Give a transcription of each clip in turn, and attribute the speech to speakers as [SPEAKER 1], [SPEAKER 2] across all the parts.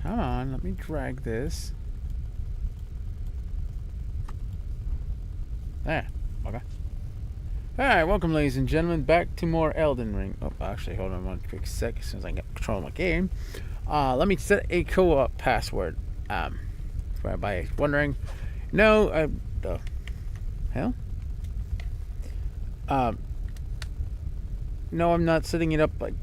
[SPEAKER 1] Come on, let me drag this. There. Okay. Alright, welcome ladies and gentlemen, back to more Elden Ring. Oh, actually, hold on one quick sec, as soon as I get control of my game. Let me set a co-op password. For everybody wondering. No, the hell? No, I'm not setting it up like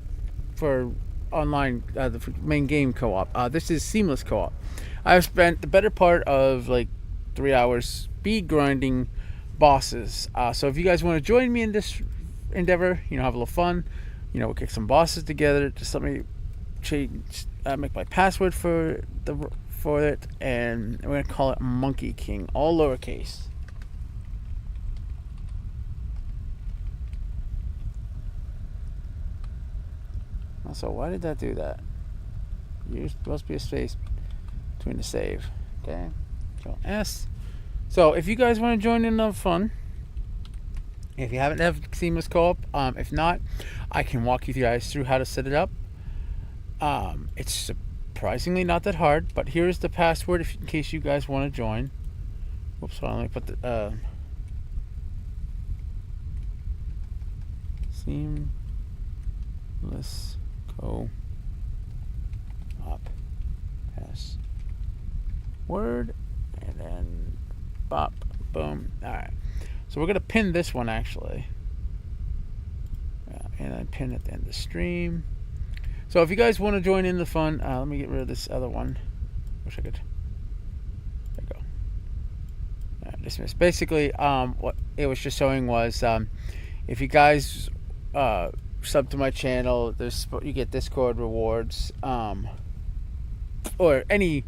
[SPEAKER 1] for online, the main game co-op. This is seamless co-op. I've spent the better part of like 3 hours speed grinding bosses. So if you guys want to join me in this endeavor, have a little fun, we'll kick some bosses together. Just let me change, make my password for it, and we're gonna call it Monkey King, all lowercase. Also, why did that do that? You're supposed to be a space between the save. Okay. Control S. So if you guys want to join in the fun, if you haven't have seamless co-op, if not, I can walk you guys through how to set it up. It's surprisingly not that hard, but here's the password in case you guys want to join. Whoops, hold on, let me put the seamless co-op password, and then bop, boom. Alright, so we're gonna pin this one actually, and then pin at the end of the stream. So if you guys want to join in the fun, let me get rid of this other one. Wish I could. There we go. Dismiss. Basically, what it was just showing was, if you guys sub to my channel, you get Discord rewards, or any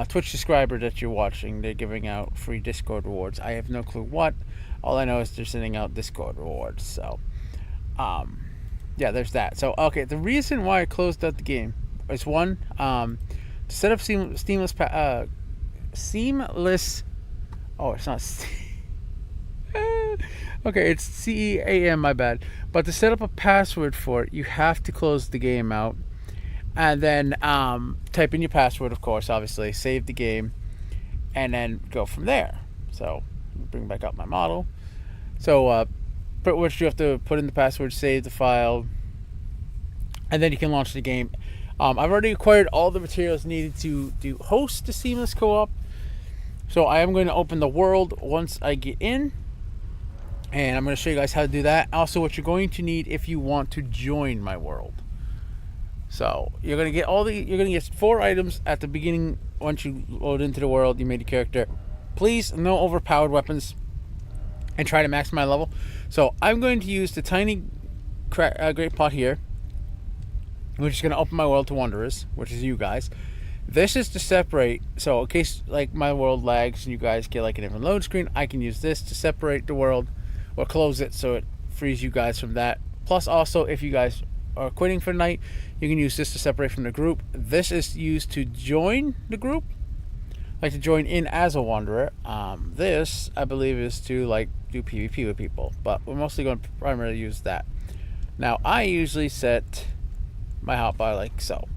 [SPEAKER 1] Twitch subscriber that you're watching, they're giving out free Discord rewards. I have no clue what. All I know is they're sending out Discord rewards. So, yeah, there's that. So, okay, the reason why I closed out the game is one, to set up seamless. Oh, it's not. Okay, it's CEAM. My bad. But to set up a password for it, you have to close the game out, and then type in your password, of course, obviously, save the game, and then go from there. So, bring back up my model. So, pretty much you have to put in the password, save the file, and then you can launch the game. I've already acquired all the materials needed to host the seamless co-op. So I am going to open the world once I get in, and I'm going to show you guys how to do that. Also, what you're going to need if you want to join my world. So you're going to get you're going to get 4 items at the beginning once you load into the world. You made a character. Please, no overpowered weapons, and try to max my level. So I'm going to use the tiny great pot here, which is going to open my world to wanderers, which is you guys. This is to separate, so in case like my world lags and you guys get like a different load screen, I can use this to separate the world or close it so it frees you guys from that. Plus also, if you guys are quitting for the night, you can use this to separate from the group. This is used to join the group, like to join in as a wanderer. This, I believe, is to like do PvP with people, but we're mostly going to primarily use that. Now, I usually set my hotbar like so.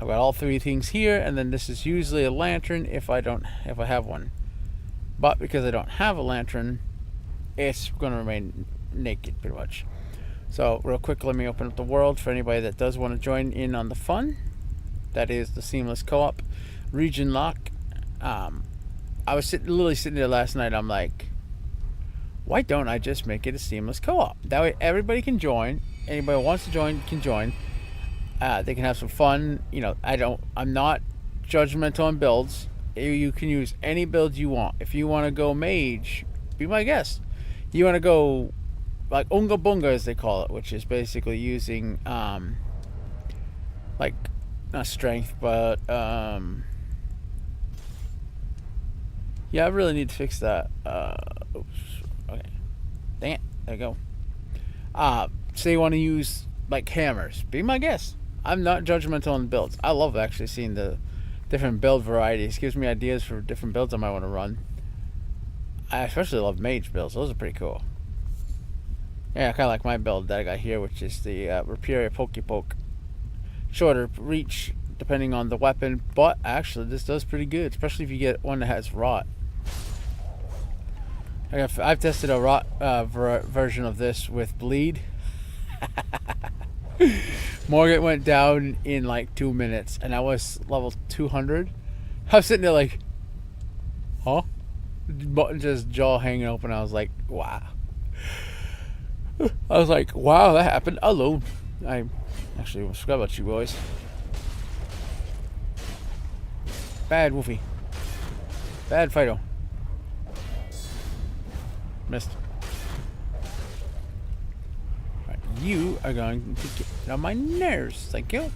[SPEAKER 1] I've got all 3 things here, and then this is usually a lantern if I have one. But because I don't have a lantern, it's going to remain naked pretty much. So real quick, let me open up the world for anybody that does want to join in on the fun. That is the seamless co-op region lock. I was literally sitting there last night. I'm like, why don't I just make it a seamless co-op? That way everybody can join. Anybody who wants to join can join. They can have some fun. I'm not judgmental on builds. You can use any build you want. If you want to go mage, be my guest. You want to go like Unga Bunga, as they call it, which is basically using like not strength, but yeah, I really need to fix that. Oops. Okay. Dang it. There you go. Say you want to use like hammers, be my guest. I'm not judgmental on builds. I love actually seeing the different build varieties. Gives me ideas for different builds I might want to run. I especially love mage builds. Those are pretty cool. Yeah, I kind of like my build that I got here, which is the Rapier Pokepoke. Shorter reach, depending on the weapon. But actually, this does pretty good, especially if you get one that has rot. I've tested a rot version of this with bleed. Morgan went down in like 2 minutes, and I was level 200. I was sitting there like, huh? Just jaw hanging open. I was like, wow. I was like, wow, that happened alone. I actually forgot about you boys. Bad Wolfie. Bad Fido. Missed. Right, you are going to get on my nerves. Thank you.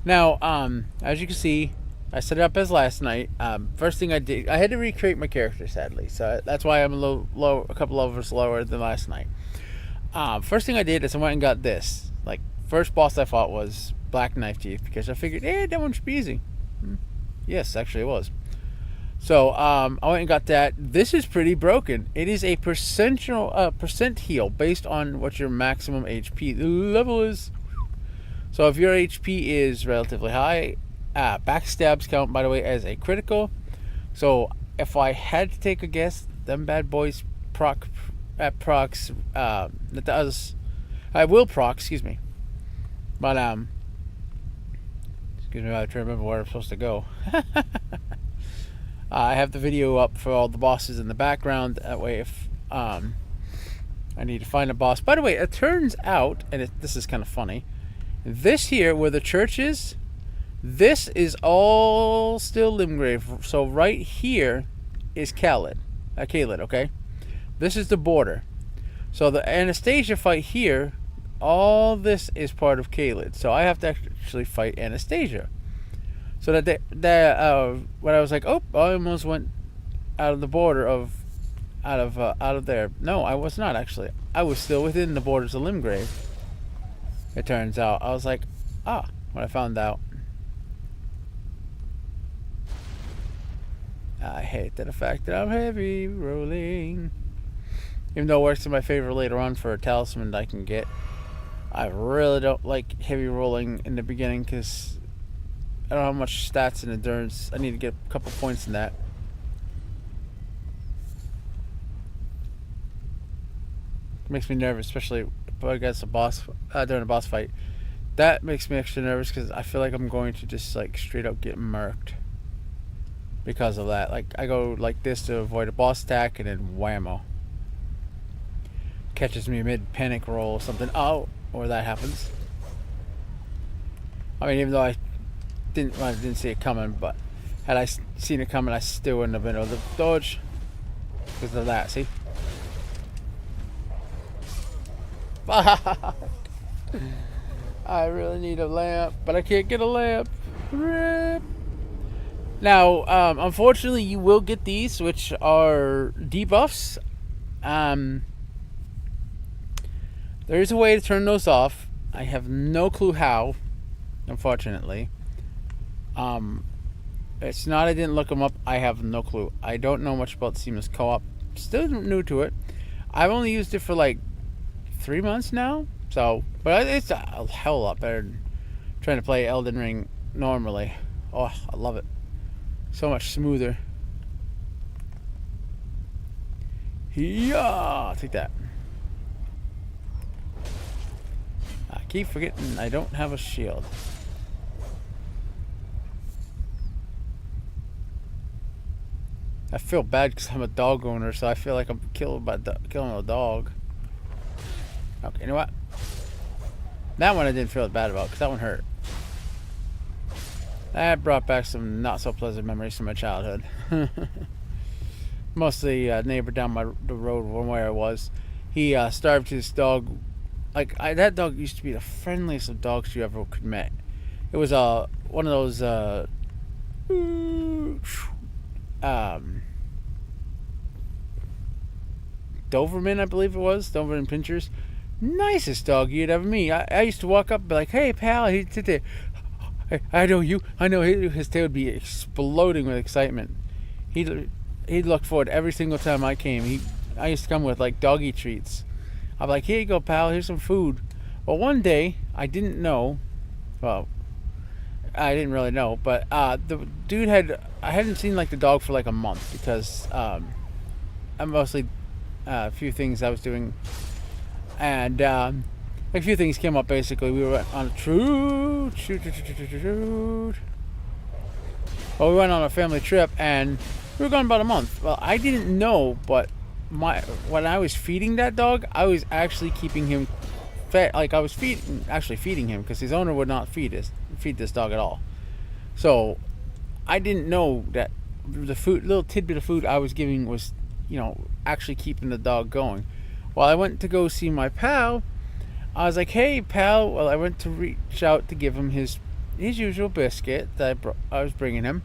[SPEAKER 1] Now, as you can see, I set it up as last night. First thing I did, I had to recreate my character, sadly. So that's why I'm a couple levels lower than last night. First thing I did is I went and got this. Like, first boss I fought was Black Knife Teeth, because I figured, that one should be easy. Yes, actually it was. So I went and got that. This is pretty broken. It is a percent heal based on what your maximum HP level is. So if your HP is relatively high, backstabs count, by the way, as a critical. So if I had to take a guess, them bad boys procs that does, I will proc, excuse me. But excuse me, I have to remember where I'm supposed to go. I have the video up for all the bosses in the background. That way, if I need to find a boss. By the way, it turns out, and this is kind of funny, this here where the church is, this is all still Limgrave. So right here is Caelid, okay? This is the border. So the Anastasia fight here, all this is part of Caelid. So I have to actually fight Anastasia. So that when I was like, oh, I almost went out of the border out of there. No, I was not actually. I was still within the borders of Limgrave. It turns out. I was like, when I found out. I hate the fact that I'm heavy rolling. Even though it works in my favor later on for a talisman that I can get. I really don't like heavy rolling in the beginning because I don't have much stats and endurance. I need to get a couple points in that. It makes me nervous, especially against a boss during a boss fight. That makes me extra nervous because I feel like I'm going to just like straight up get murked because of that. Like I go like this to avoid a boss attack, and then whammo, catches me mid panic roll or something. Oh, or that happens. I mean, even though I didn't see it coming, but had I seen it coming, I still wouldn't have been able to dodge because of that. See. I really need a lamp, but I can't get a lamp. Rip. Now, unfortunately, you will get these, which are debuffs. There is a way to turn those off. I have no clue how, unfortunately. It's not I didn't look them up. I have no clue. I don't know much about Seamless Co-op. Still new to it. I've only used it for like 3 months now. So, but it's a hell of a lot better than trying to play Elden Ring normally. Oh, I love it. So much smoother. Yeah, take that. I keep forgetting I don't have a shield. I feel bad because I'm a dog owner, so I feel like I'm killing a dog. Okay, you know what? That one I didn't feel bad about because that one hurt. That brought back some not so pleasant memories from my childhood. Mostly a neighbor down the road from where I was. He starved his dog. Like that dog used to be the friendliest of dogs you ever could met. It was one of those Doberman, I believe it was. Doberman Pinschers. Nicest dog you'd ever meet. I used to walk up and be like, hey pal, he'd sit there. I know you. I know his tail would be exploding with excitement. He'd look forward every single time I came. I used to come with like doggy treats. I'd be like, here you go, pal. Here's some food. Well, one day I didn't know. Well, I didn't really know, but the dude I hadn't seen like the dog for like a month because I'm mostly a few things I was doing, and a few things came up. Basically, we were on a well, we went on a family trip, and we were gone about a month. Well, I didn't know, but when I was feeding that dog, I was actually keeping him fed. Like I was feeding him because his owner would not feed this dog at all. So I didn't know that the little tidbit of food I was giving was, actually keeping the dog going. While I went to go see my pal, I was like, "Hey, pal." Well, I went to reach out to give him his usual biscuit that I was bringing him,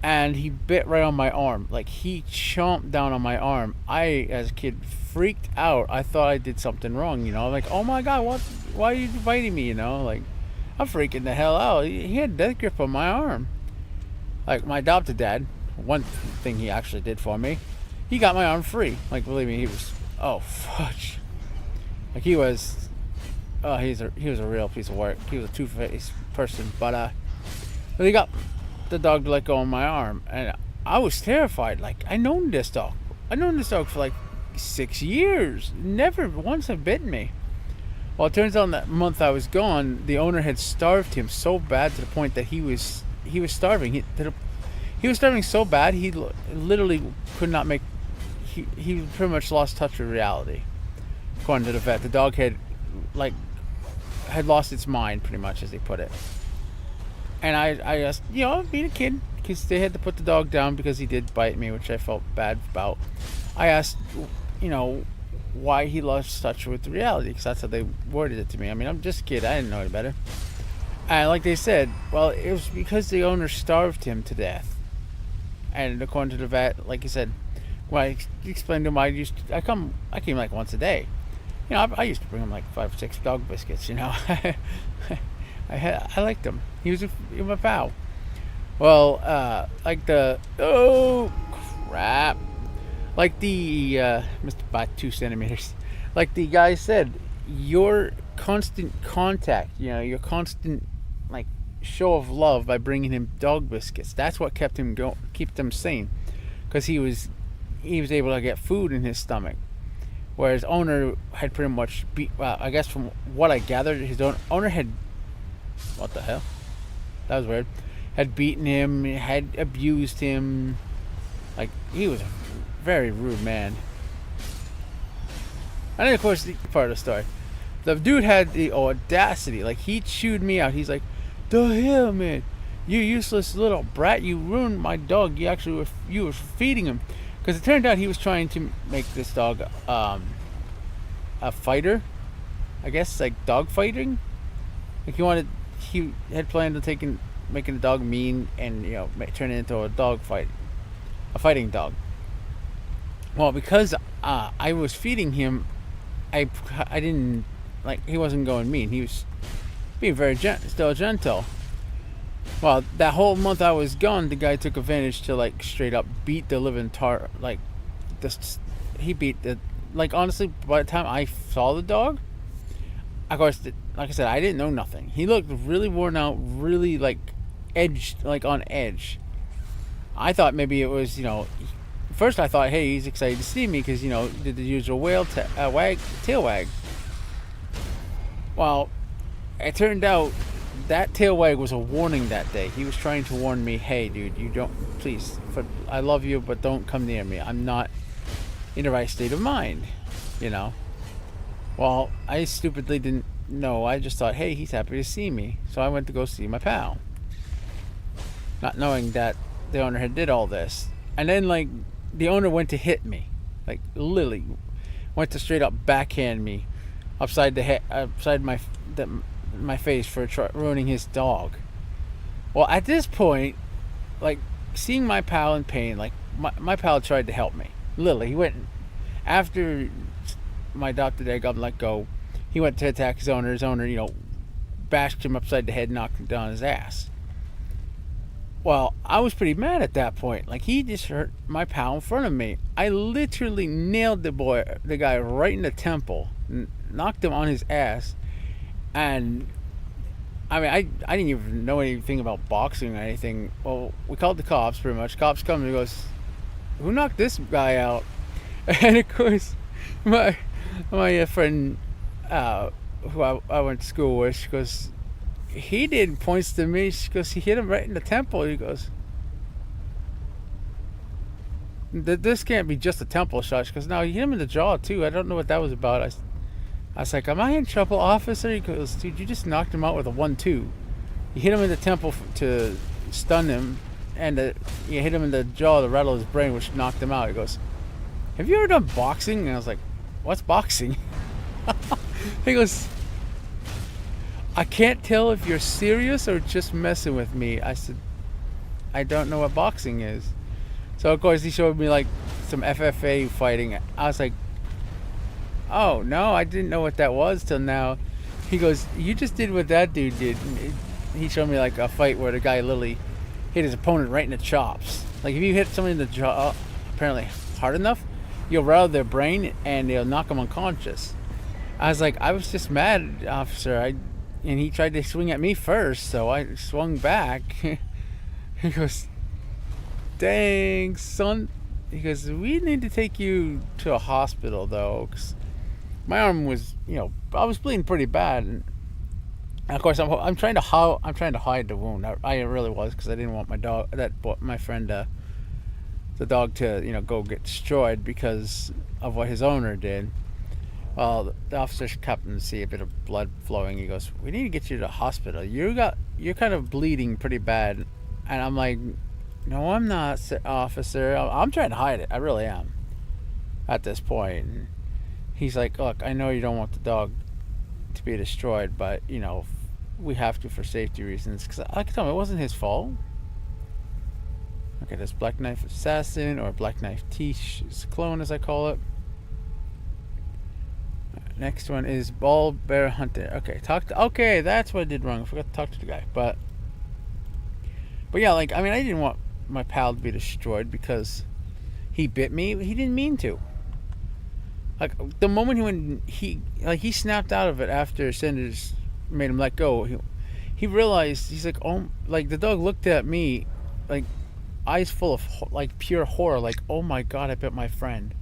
[SPEAKER 1] and he bit right on my arm. Like he chomped down on my arm. I, as a kid, freaked out. I thought I did something wrong. Like, oh my god, what? Why are you biting me? Like I'm freaking the hell out. He had death grip on my arm. Like my adopted dad, one thing he actually did for me, he got my arm free. Like believe me, he was fudge. Like he was, he was a real piece of work. He was a two-faced person, but he got the dog to let go of my arm, and I was terrified. Like I known this dog for like 6 years. Never once have bitten me. Well, it turns out that month I was gone, the owner had starved him so bad to the point that he was starving. He was starving so bad he literally could not make. He pretty much lost touch with reality. According to the vet, the dog had lost its mind, pretty much, as they put it. And I asked, being a kid, because they had to put the dog down because he did bite me, which I felt bad about. I asked, why he lost touch with reality, because that's how they worded it to me. I mean, I'm just a kid. I didn't know any better. And like they said, well, it was because the owner starved him to death. And according to the vet, like he said, when I explained to him, I came like once a day. I used to bring him like 5 or 6 dog biscuits. I liked him. He was my pal. Well, like the missed by 2 centimeters. Like the guy said, your constant contact, your constant show of love by bringing him dog biscuits. That's what kept him sane, because he was able to get food in his stomach. Whereas owner had pretty much I guess from what I gathered, his owner had, what the hell? That was weird. Had beaten him, had abused him. Like he was a very rude man. And then of course the part of the story, the dude had the audacity. Like he chewed me out. He's like, "The hell, man! You useless little brat! You ruined my dog. You were feeding him." Because it turned out he was trying to make this dog a fighter, I guess, like dog fighting. Like he had planned on making the dog mean and turn it into a fighting dog. Well, because I was feeding him, I didn't he wasn't going mean. He was being very still gentle. Well, that whole month I was gone, the guy took advantage to straight up beat the living he beat the honestly, by the time I saw the dog, of course, like I said, I didn't know nothing. He looked really worn out, really edged, on edge. I thought maybe it was, first I thought, hey, he's excited to see me because, did the usual tail wag. Well, it turned out that tail wag was a warning that day. He was trying to warn me, hey, dude, please, I love you, but don't come near me. I'm not in the right state of mind, Well, I stupidly didn't know. I just thought, hey, he's happy to see me. So I went to go see my pal, not knowing that the owner had did all this. And then, the owner went to hit me. Literally went to straight up backhand me upside my face for ruining his dog. Well, at this point, seeing my pal in pain, my pal tried to help me. Literally, he went after my adopted dad got let go. He went to attack his owner. His owner, bashed him upside the head, knocked him down his ass. Well, I was pretty mad at that point. He just hurt my pal in front of me. I literally nailed the guy right in the temple, knocked him on his ass, and I mean, I didn't even know anything about boxing or anything. Well, we called the cops pretty much. Cops come and he goes, "Who knocked this guy out?" And of course, my my friend, uh, who I went to school with, she goes, "He did," points to me. She goes, "He hit him right in the temple." He goes, "This can't be just a temple shot." She goes, "No, he hit him in the jaw too. I don't know what that was about." I was like, "Am I in trouble, officer?" He goes, "Dude, you just knocked him out with a 1-2. You hit him in the temple to stun him, and you hit him in the jaw to rattle his brain, which knocked him out." He goes, "Have you ever done boxing?" And I was like, "What's boxing?" He goes, "I can't tell if you're serious or just messing with me." I said, "I don't know what boxing is." So of course he showed me like some FFA fighting. I was like, "Oh no, I didn't know what that was till now." He goes, "You just did what that dude did." And he showed me like a fight where the guy literally hit his opponent right in the chops. Like if you hit somebody in the jaw, apparently hard enough, you'll rattle their brain and they'll knock them unconscious. I was like, "I was just mad, officer. And he tried to swing at me first, so I swung back." He goes, "Dang, son." He goes, "We need to take you to a hospital, though, 'cause my arm was, I was bleeding pretty bad." And of course, I'm trying to hide the wound. I really was, because I didn't want my friend, the dog, to go get destroyed because of what his owner did. Well, the officer kept him to see a bit of blood flowing. He goes, "We need to get you to the hospital. You're kind of bleeding pretty bad." And I'm like, "No, I'm not, officer. I'm trying to hide it. I really am at this point." And he's like, "Look, I know you don't want the dog to be destroyed, but we have to for safety reasons." Because I can tell him it wasn't his fault. Okay, this Black Knife Assassin, or Black Knife Tiche clone, as I call it. Next one is Ball Bear Hunter. Okay, that's what I did wrong. I forgot to talk to the guy, but yeah, like, I mean, I didn't want my pal to be destroyed because he bit me. He didn't mean to. Like the moment he snapped out of it after Sanders made him let go. He realized, he's like, oh, like the dog looked at me, like eyes full of like pure horror, like, "Oh my God, I bit my friend."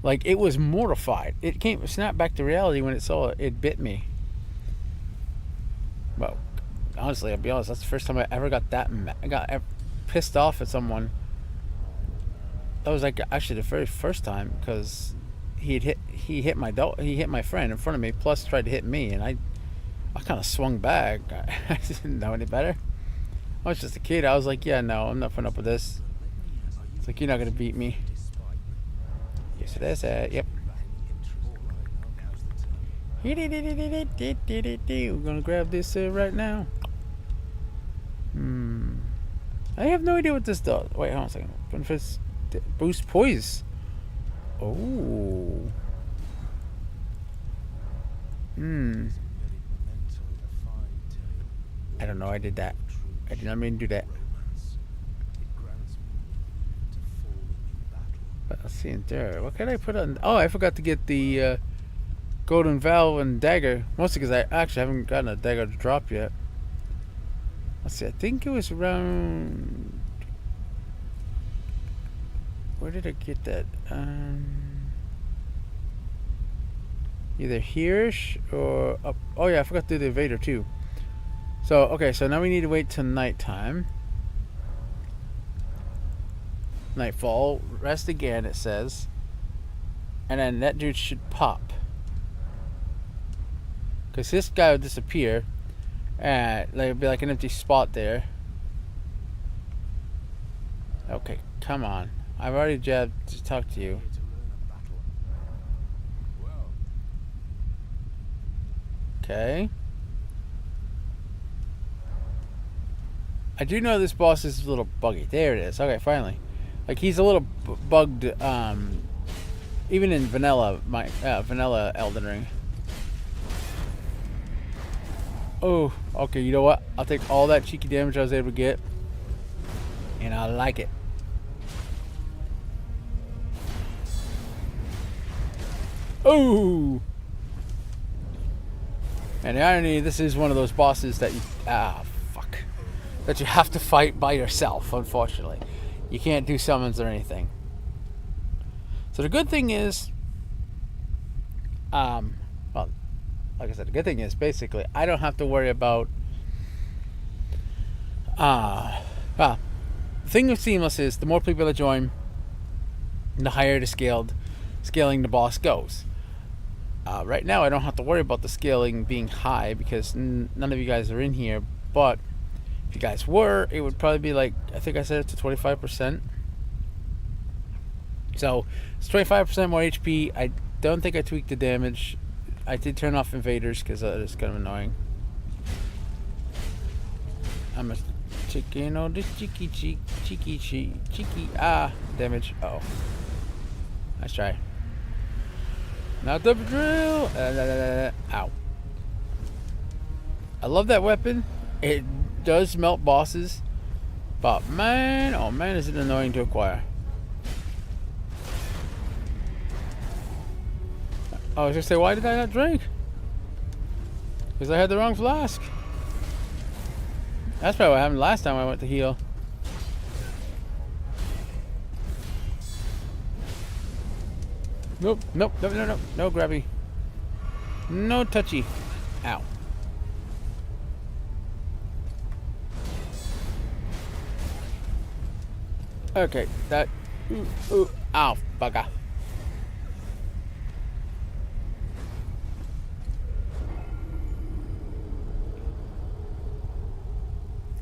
[SPEAKER 1] Like it was mortified. It snapped back to reality when it saw it bit me. Well, honestly, I'll be honest, that's the first time I ever got pissed off at someone. That was like actually the very first time, because he hit my friend in front of me, plus tried to hit me, and I kind of swung back. I didn't know any better. I was just a kid. I was like, "Yeah, no, I'm not putting up with this." It's like, "You're not gonna beat me." Yes, it is. Yep. We're gonna grab this right now. I have no idea what this does. Wait, hold on a second. Benefits boost poise. Oh. I don't know. I did that. I did not mean to do that. But let's see in there. What can I put on? Oh, I forgot to get the golden valve and dagger. Mostly because I actually haven't gotten a dagger to drop yet. Let's see. I think it was around. Where did I get that? Either here-ish or up. Oh yeah, I forgot to do the invader too. So okay, so now we need to wait till nighttime. Nightfall. Rest again, it says. And then that dude should pop. Because this guy would disappear. And there'd be like an empty spot there. Okay, come on. I've already jabbed to talk to you. Okay. I do know this boss is a little buggy. There it is. Okay, finally. Like he's a little bugged, even in vanilla Elden Ring. Oh, okay. You know what? I'll take all that cheeky damage I was able to get, and I like it. Oh. And the irony, this is one of those bosses that you that you have to fight by yourself. Unfortunately, you can't do summons or anything. So the good thing is, well, like I said, the good thing is basically I don't have to worry about. Well, the thing with Seamless is the more people that join, the higher the scaling the boss goes. Right now, I don't have to worry about the scaling being high because none of you guys are in here. But if you guys were, it would probably be like, I think I said it to 25%. So it's 25% more HP. I don't think I tweaked the damage. I did turn off invaders because it's kind of annoying. I'm a chicken, oh, this cheeky damage. Oh, nice try. Not the drill. Ow. I love that weapon. It does melt bosses, but man, oh man, is it annoying to acquire. I was gonna say, why did I not drink? Because I had the wrong flask. That's probably what happened last time I went to heal. Nope, no grabby. No touchy. Ow. Okay, that. Ow, bugger.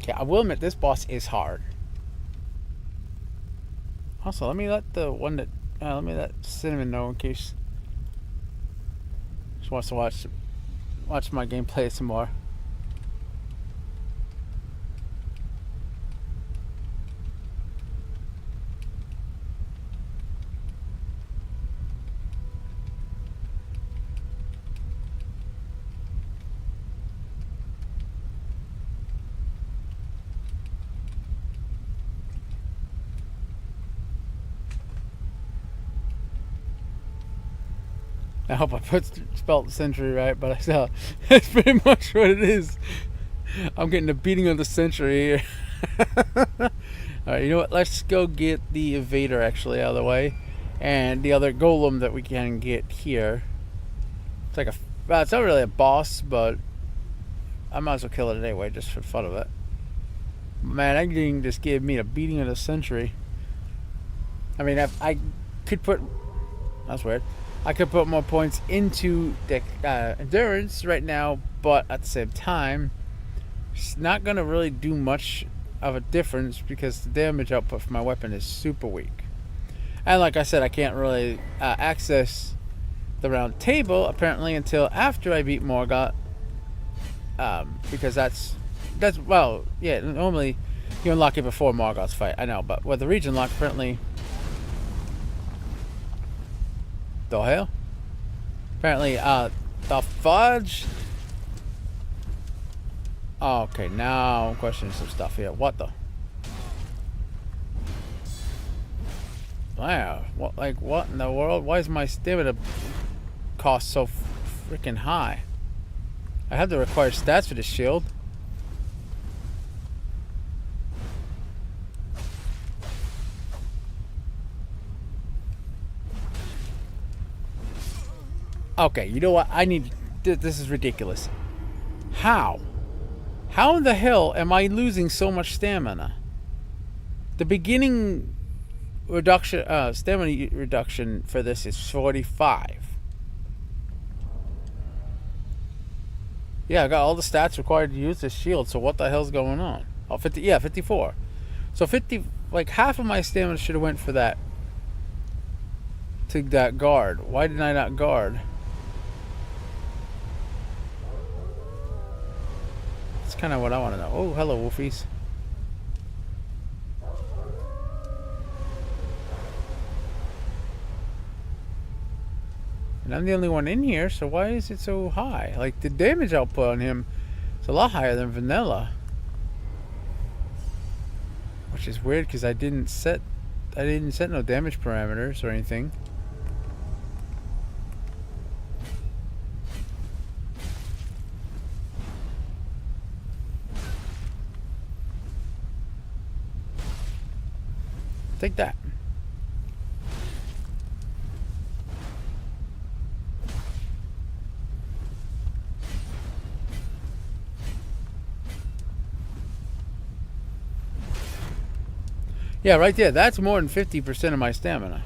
[SPEAKER 1] Okay, I will admit this boss is hard. Also, let me let the one that. Let me let Cinnamon know in case she wants to watch my gameplay some more. I hope I spelled century right, but I saw that's pretty much what it is. I'm getting the beating of the century here. Alright, you know what? Let's go get the evader actually out of the way. And the other golem that we can get here. It's like well, it's not really a boss, but I might as well kill it anyway, just for the fun of it. Man, that thing just gave me a beating of the century. I mean, I could put... That's weird. I could put more points into the endurance right now, but at the same time, it's not going to really do much of a difference because the damage output for my weapon is super weak. And like I said, I can't really access the round table apparently until after I beat Morgott, because that's well, yeah. Normally you unlock it before Morgott's fight. I know, but with the region lock, apparently. The hell? Apparently, the fudge. Oh, okay, now I'm questioning some stuff here. What the? Wow, what in the world? Why is my stamina cost so freaking high? I have the required stats for this shield. Okay, you know what? I need... This is ridiculous. How? How in the hell am I losing so much stamina? The beginning reduction, stamina reduction for this is 45. Yeah, I got all the stats required to use this shield, so what the hell's going on? Oh, 50, yeah, 54. So 50, like half of my stamina should have went for that. To that guard. Why did I not guard? That's kind of what I want to know. Oh, hello, wolfies. And I'm the only one in here, so why is it so high? Like, the damage output on him is a lot higher than vanilla. Which is weird, because I didn't set no damage parameters or anything. Take that. Yeah, right there. That's more than 50% of my stamina.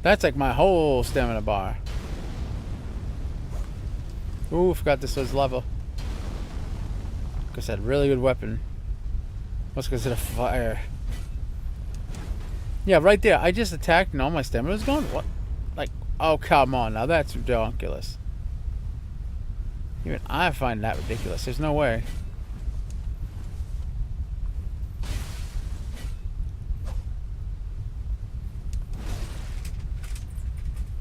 [SPEAKER 1] That's like my whole stamina bar. Ooh, forgot this was level. Because I had a really good weapon. What's considered fire? Yeah, right there. I just attacked and all my stamina was gone. What? Like, oh, come on. Now that's ridiculous. Even I find that ridiculous. There's no way.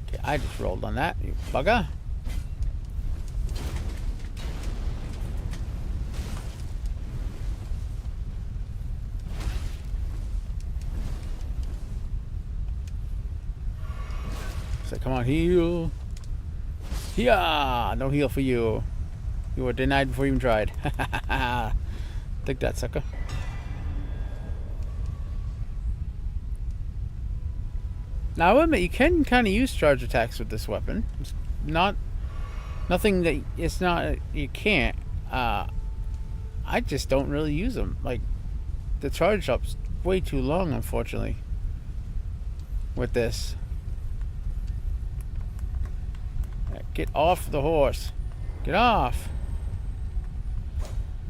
[SPEAKER 1] Okay, I just rolled on that, you bugger. So come on, heal. Yeah, no heal for you. You were denied before you even tried. Take that, sucker. Now, I will admit, you can kind of use charge attacks with this weapon. It's nothing that it's not. You can't. I just don't really use them. Like, the charge up's way too long, unfortunately. With this. Get off the horse. Get off.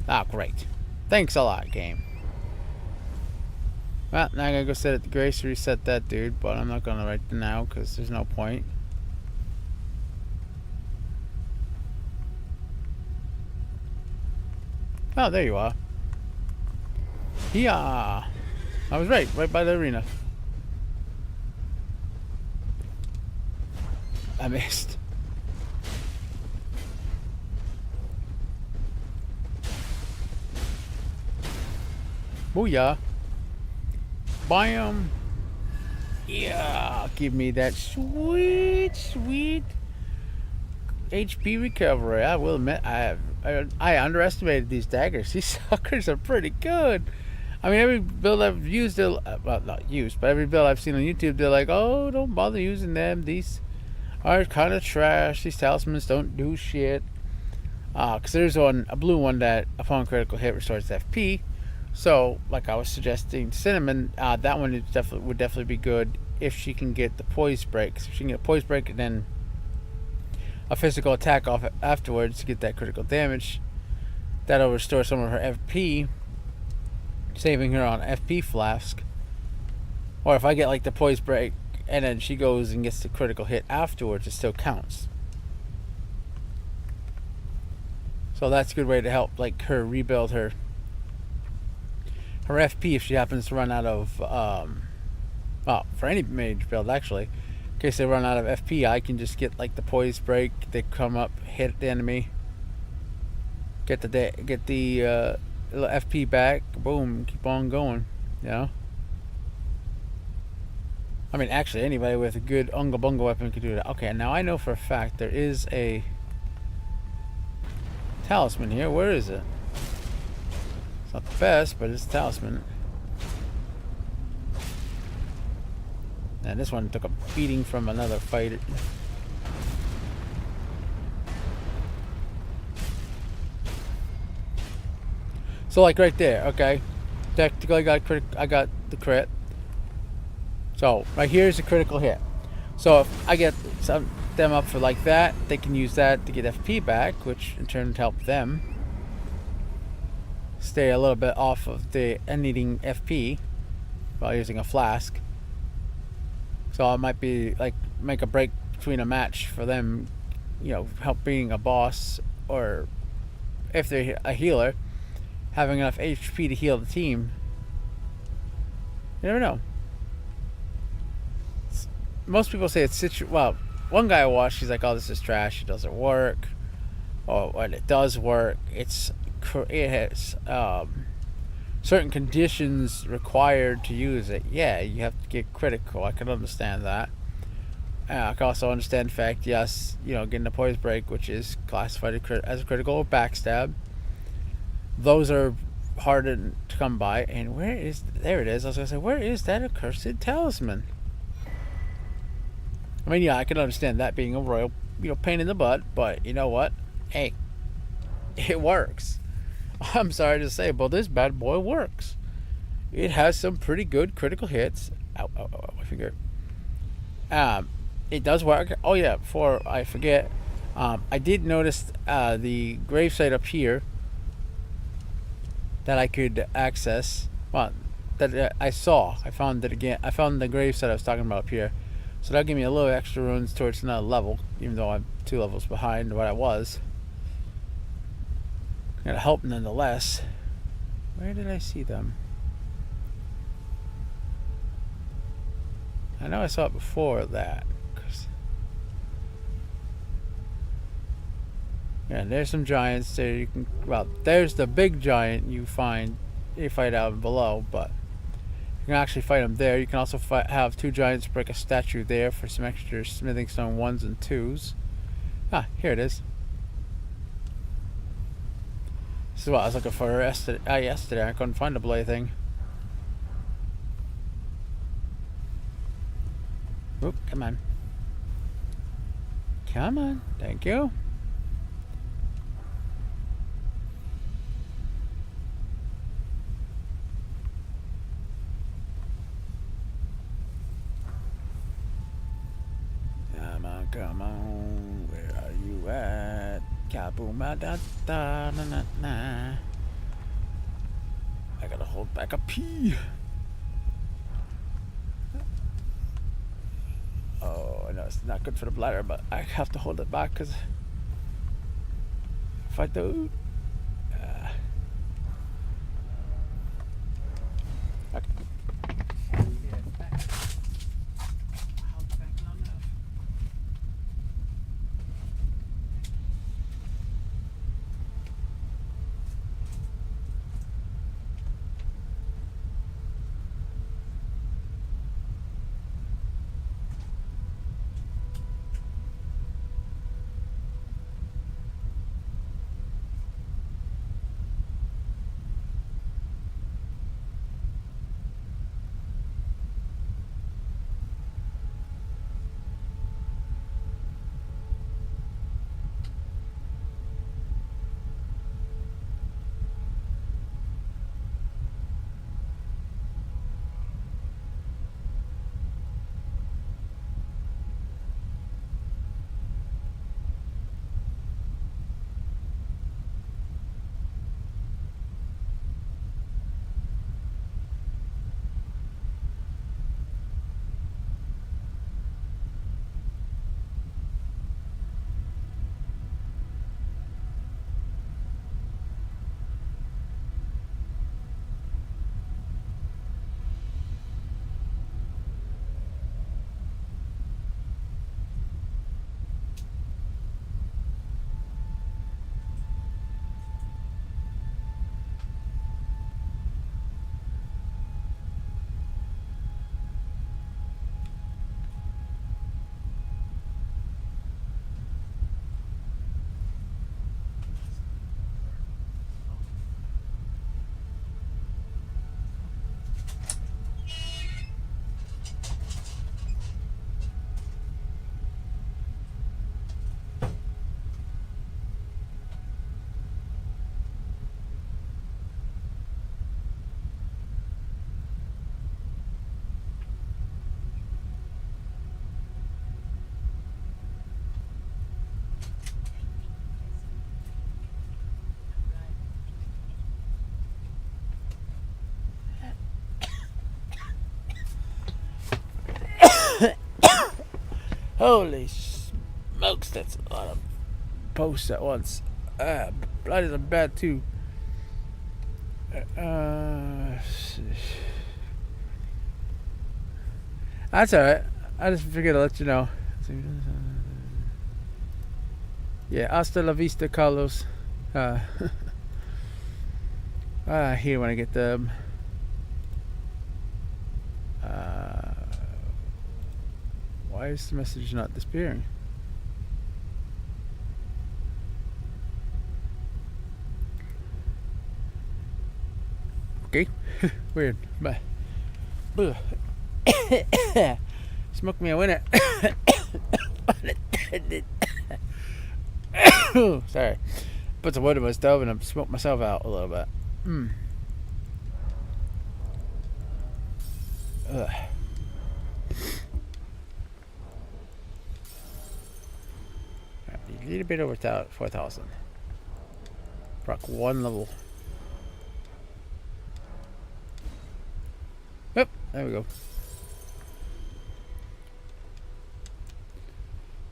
[SPEAKER 1] Ah, great. Thanks a lot, game. Well, now I gotta go set at the grace to reset that dude, but I'm not gonna right now because there's no point. Oh, there you are. Yeah. I was right by the arena. I missed. Booyah. Bam. Yeah. Give me that sweet, sweet HP recovery. I will admit, I underestimated these daggers. These suckers are pretty good. I mean, every build I've used, well, not used, but every build I've seen on YouTube, they're like, oh, don't bother using them. These are kind of trash. These talismans don't do shit. Because there's a blue one that, upon critical hit, restores FP. So, like I was suggesting, Cinnamon, that one would definitely be good if she can get the poise break. So if she can get a poise break and then a physical attack off afterwards to get that critical damage, that'll restore some of her FP, saving her on FP flask. Or if I get like the poise break and then she goes and gets the critical hit afterwards, it still counts. So that's a good way to help like her rebuild her FP if she happens to run out of well, for any mage build actually, in case they run out of FP, I can just get like the poise break, they come up, hit the enemy, get the little FP back, boom, keep on going, you know. I mean, actually anybody with a good Unga Bunga weapon can do that. Okay, now I know for a fact there is a talisman here. Where is it? It's not the best, but it's a talisman. And this one took a beating from another fighter. So like right there, okay. Technically I got the crit. So right here is a critical hit. So if I get them up for like that, they can use that to get FP back, which in turn help them stay a little bit off of the needing FP while using a flask. So it might be like make a break between a match for them, you know, help being a boss, or if they're a healer, having enough HP to heal the team. You never know. Most people say it's well, one guy I watched, he's like, oh, this is trash, it doesn't work. Or when it does work, it has certain conditions required to use it. Yeah, you have to get critical. I can understand that. I can also understand the fact, yes, you know, getting a poise break, which is classified as a critical or backstab. Those are hard to come by. And where is... There it is. I was going to say, where is that accursed talisman? I mean, yeah, I can understand that being a royal, pain in the butt. But you know what? Hey, it works. I'm sorry to say, but this bad boy works. It has some pretty good critical hits. Ow, ow, ow, I forget. It does work. Oh yeah, before I forget, I did notice the gravesite up here that I could access. Well, that I saw. I found it again. I found the gravesite I was talking about up here. So that'll give me a little extra runes towards another level, even though I'm 2 levels behind what I was. Gotta help nonetheless. Where did I see them? I know I saw it before that. Yeah, there's some giants there. You can, well, there's the big giant you fight out below, but you can actually fight them there. You can also have 2 giants break a statue there for some extra smithing stone 1s and 2s. Ah, here it is. This is what I was looking for yesterday. I couldn't find the bloody thing. Oop, come on. Come on. Thank you. Come on, where are you at? Kaboom, da da na na na. I gotta hold back a pee. Oh, I know it's not good for the bladder, but I have to hold it back because if I do, okay. Holy smokes, that's a lot of posts at once. Blood is bad too. That's alright. I just figured I'd let you know. Yeah, hasta la vista, Carlos. I hate when I get them. Why is the message not disappearing? smoky. Weird. But smoke me a winner. Sorry. Put some wood in my stove and I smoked myself out a little bit. Ugh. A little bit over 4,000. Rock one level. Yep, there we go.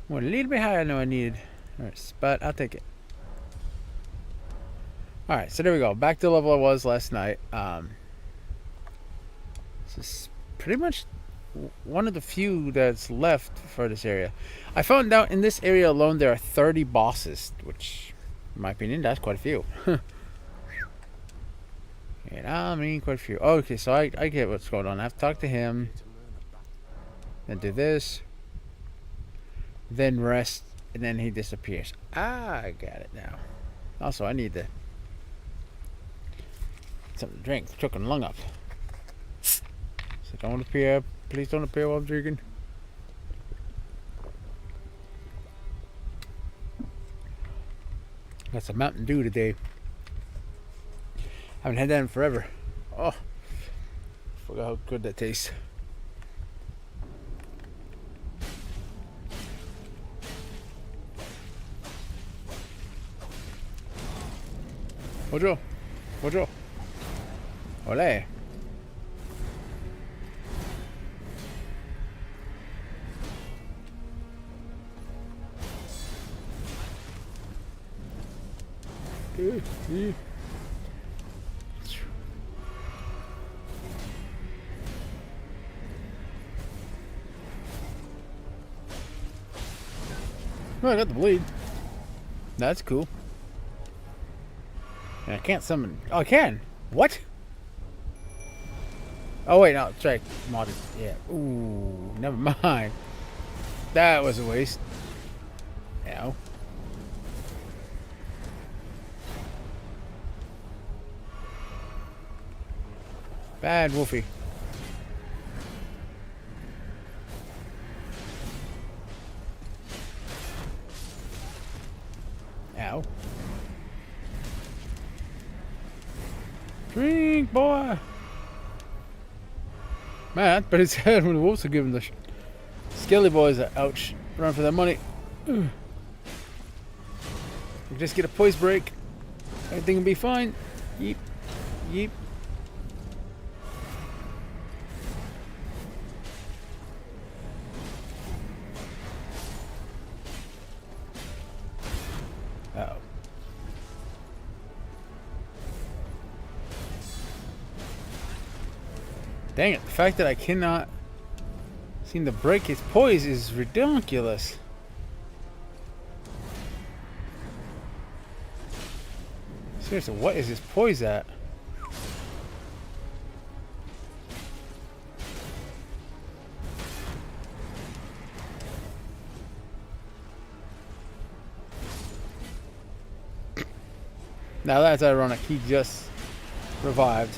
[SPEAKER 1] Went a little bit higher than I needed. Alright, but I'll take it. Alright, so there we go. Back to the level I was last night. This is pretty much one of the few that's left for this area. I found out in this area alone there are 30 bosses, which, in my opinion, that's quite a few. And I mean quite a few. Okay, so I get what's going on. I have to talk to him. Then do this. Then rest. And then he disappears. I got it now. Also, I need something to drink. Choking lung up. So don't appear. Please don't appear while I'm drinking. Got some Mountain Dew today. Haven't had that in forever. Oh, forgot how good that tastes. Ojo, ojo, ole. Oh, I got the bleed. That's cool. And I can't summon. Oh, I can. What? Oh wait, no, it's right. Modded. Yeah. Ooh, never mind. That was a waste. Ow. Bad Wolfie. Ow. Drink, boy. Man, but his head when the wolves are giving the skelly boys a ouch. Run for that money. We just get a poise break. Everything will be fine. Yeep. Yeep. Uh-oh. Dang it, the fact that I cannot seem to break his poise is ridiculous. Seriously, what is his poise at? Now that's ironic, he just revived.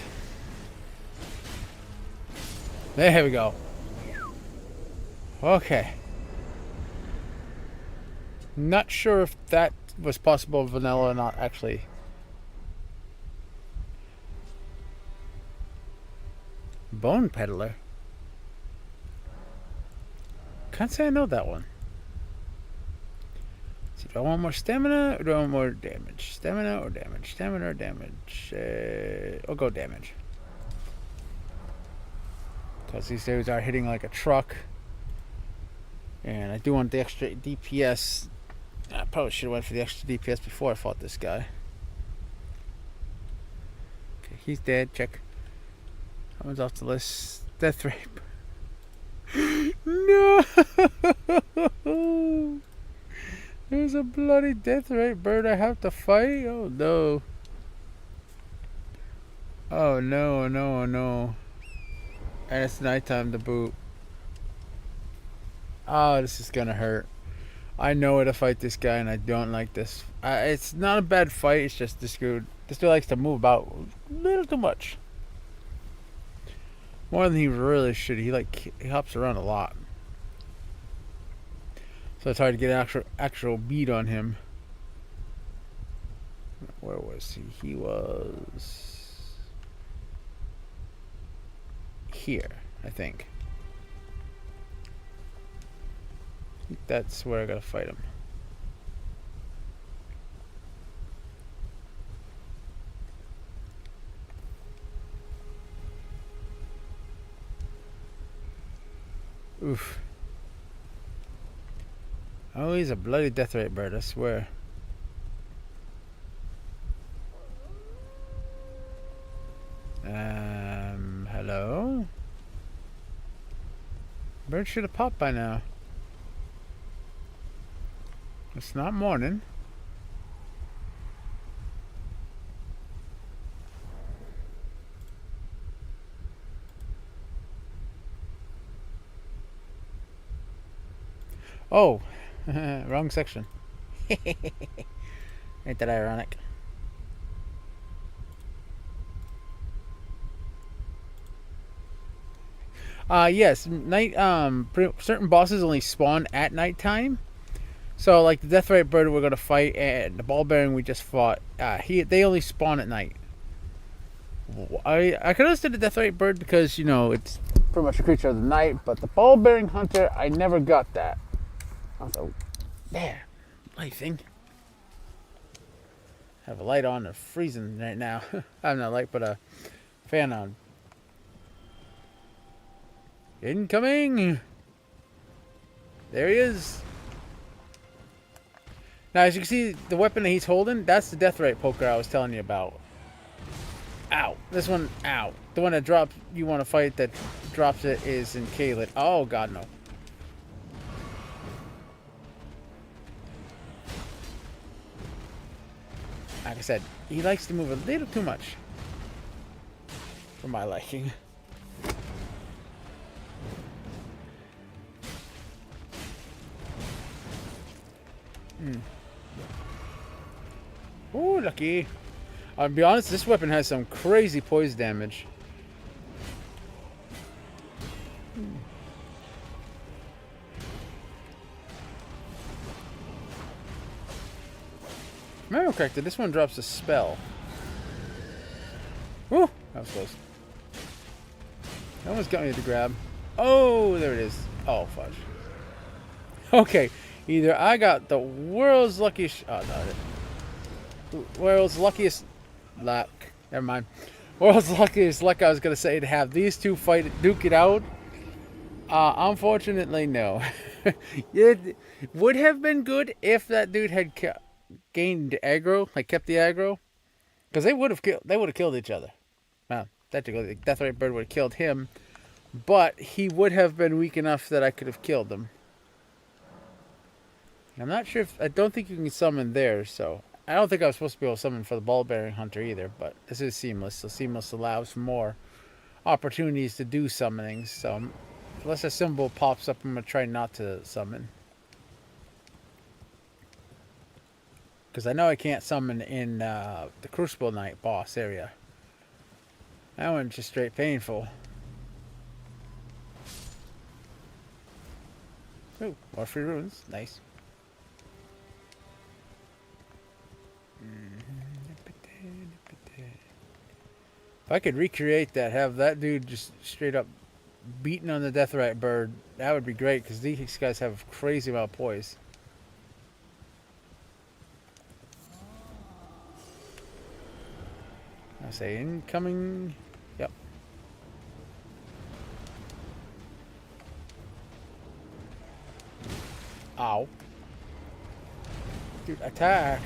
[SPEAKER 1] There we go. Okay. Not sure if that was possible vanilla or not, actually. Bone Peddler? Can't say I know that one. So do I want more stamina or do I want more damage? Stamina or damage? Stamina or damage? I'll go damage. Because these dudes are hitting like a truck. And I do want the extra DPS. I probably should have went for the extra DPS before I fought this guy. Okay, he's dead. Check. That one's off the list. Death rape. No! There's a bloody death rape bird I have to fight? Oh no. Oh no, no, no. And it's nighttime to boot. Oh, this is gonna hurt. I know how to fight this guy and I don't like this. It's not a bad fight, it's just this dude likes to move about a little too much. More than he really should. He hops around a lot. So it's hard to get actual beat on him. Where was he? He was here, I think. That's where I gotta fight him. Oof. Oh, he's a bloody Deathrite bird, I swear. Hello? Bird should have popped by now. It's not morning. Oh, wrong section. Ain't that ironic? Yes, night. Certain bosses only spawn at nighttime. So, like the Deathrite bird we're gonna fight and the ball bearing we just fought, they only spawn at night. I could understand the Deathrite bird because it's pretty much a creature of the night, but the ball bearing hunter I never got that. I was like, yeah, light thing. Have a light on, they're freezing right now. I have no light, but a fan on. Incoming! There he is. Now, as you can see, the weapon that he's holding, that's the Deathrite poker I was telling you about. Ow. This one, ow. The one that drops, you want to fight that drops it is in Caelid. Oh, God, no. Like I said, he likes to move a little too much. For my liking. Ooh, lucky. I'll be honest, this weapon has some crazy poise damage. Remember correctly, this one drops a spell. Woo! That was close. That one's got me to grab. Oh, there it is. Oh, fudge. Okay, either I got the world's luckiest... Oh, no. World's luckiest luck. Never mind. World's luckiest luck I was going to say to have these two duke it out. Unfortunately, no. It would have been good if that dude had gained aggro, like kept the aggro. Because they would have killed each other. Well, technically, the Deathrite bird would have killed him. But he would have been weak enough that I could have killed him. I'm not sure if... I don't think you can summon there, so... I don't think I was supposed to be able to summon for the ball-bearing hunter either, but this is Seamless, so Seamless allows for more opportunities to do summonings, so... Unless a symbol pops up, I'm going to try not to summon. Because I know I can't summon in the Crucible Knight boss area. That one's just straight painful. Ooh, more free runes. Nice. If I could recreate that, have that dude just straight up beating on the Deathrite bird, that would be great, because these guys have a crazy amount of poise. I say incoming. Yep. Ow. Dude, attack.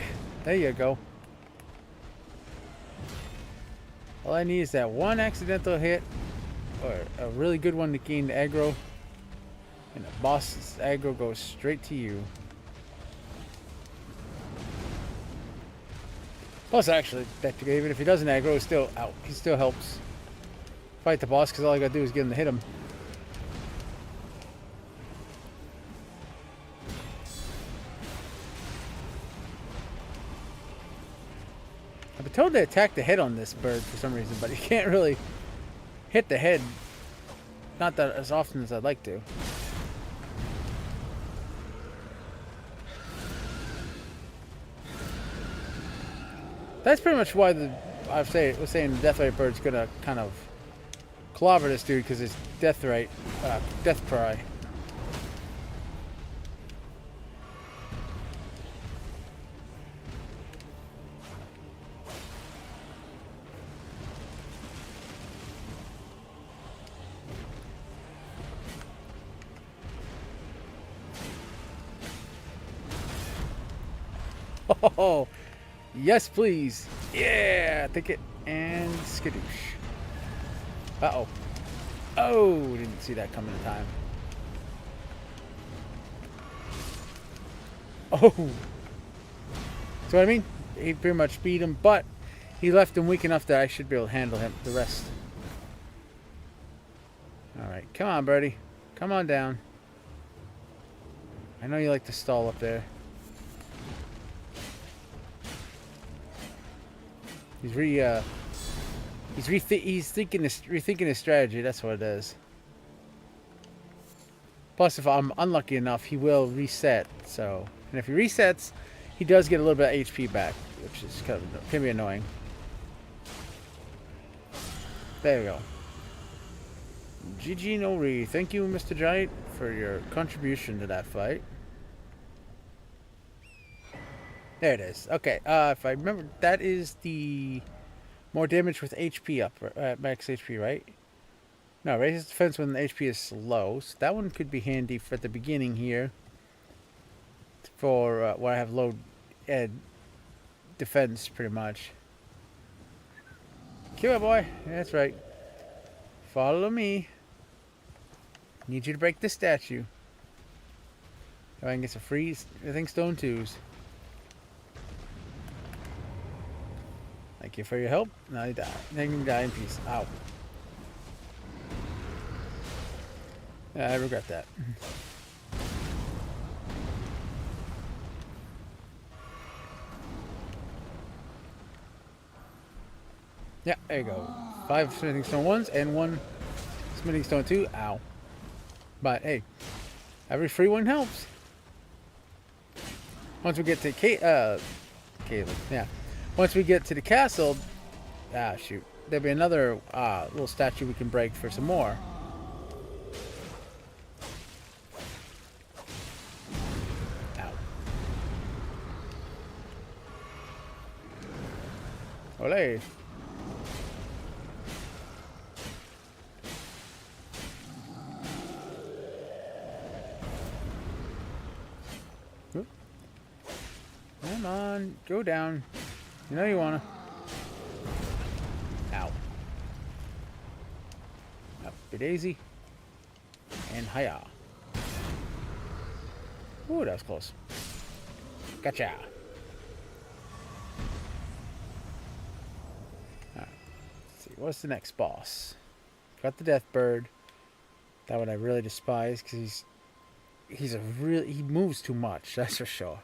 [SPEAKER 1] There you go. All I need is that one accidental hit, or a really good one to gain the aggro, and the boss's aggro goes straight to you. Plus, actually, even if he doesn't aggro, still out. He still helps fight the boss because all I gotta do is get him to hit him. I've been told to attack the head on this bird for some reason, but he can't really hit the head Not that as often as I'd like to. That's pretty much why was saying the Death Right Bird's gonna kind of clobber this dude because it's Death Right, Death Cry. Oh, yes, please. Yeah, take it and skadoosh. Uh-oh. Oh, didn't see that coming in time. Oh. So what I mean? He pretty much beat him, but he left him weak enough that I should be able to handle him. The rest. Alright, come on, birdie. Come on down. I know you like to stall up there. He's rethinking his strategy. That's what it is. Plus, if I'm unlucky enough, he will reset. So, and if he resets, he does get a little bit of HP back, which is can be annoying. There we go. GG Nori. Thank you, Mr. Giant, for your contribution to that fight. There it is. Okay, if I remember, that is the more damage with HP up, max HP, right? No, raises defense when the HP is low. So that one could be handy for the beginning here. For where I have low defense, pretty much. Kill it, boy. Yeah, that's right. Follow me. Need you to break this statue. So I can get some free, I think, stone 2s. Thank you for your help. Now you die. Now you can die in peace. Ow. Yeah, I regret that. Yeah, there you go. 5 smithing stone 1s and 1 smithing stone 2. Ow. But hey, every free one helps. Once we get to Caleb, yeah. Once we get to the castle, shoot, there'll be another little statue we can break for some more. Ow. Olé. Come on, go down. You know you wanna. Ow. Up a daisy. And hiya. Ooh, that was close. Gotcha. Alright. Let's see, what's the next boss? Got the Death Bird. That one I really despise because he moves too much, that's for sure.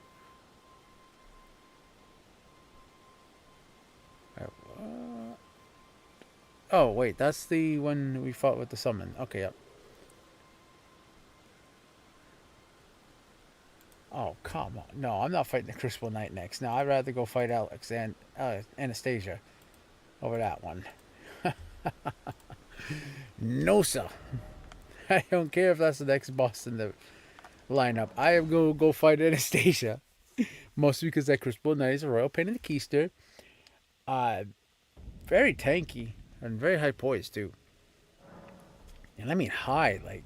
[SPEAKER 1] Oh, wait, that's the one we fought with the summon. Okay, yep. Oh, come on. No, I'm not fighting the Crucible Knight next. No, I'd rather go fight Alex and Anastasia over that one. No, sir. I don't care if that's the next boss in the lineup. I am going to go fight Anastasia. Mostly because that Crucible Knight is a royal pain in the keister. Very tanky. And very high poise, too. And I mean high, like...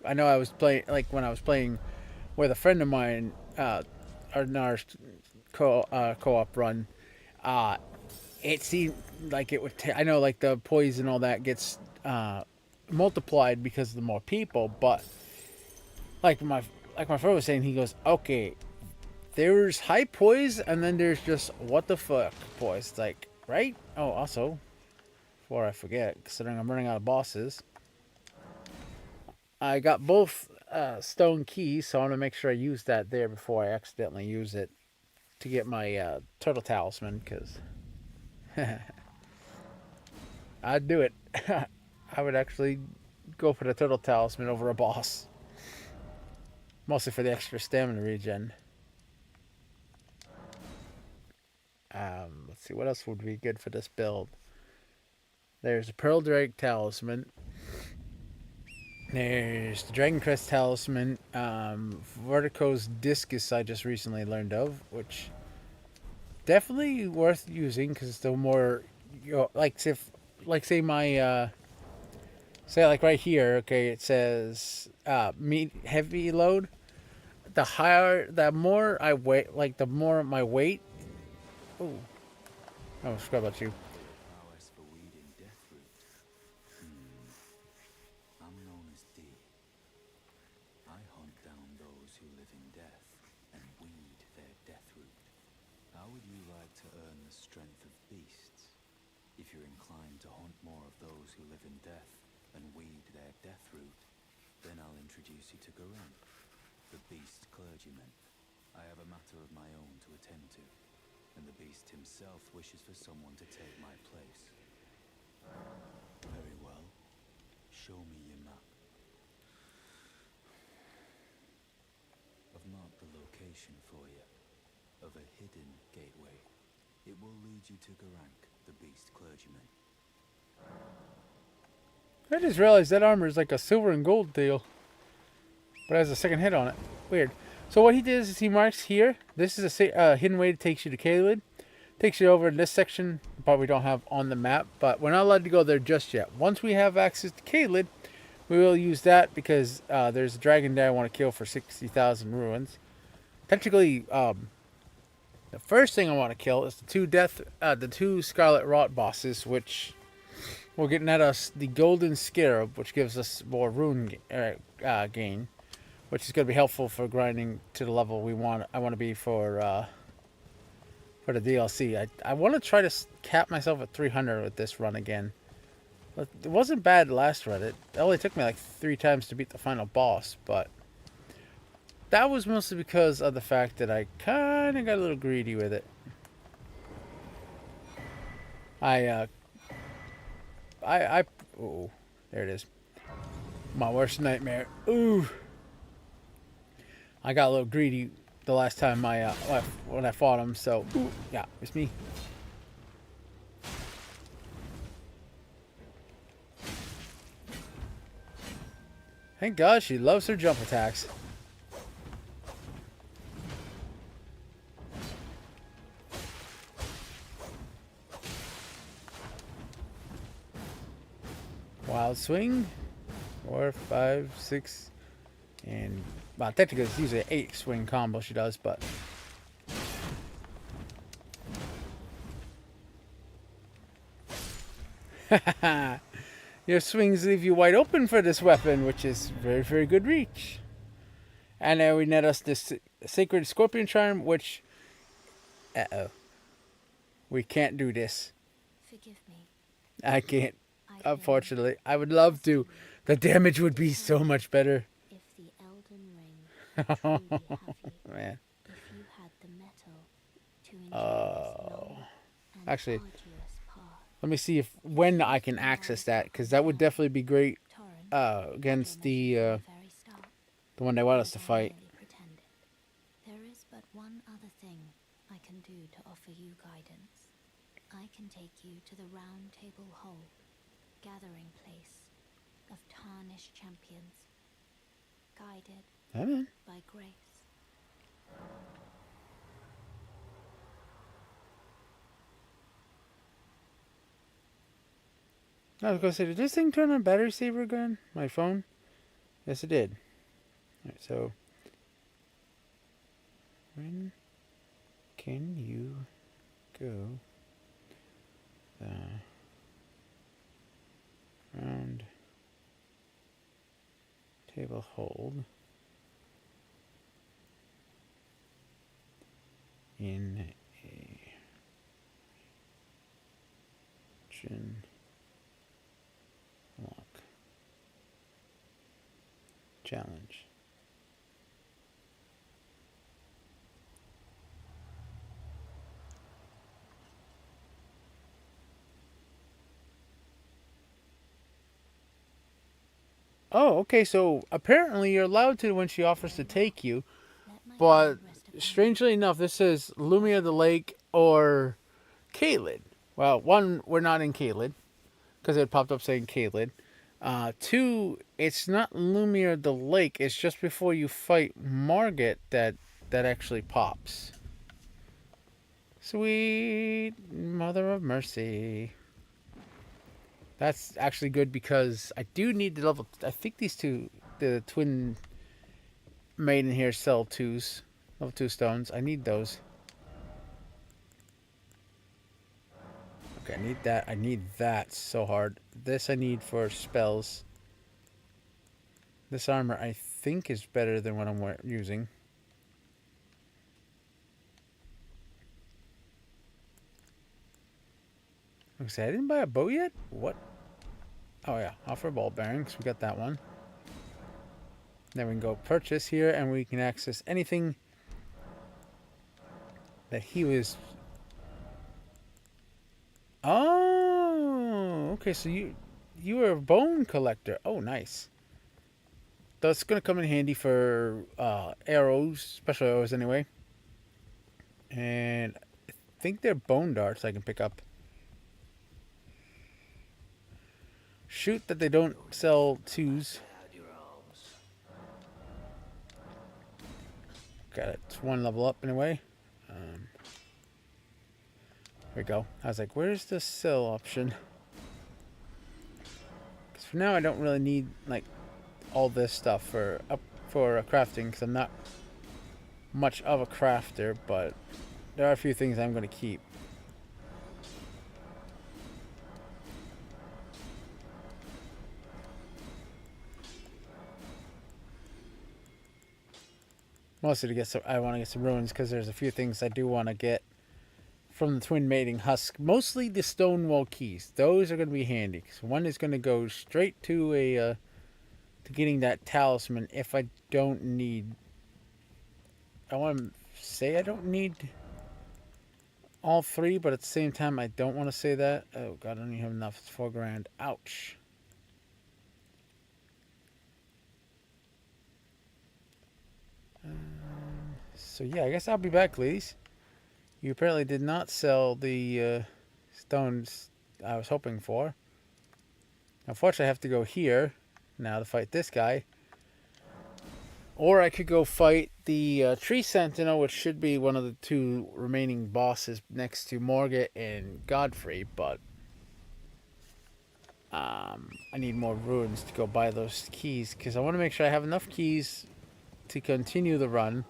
[SPEAKER 1] I know I was playing... Like, when I was playing with a friend of mine... our co-op run... it seemed like it would... I know, like, the poise and all that gets... multiplied because of the more people, but... Like my friend was saying, he goes, okay... There's high poise, and then there's just... What the fuck poise. It's like... Right? Oh, also, before I forget, considering I'm running out of bosses, I got both stone keys, so I want to make sure I use that there before I accidentally use it to get my turtle talisman, because I'd do it. I would actually go for the Turtle Talisman over a boss. Mostly for the extra stamina regen. Let's see, what else would be good for this build? There's a Pearl Drake Talisman. There's the Dragon Crest Talisman. Vertico's Discus I just recently learned of, which definitely worth using because the more, like if, like say my, say like right here, okay, it says meat heavy load. The higher, the more I weight, like the more my weight. Oh, I forgot about you.
[SPEAKER 2] Prowess for weeding Deathroot. I'm known as D. I hunt down those who live in death and weed their Deathroot. How would you like to earn the strength of beasts? If you're inclined to hunt more of those who live in death and weed their Deathroot, then I'll introduce you to Geraint, the beast clergyman. I have a matter of my own to attend to, and the beast himself wishes for someone to take my place. Very well. Show me your map. I've marked the location for you, of a hidden gateway. It will lead you to Geraint, the beast clergyman.
[SPEAKER 1] I just realized that armor is like a silver and gold deal, but it has a second hit on it. Weird. So what he does is he marks here. This is a hidden way that takes you to Caelid. Takes you over in this section, but we don't have on the map. But we're not allowed to go there just yet. Once we have access to Caelid, we will use that because there's a dragon there I want to kill for 60,000 ruins. Technically, the first thing I want to kill is the two Scarlet Rot bosses, which will get at us the Golden Scarab, which gives us more rune gain, which is going to be helpful for grinding to the level we want. I want to be for the DLC. I want to try to cap myself at 300 with this run again. But it wasn't bad last run. It only took me like 3 times to beat the final boss, but that was mostly because of the fact that I kind of got a little greedy with it. Oh, there it is. My worst nightmare. Ooh. I got a little greedy the last time when I fought him, so ooh, yeah, it's me. Thank God she loves her jump attacks. Wild swing. 4, 5, 6, and well, technically it's usually an 8 swing combo she does, but your swings leave you wide open for this weapon, which is very, very good reach. And then we net us this Sacred Scorpion Charm, which, we can't do this.
[SPEAKER 3] Forgive me.
[SPEAKER 1] I can't, unfortunately. I would love to. The damage would be so much better.
[SPEAKER 3] If the Elden Ring truly have you,
[SPEAKER 1] Man.
[SPEAKER 3] if you had the metal to enjoy this long and
[SPEAKER 1] Actually,
[SPEAKER 3] arduous path,
[SPEAKER 1] let me see when I can access that, because that would definitely be great
[SPEAKER 3] Torrent,
[SPEAKER 1] against the
[SPEAKER 3] very start,
[SPEAKER 1] one they want us to
[SPEAKER 3] as I
[SPEAKER 1] fight.
[SPEAKER 3] merely pretended. There is but one other thing I can do to offer you guidance. I can take you to the Round Table Hall, gathering place of tarnished champions, guided by grace.
[SPEAKER 1] I was gonna say, did this thing turn on battery saver again? My phone? Yes, it did. Alright, so when can you go round table hold in a region lock challenge? Oh, okay. So apparently you're allowed to when she offers to take you.
[SPEAKER 3] Let my
[SPEAKER 1] But
[SPEAKER 3] hand rest upon
[SPEAKER 1] strangely enough, this says Lumia the Lake or Caelid. Well, one, we're not in Caelid because it popped up saying Caelid. Two, it's not Lumia the Lake. It's just before you fight Margit that actually pops. Sweet Mother of Mercy. That's actually good because I do need the level. I think these two, the twin maiden here, sell level 2 stones. I need those. Okay, I need that. I need that so hard. This I need for spells. This armor I think is better than what I'm using. Okay, I didn't buy a bow yet? What? Oh yeah, offer ball bearings. We got that one. Then we can go purchase here and we can access anything that he was... Oh, okay, so you were a bone collector. Oh, nice. That's gonna come in handy for arrows, special arrows anyway. And I think they're bone darts I can pick up. Shoot that they don't sell twos. Got it. It's one level up anyway. There we go. I was like, where's the sell option? Because for now I don't really need like all this stuff for crafting because I'm not much of a crafter, but there are a few things I'm going to keep. Mostly to get some, I want to get some ruins because there's a few things I do want to get from the twin mating husk. Mostly the stonewall keys. Those are going to be handy. So one is going to go straight to to getting that talisman. If I don't need, I want to say I don't need all three, but at the same time I don't want to say that. Oh god, I don't even have enough. It's 4 grand. Ouch. So yeah, I guess I'll be back, ladies. You apparently did not sell the stones I was hoping for. Unfortunately, I have to go here now to fight this guy. Or I could go fight the Tree Sentinel, which should be one of the 2 remaining bosses next to Margit and Godfrey, but I need more ruins to go buy those keys, because I want to make sure I have enough keys to continue the run,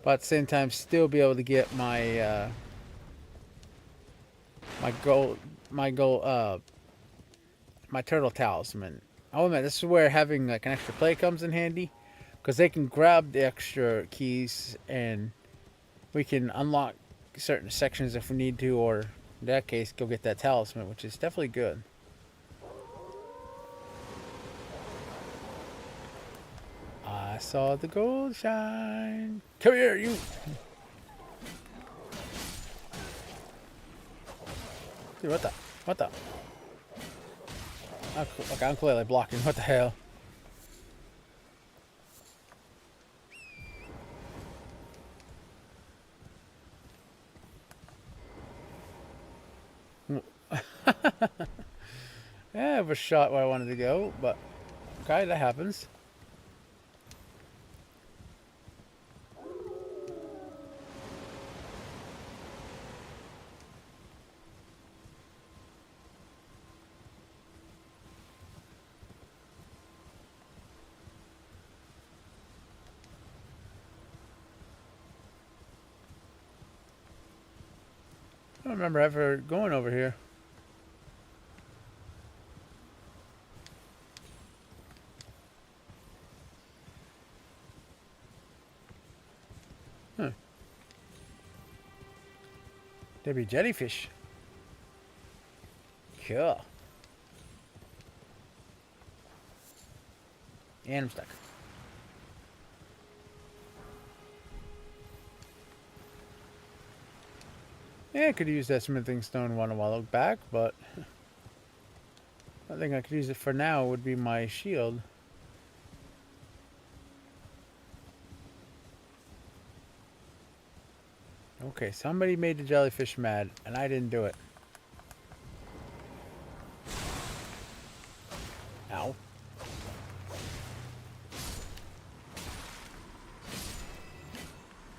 [SPEAKER 1] but at the same time still be able to get my my turtle talisman. Oh man, this is where having like an extra play comes in handy, because they can grab the extra keys and we can unlock certain sections if we need to, or in that case go get that talisman, which is definitely good. I saw the gold shine. Come here, you. Dude, what the? What the? Okay, I'm clearly blocking. What the hell? Yeah, I was shot where I wanted to go, but okay, that happens. I don't remember ever going over here. Huh. There'd be jellyfish. Cool. And I'm stuck. Yeah, I could use that smithing stone one a while back, but I think I could use it for now would be my shield. Okay, somebody made the jellyfish mad, and I didn't do it. Ow.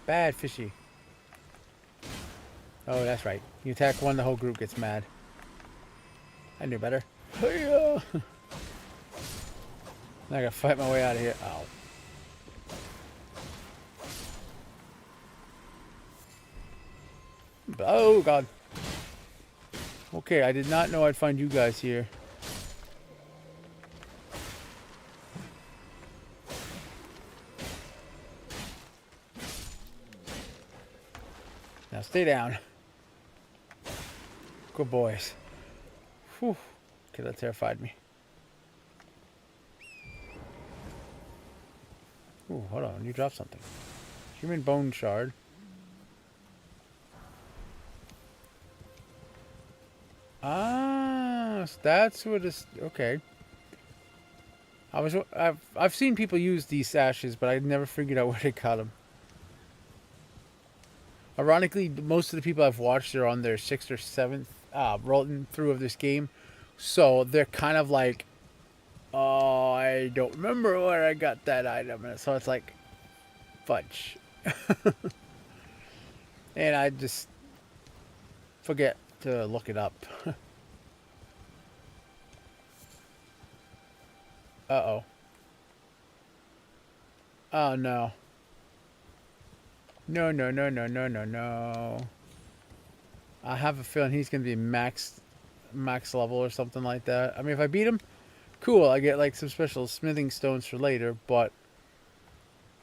[SPEAKER 1] Bad fishy. Oh, that's right. You attack one, the whole group gets mad. I knew better. Hiya! I gotta fight my way out of here. Ow. Oh, God. Okay, I did not know I'd find you guys here. Now stay down. Good boys. Whew. Okay, that terrified me. Ooh, hold on. You dropped something. Human bone shard. Ah, so that's what it's... Okay. I've seen people use these ashes, but I never figured out where they got them. Ironically, most of the people I've watched are on their 6th or 7th rolling through of this game. So they're kind of like, oh, I don't remember where I got that item. And so it's like, fudge. And I just forget to look it up. Uh-oh. Oh, no. No, no, no, no, no, no, no. I have a feeling he's going to be max level or something like that. I mean, if I beat him, cool. I get like some special smithing stones for later, but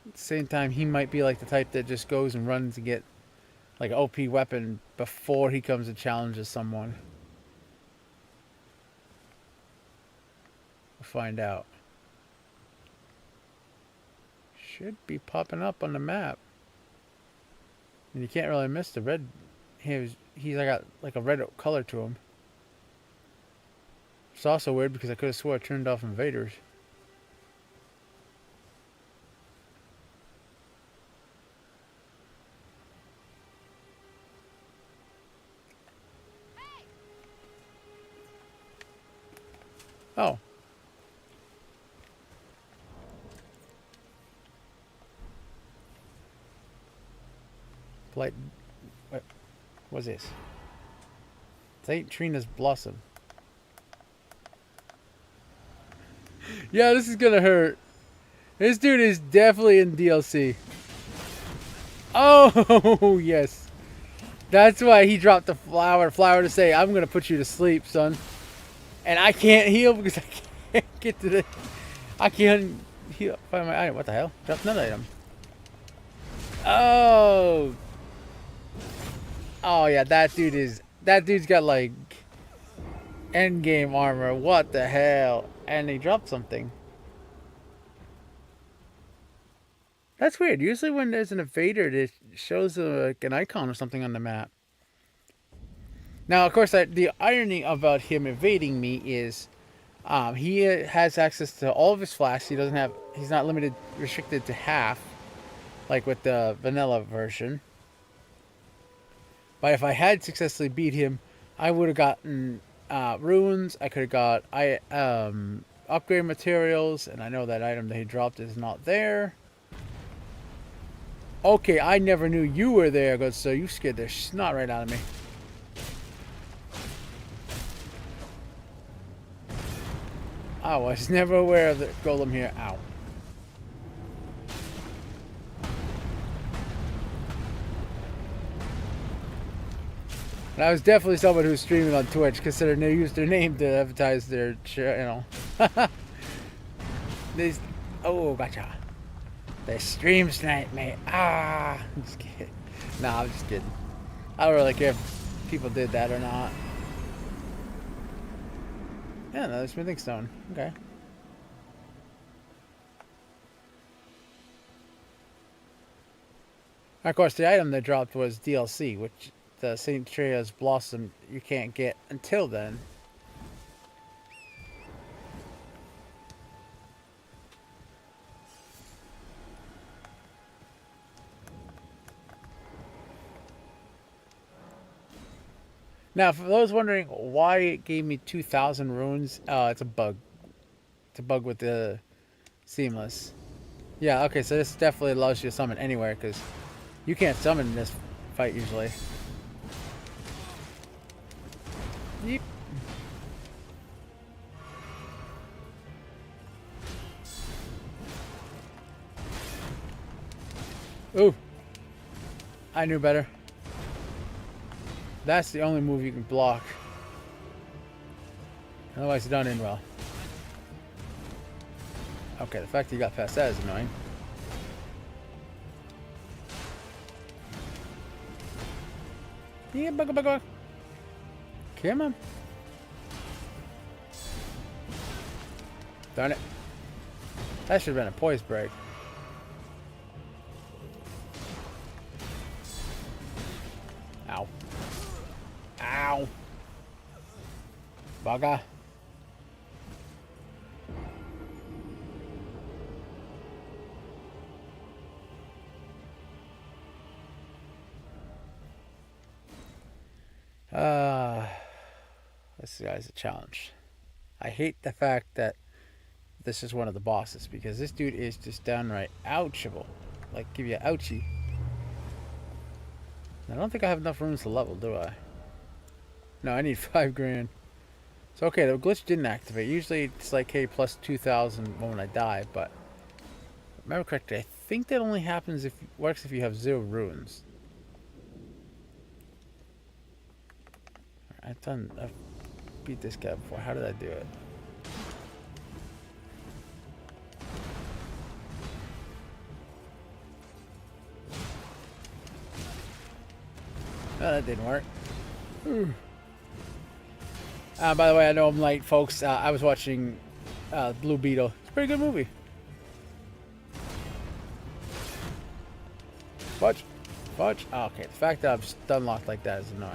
[SPEAKER 1] at the same time, he might be like the type that just goes and runs to get like an OP weapon before he comes and challenges someone. We'll find out. Should be popping up on the map. And you can't really miss the red. He's got like a red color to him. It's also weird because I could have swore I turned off invaders. Oh. Blight. What's this? St. Trina's Blossom. Yeah, this is gonna hurt. This dude is definitely in DLC. Oh, yes. That's why he dropped the flower to say, I'm gonna put you to sleep, son. And I can't heal because I can't get to the... I can't heal. Find my item. What the hell? Dropped another item. Oh. Oh, yeah, that dude's got, like, endgame armor. What the hell? And he dropped something. That's weird. Usually when there's an invader, it shows like an icon or something on the map. Now, of course, the irony about him invading me is he has access to all of his flasks. He's not restricted to half, like with the vanilla version. But if I had successfully beat him, I would have gotten runes. I could have got upgrade materials, and I know that item that he dropped is not there. Okay, I never knew you were there, good sir. You scared the snot right out of me. I was never aware of the golem here. Ow. And I was definitely someone who's streaming on Twitch, considering they used their name to advertise their channel. Oh, gotcha. They stream snipe me. Ah, I'm just kidding. Nah, I'm just kidding. I don't really care if people did that or not. Yeah, another smithing stone. Okay. Of course, the item they dropped was DLC, which the St. Trina's Blossom you can't get until then. Now, for those wondering why it gave me 2,000 runes, it's a bug. It's a bug with the seamless. Yeah, okay, so this definitely allows you to summon anywhere, because you can't summon in this fight usually. Yeep. Ooh. I knew better. That's the only move you can block. Otherwise, you don't end well. Okay, the fact that you got past that is annoying. Yeah, bugger, bugger. Come on. Darn it. That should have been a poise break. Ow. Ow. Bugger. This guy's a challenge. I hate the fact that this is one of the bosses because this dude is just downright ouchable. Like, give you an ouchie. I don't think I have enough runes to level, do I? No, I need 5 grand. So, okay, the glitch didn't activate. Usually it's like, hey, plus 2,000 when I die, but if I remember correctly, I think that only happens if works if you have 0 runes. I've beat this guy before. How did I do it? Oh, that didn't work. By the way, I know I'm late, folks. I was watching Blue Beetle. It's a pretty good movie. Fudge. Fudge. Oh, okay, the fact that I'm stun locked like that is annoying.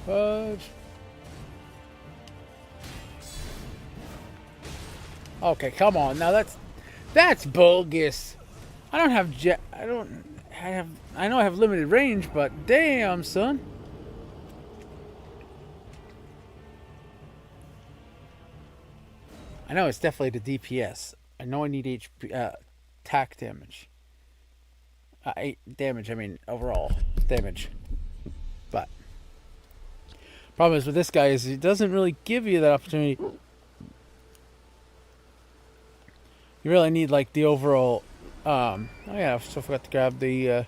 [SPEAKER 1] Fudge. Okay, come on. Now that's bogus. I don't have jet. I know I have limited range, but damn, son. I know it's definitely the DPS. I know I need HP attack damage. 8 damage. I mean overall damage. But problem is with this guy is he doesn't really give you that opportunity. You really need like the overall. Oh yeah, I still forgot to grab the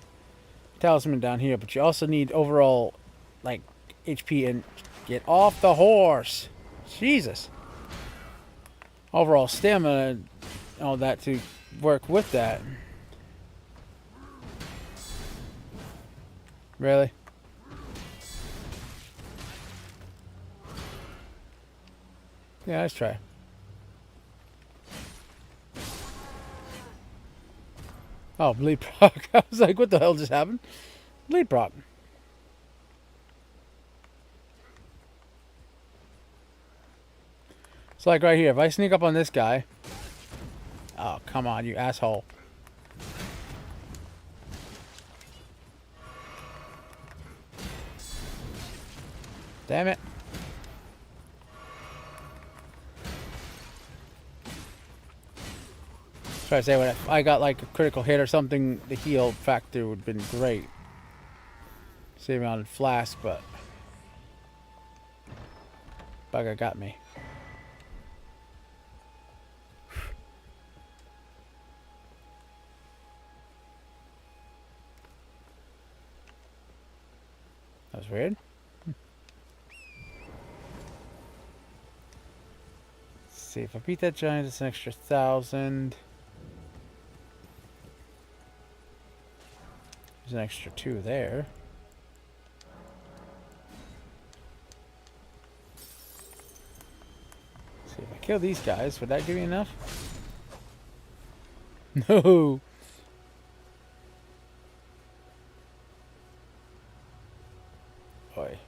[SPEAKER 1] talisman down here. But you also need overall, like HP and get off the horse. Jesus. Overall stamina and all that to work with that. Really? Yeah, let's try. Oh, bleed proc. I was like, what the hell just happened? Bleed proc. It's like right here. If I sneak up on this guy. Oh, come on, you asshole. Damn it. Try to say when I got like a critical hit or something, the heal factor would have been great. Save me on flask, but bugger got me. That was weird. Let's see if I beat that giant, it's an extra 1,000. There's an extra 2 there. Let's see if I kill these guys, would that give me enough? No. Boy.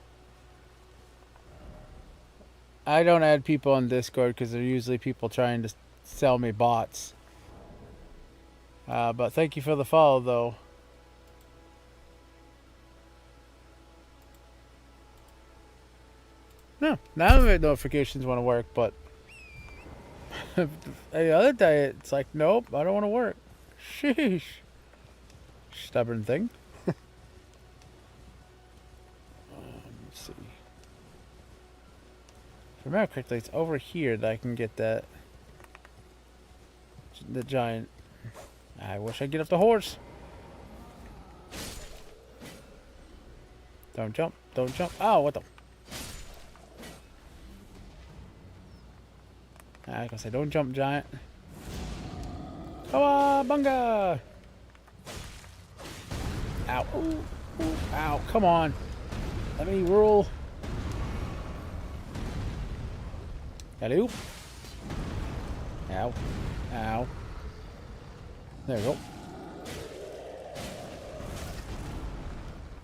[SPEAKER 1] I don't add people on Discord because they're usually people trying to sell me bots. But thank you for the follow, though. No, now my notifications want to work, but the other day it's like, nope, I don't want to work. Sheesh. Stubborn thing. Let's see. If I remember correctly, it's over here that I can get that. The giant. I wish I'd get off the horse. Don't jump. Don't jump. Oh, what the? I was gonna say, don't jump, giant. Bunga! Ow. Ooh, ooh, ow. Come on. Let me roll. Hello. Ow. Ow. There we go.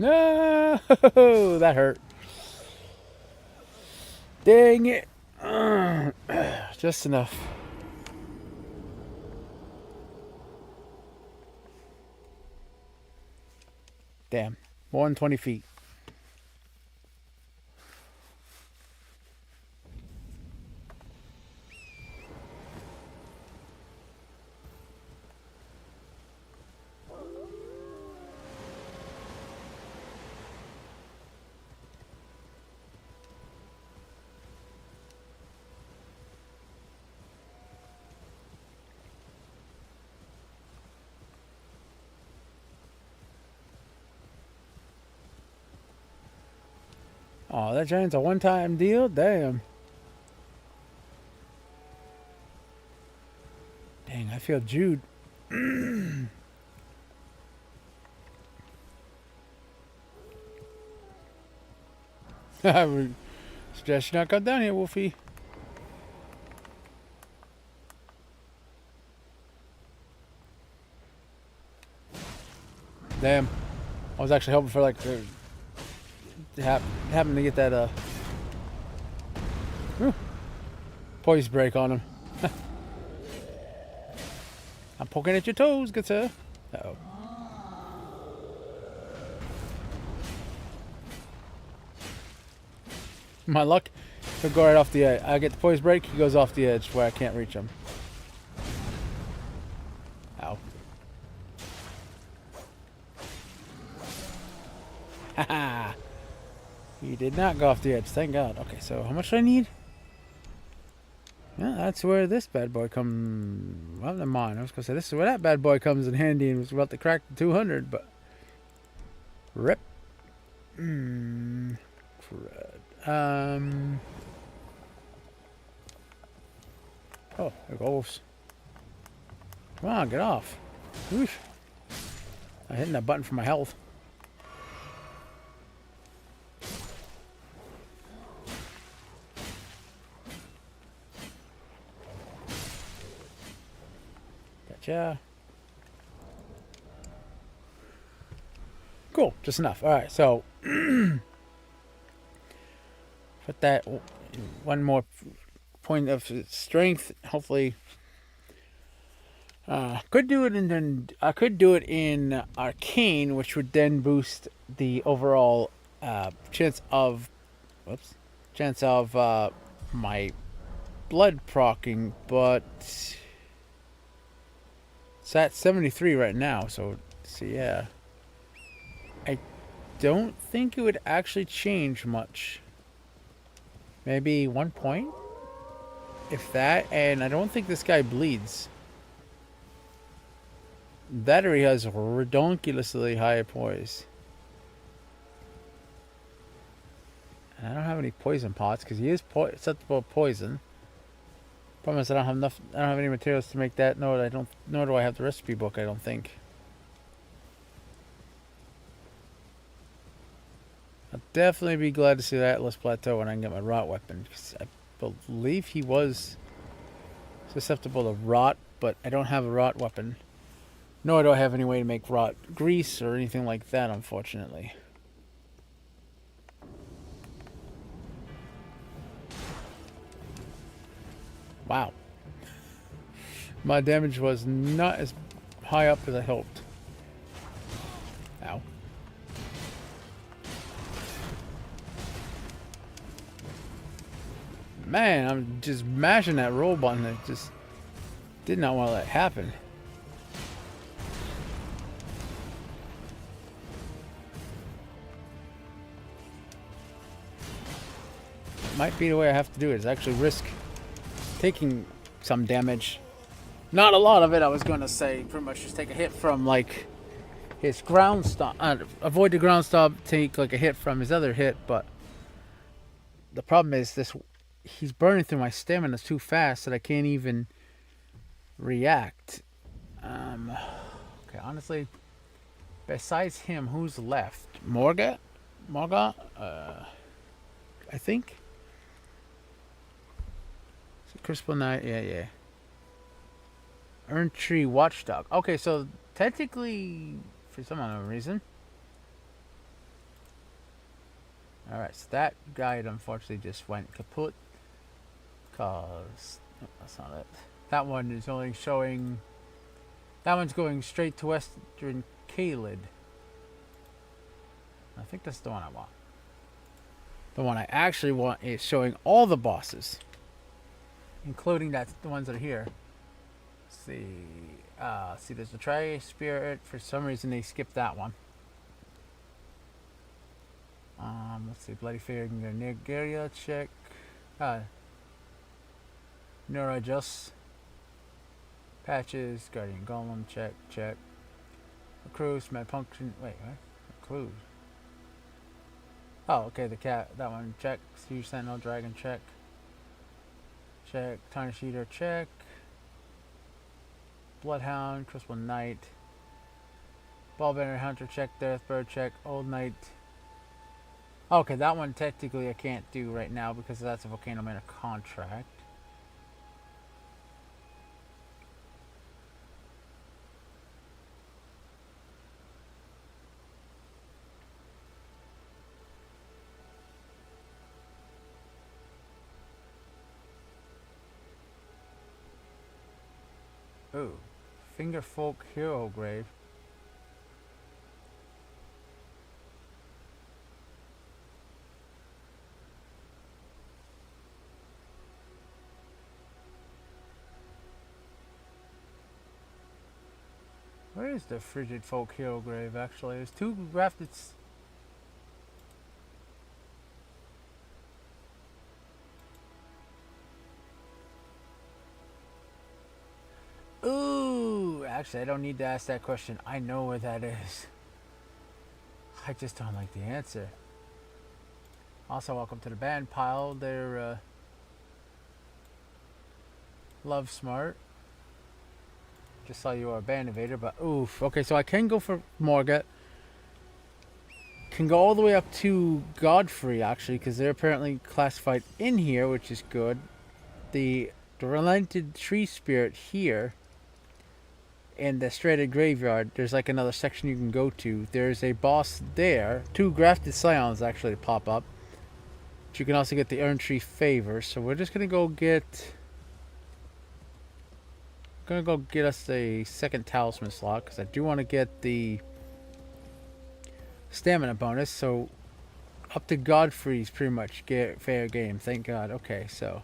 [SPEAKER 1] No! That hurt. Dang it. Just enough. Damn. 120 feet. Oh, that giant's a one-time deal? Damn. Dang, I feel Jude. I would suggest you not come down here, Wolfie. Damn. I was actually hoping for like happened to get that poise break on him. I'm poking at your toes, good sir. Uh-oh. My luck, he'll go right off the edge. I get the poise break, he goes off the edge where I can't reach him. Ow. Haha. He did not go off the edge, thank God. Okay, so how much do I need? Yeah, that's where this bad boy comes. Well, never mind. I was gonna say this is where that bad boy comes in handy and was about to crack the 200, but rip. Crud. Oh, there goes. Come on, get off. Whoosh. I'm hitting that button for my health. Gotcha. Cool, just enough. Alright, so put that one more point of strength. Hopefully could do it I could do it in arcane, which would then boost the overall chance of my blood procking, but it's at 73 right now, so yeah. I don't think it would actually change much. Maybe 1 point? If that, and I don't think this guy bleeds. That or he has redonkulously high poise. And I don't have any poison pots because he is susceptible to poison. Problem is I don't have enough. I don't have any materials to make that. Nor do I have the recipe book. I don't think. I'll definitely be glad to see the Atlas Plateau when I can get my rot weapon, because I believe he was susceptible to rot, but I don't have a rot weapon. Nor do I have any way to make rot grease or anything like that, unfortunately. Wow. My damage was not as high up as I hoped. Ow. Man, I'm just mashing that roll button. I just did not want to let it happen. Might be the way I have to do it, is actually risk taking some damage. Not a lot of it, I was going to say. Pretty much just take a hit from, like, his ground stomp. Avoid the ground stomp, take, like, a hit from his other hit, but the problem is this. He's burning through my stamina too fast that I can't even react. Okay, honestly, besides him, who's left? Morga? I think? Crystal Knight, yeah. Earn Tree Watchdog. Okay, so technically, for some unknown reason. Alright, so that guide unfortunately just went kaput. Cause, no, that's not it. That one is only showing, that one's going straight to Western Caelid. I think that's the one I want. The one I actually want is showing all the bosses. Including the ones that are here. Let's see, there's the Tri-Spirit. For some reason, they skipped that one. Let's see, Bloody Finger, Nigeria, check. Neurojust. Patches, Guardian Golem, check. Cruise, Malfunction. Wait, what? Clues. Oh, okay, the cat. That one, check. Siege Sentinel, Dragon, check. Tarnish Eater, check. Bloodhound, Crystal Knight. Ballbender Hunter, check. Deathbird, check. Old Knight. Okay, that one technically I can't do right now because that's a Volcano Manor contract. Ooh, Fingerfolk Hero Grave. Where is the Frigid Folk Hero Grave actually? There's two grafted. Ooh, actually, I don't need to ask that question. I know where that is. I just don't like the answer. Also, welcome to the band pile. They're Love Smart. Just saw you are a band invader, but oof. Okay, so I can go for Morgat. Can go all the way up to Godfrey actually, because they're apparently classified in here, which is good. The Relented Tree Spirit here. In the Stranded Graveyard, there's like another section you can go to. There's a boss there. Two Grafted Scions actually pop up. But you can also get the Earn Tree Favor. So we're just gonna go get. Gonna go get us a second talisman slot because I do want to get the stamina bonus. So up to Godfrey's pretty much get fair game. Thank God. Okay, so.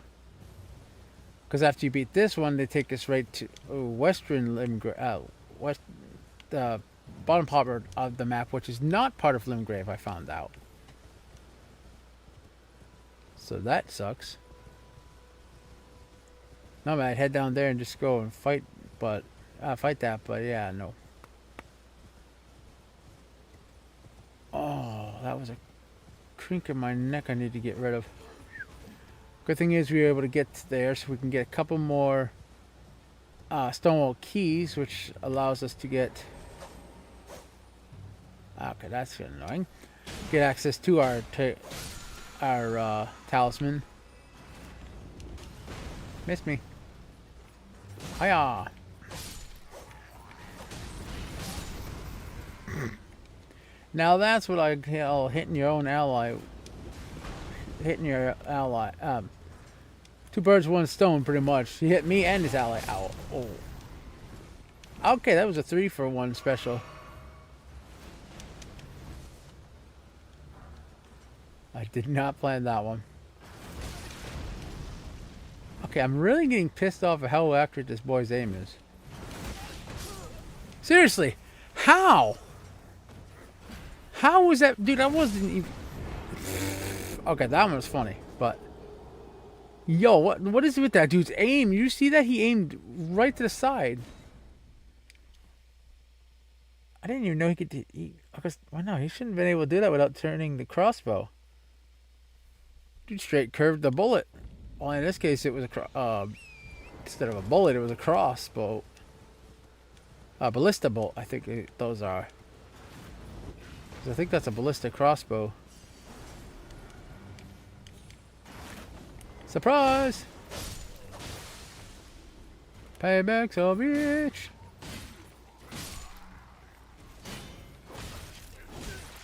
[SPEAKER 1] Because after you beat this one, they take us right to Western Limgrave, the bottom part of the map, which is not part of Limgrave, I found out. So that sucks. No, man, I'd head down there and just go and fight, but fight that. But yeah, no. Oh, that was a crink in my neck I need to get rid of. Good thing is we were able to get there, so we can get a couple more Stonewall keys, which allows us to get. Okay, that's annoying. Get access to our talisman. Missed me. Hiya! Now that's what I call hitting your own ally. Hitting your ally. Two birds, one stone, pretty much. He hit me and his ally. Ow. Oh. Okay, that was a 3-for-1 special. I did not plan that one. Okay, I'm really getting pissed off at how accurate this boy's aim is. Seriously, how? How was that? Dude, I wasn't even... Okay, that one was funny, but... Yo, what is it with that dude's aim? You see that? He aimed right to the side. I didn't even know he could do... Well, no, he shouldn't have been able to do that without turning the crossbow. Dude straight curved the bullet. Well, in this case, it was a... instead of a bullet, it was a crossbow. Ballista bolt, I think those are. I think that's a ballista crossbow. Surprise! Payback's a bitch!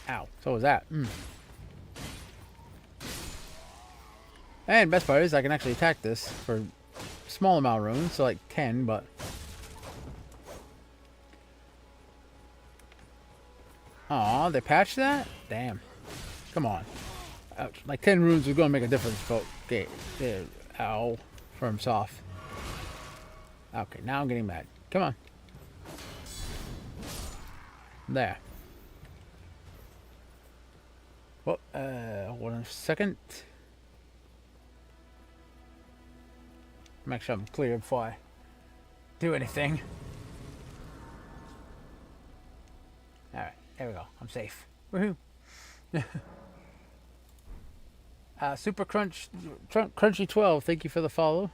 [SPEAKER 1] Ow, so was that. And best part is I can actually attack this for a small amount of runes, so like 10, but... Aw, they patched that? Damn. Come on. Ouch. Like 10 runes was going to make a difference, but... Okay. Ow. Firm soft. Okay, now I'm getting mad. Come on. There. Well, 1 second. Make sure I'm clear before I do anything. Alright, there we go. I'm safe. Woohoo! Super Crunchy 12, thank you for the follow.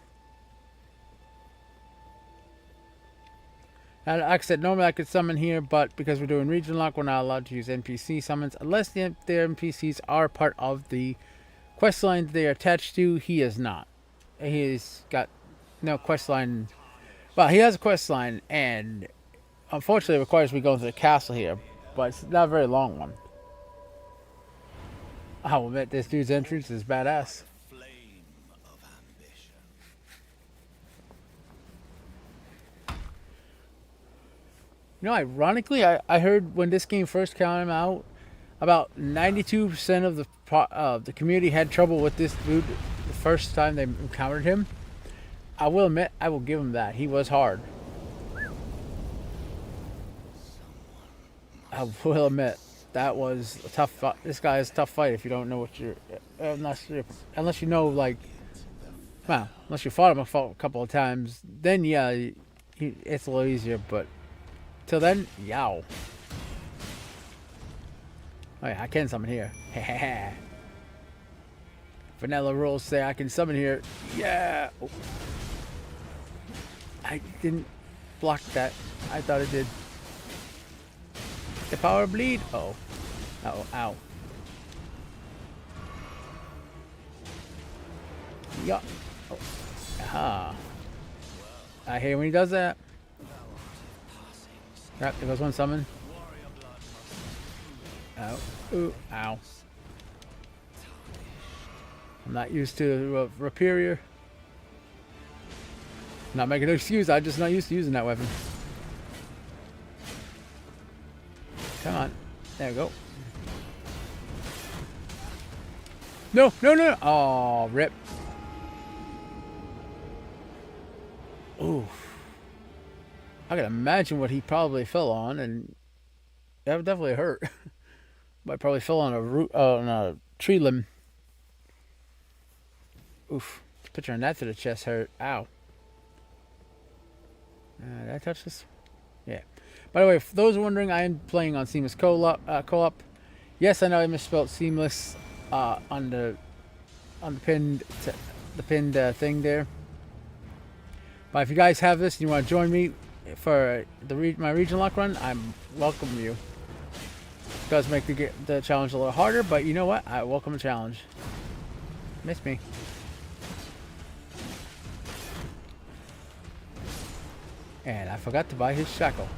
[SPEAKER 1] And like I said, normally I could summon here, but because we're doing region lock, we're not allowed to use NPC summons unless the NPCs are part of the quest line they are attached to. He is not. He's got no quest line. Well, he has a quest line, and unfortunately it requires me going to the castle here, but it's not a very long one. I will admit this dude's entrance is badass. You know, ironically, I heard when this game first came out, about 92% of the community had trouble with this dude the first time they encountered him. I will admit, I will give him that. He was hard. I will admit, that was a tough fight. This guy is a tough fight if you don't know what you're... unless you know, like... Well, unless you fought him a couple of times, then yeah, it's a little easier, but... Till then, yow. Oh yeah, I can summon here. Vanilla rules say I can summon here. Yeah. Oh. I didn't block that. I thought it did. The power bleed. Oh. Oh, ow. Yeah. Oh. Aha. I hate when he does that. Crap, there goes one summon. Ow. Ooh, ow. I'm not used to Rapirior. Not making an excuse, I'm just not used to using that weapon. Come on. There we go. No, no, no. Oh, rip. Ooh. I can imagine what he probably fell on, and that would definitely hurt. Might probably fell on a tree limb. Oof. Picturing that to the chest hurt. Ow. Did I touch this? Yeah. By the way, for those wondering, I am playing on Seamless Co-op. Yes, I know I misspelled Seamless on the pinned thing there. But if you guys have this and you want to join me for my region lock run, I'm welcome you. It does make the challenge a little harder, but you know what? I welcome a challenge. Miss me. And I forgot to buy his shackle.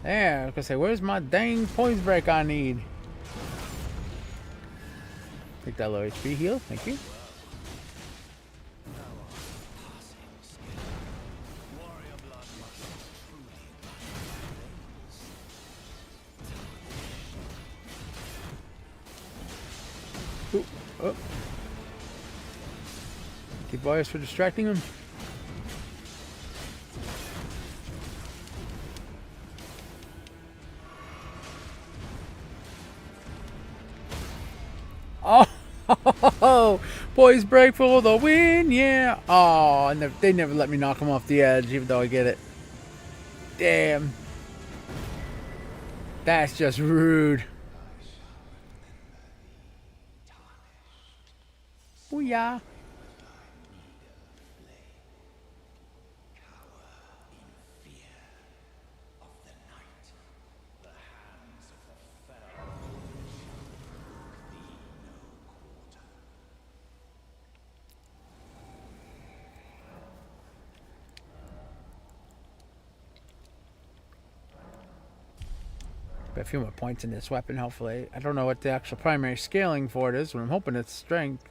[SPEAKER 1] There, I was gonna say, where's my dang poison break I need? Take that low HP heal, thank you. Oh. Keep wires for distracting him. Oh, boys break for the win, yeah. Oh, and they never let me knock him off the edge, even though I get it. Damn. That's just rude. Oh, yeah. Got a few more points in this weapon, hopefully. I don't know what the actual primary scaling for it is, but I'm hoping it's strength.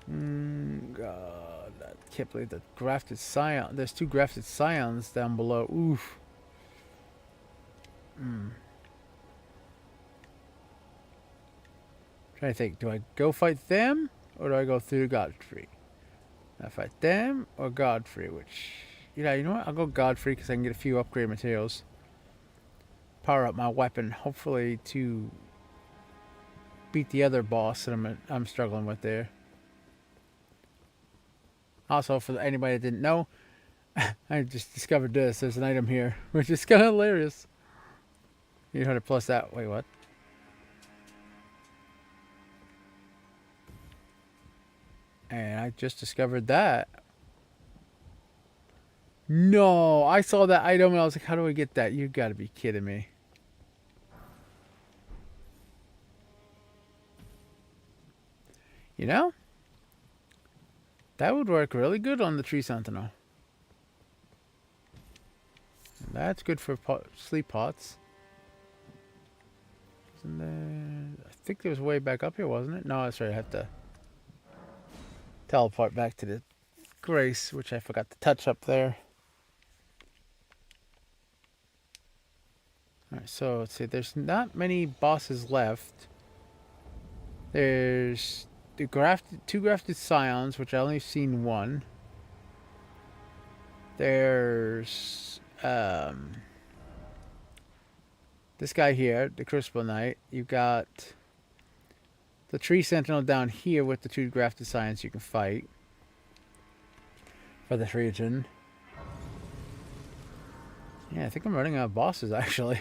[SPEAKER 1] God, I can't believe the grafted scion. There's 2 grafted scions down below. Oof. Trying to think, do I go fight them or do I go through Godfrey? I fight them or Godfrey, which, you know what? I'll go Godfrey because I can get a few upgrade materials. Power up my weapon, hopefully to beat the other boss that I'm struggling with there. Also, for anybody that didn't know, I just discovered this. There's an item here, which is kind of hilarious. 800 plus that. Wait, what? And I just discovered that. No, I saw that item and I was like, how do I get that? You gotta be kidding me. You know? That would work really good on the Tree Sentinel. That's good for sleep pots. Isn't there... I think there was a way back up here, wasn't it? No, that's right. I have to teleport back to the Grace, which I forgot to touch up there. Alright, so let's see. There's not many bosses left. There's the 2 grafted scions, which I only seen 1. There's this guy here, the Crucible Knight. You've got the Tree Sentinel down here with the 2 grafted scions you can fight for this region. Yeah, I think I'm running out of bosses actually.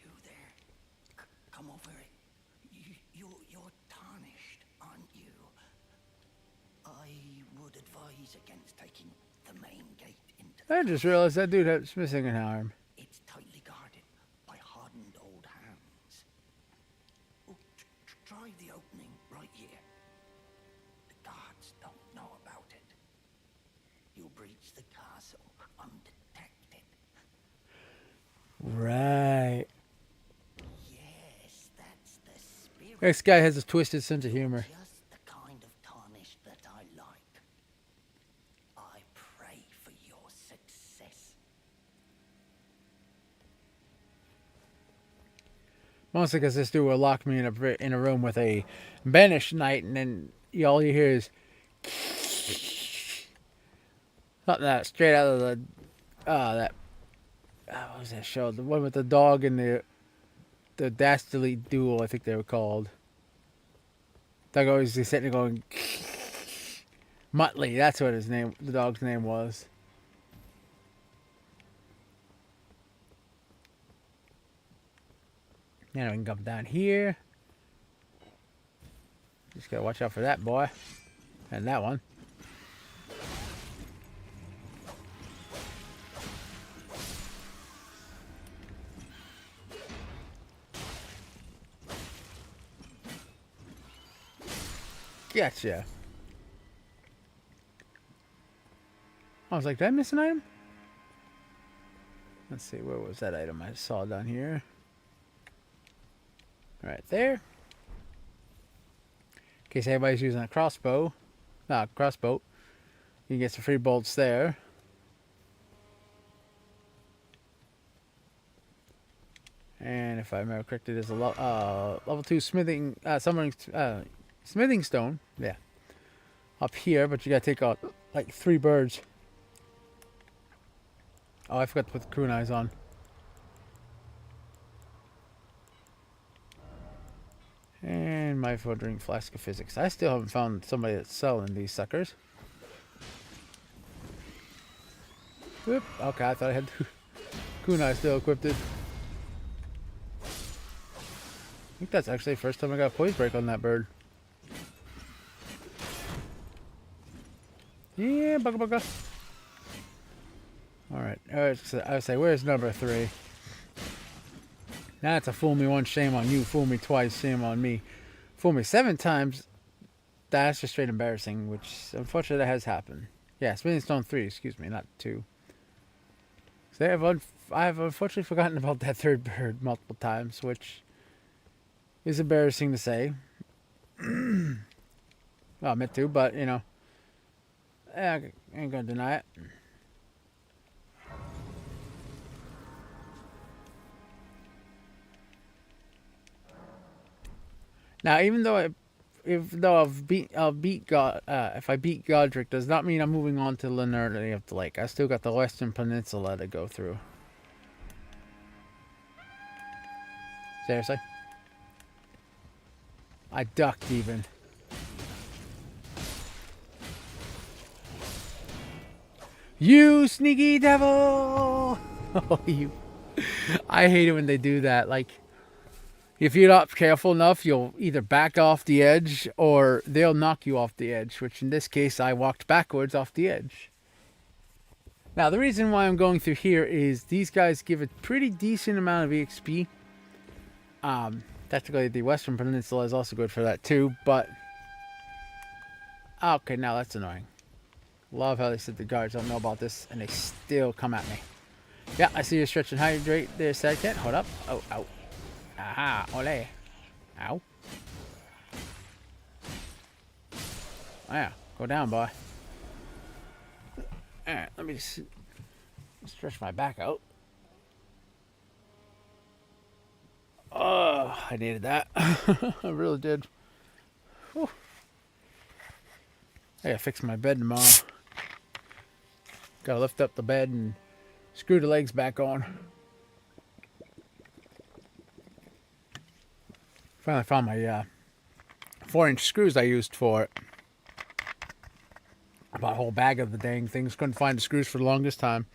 [SPEAKER 4] You there? Come over. You're tarnished, aren't you? I would advise against taking the main gate into the
[SPEAKER 1] I just realized that dude was missing an arm.
[SPEAKER 4] It's tightly guarded by hardened old hands. Oh, try the opening right here. The guards don't know about it. You'll breach the castle undetected.
[SPEAKER 1] Right.
[SPEAKER 4] Yes, that's the spirit.
[SPEAKER 1] This guy has a twisted sense of humor.
[SPEAKER 4] Just the kind of tarnish that I like. I pray for your success.
[SPEAKER 1] Mostly because this dude will lock me in a room with a banished knight, and then all you hear is something that straight out of the what was that show? The one with the dog and the Dastardly Duel, I think they were called. Dog always sitting there going Muttley. That's what the dog's name was. Now we can come down here. Just gotta watch out for that boy. And that one. Gotcha. I was like, did I miss an item? Let's see, where was that item I saw down here? Right there. In case anybody's using a crossbow. Crossbow. You can get some free bolts there. And if I remember correctly, there's a level 2 smithing, smithing stone. Yeah. Up here, but you gotta take out like 3 birds. Oh, I forgot to put the kunais on. And my drink flask of physics. I still haven't found somebody that's selling these suckers. Whoop. Okay, I thought I had kunai still equipped. I think that's actually the first time I got a poise break on that bird. Yeah, bugga bugga. Alright, I would say, where's number 3? That's a fool me once, shame on you. Fool me twice, shame on me. Fool me 7 times, that's just straight embarrassing, which unfortunately that has happened. Yeah, Smithing Stone 3, excuse me, not 2. So I have unfortunately forgotten about that 3rd bird multiple times, which is embarrassing to say. Well, I meant to, but, you know. I ain't gonna deny it. Now, even though I'll beat God, if I beat Godric, does not mean I'm moving on to Linearity of the Lake. I still got the Western Peninsula to go through. Seriously? I ducked even. You sneaky devil! Oh, you. I hate it when they do that. Like, if you're not careful enough, you'll either back off the edge or they'll knock you off the edge, which in this case, I walked backwards off the edge. Now, the reason why I'm going through here is these guys give a pretty decent amount of EXP. Technically, the Western Peninsula is also good for that too, but... Okay, now that's annoying. Love how they said the guards don't know about this, and they still come at me. Yeah, I see you stretch and hydrate there, Sidecat. Hold up. Oh, ow. Aha, ole. Ow. Oh, yeah, go down, boy. Alright, let me just stretch my back out. Oh, I needed that. I really did. Whew. I gotta fix my bed tomorrow. Gotta lift up the bed and screw the legs back on. Finally found my 4-inch screws I used for it. I bought a whole bag of the dang things. Couldn't find the screws for the longest time.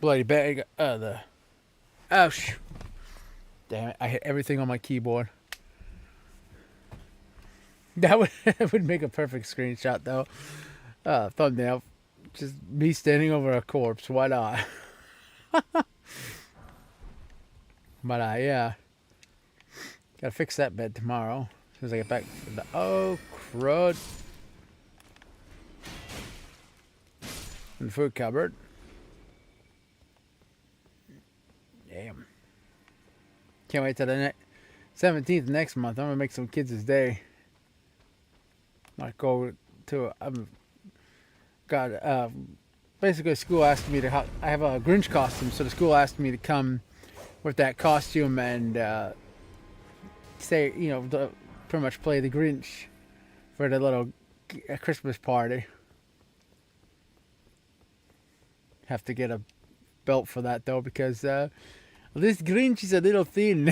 [SPEAKER 1] Bloody bag. Ouch. Damn it. I hit everything on my keyboard. That would make a perfect screenshot though. Thumbnail. Just me standing over a corpse. Why not? But yeah. Gotta fix that bed tomorrow. As soon as I get back from the... Oh, crud. In the food cupboard. Damn. Can't wait till the 17th next month. I'm gonna make some kids' day. Might go to... basically school asked me to... I have a Grinch costume, so the school asked me to come with that costume and say, you know, pretty much play the Grinch for the little Christmas party. Have to get a belt for that though, because this Grinch is a little thin.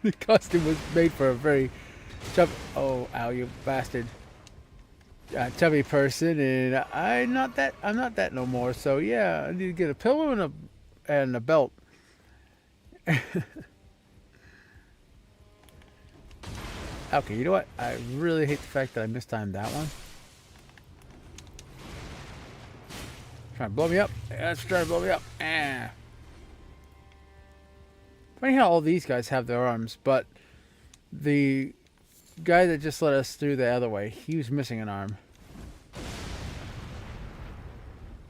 [SPEAKER 1] The costume was made for a very chubby... Oh, ow, you bastard. Chubby person, and I'm not that no more. So yeah, I need to get a pillow and a belt. Okay, you know what? I really hate the fact that I mistimed that one. Trying to blow me up. Let's try to blow me up. Funny how all these guys have their arms, but the guy that just let us through the other way, he was missing an arm.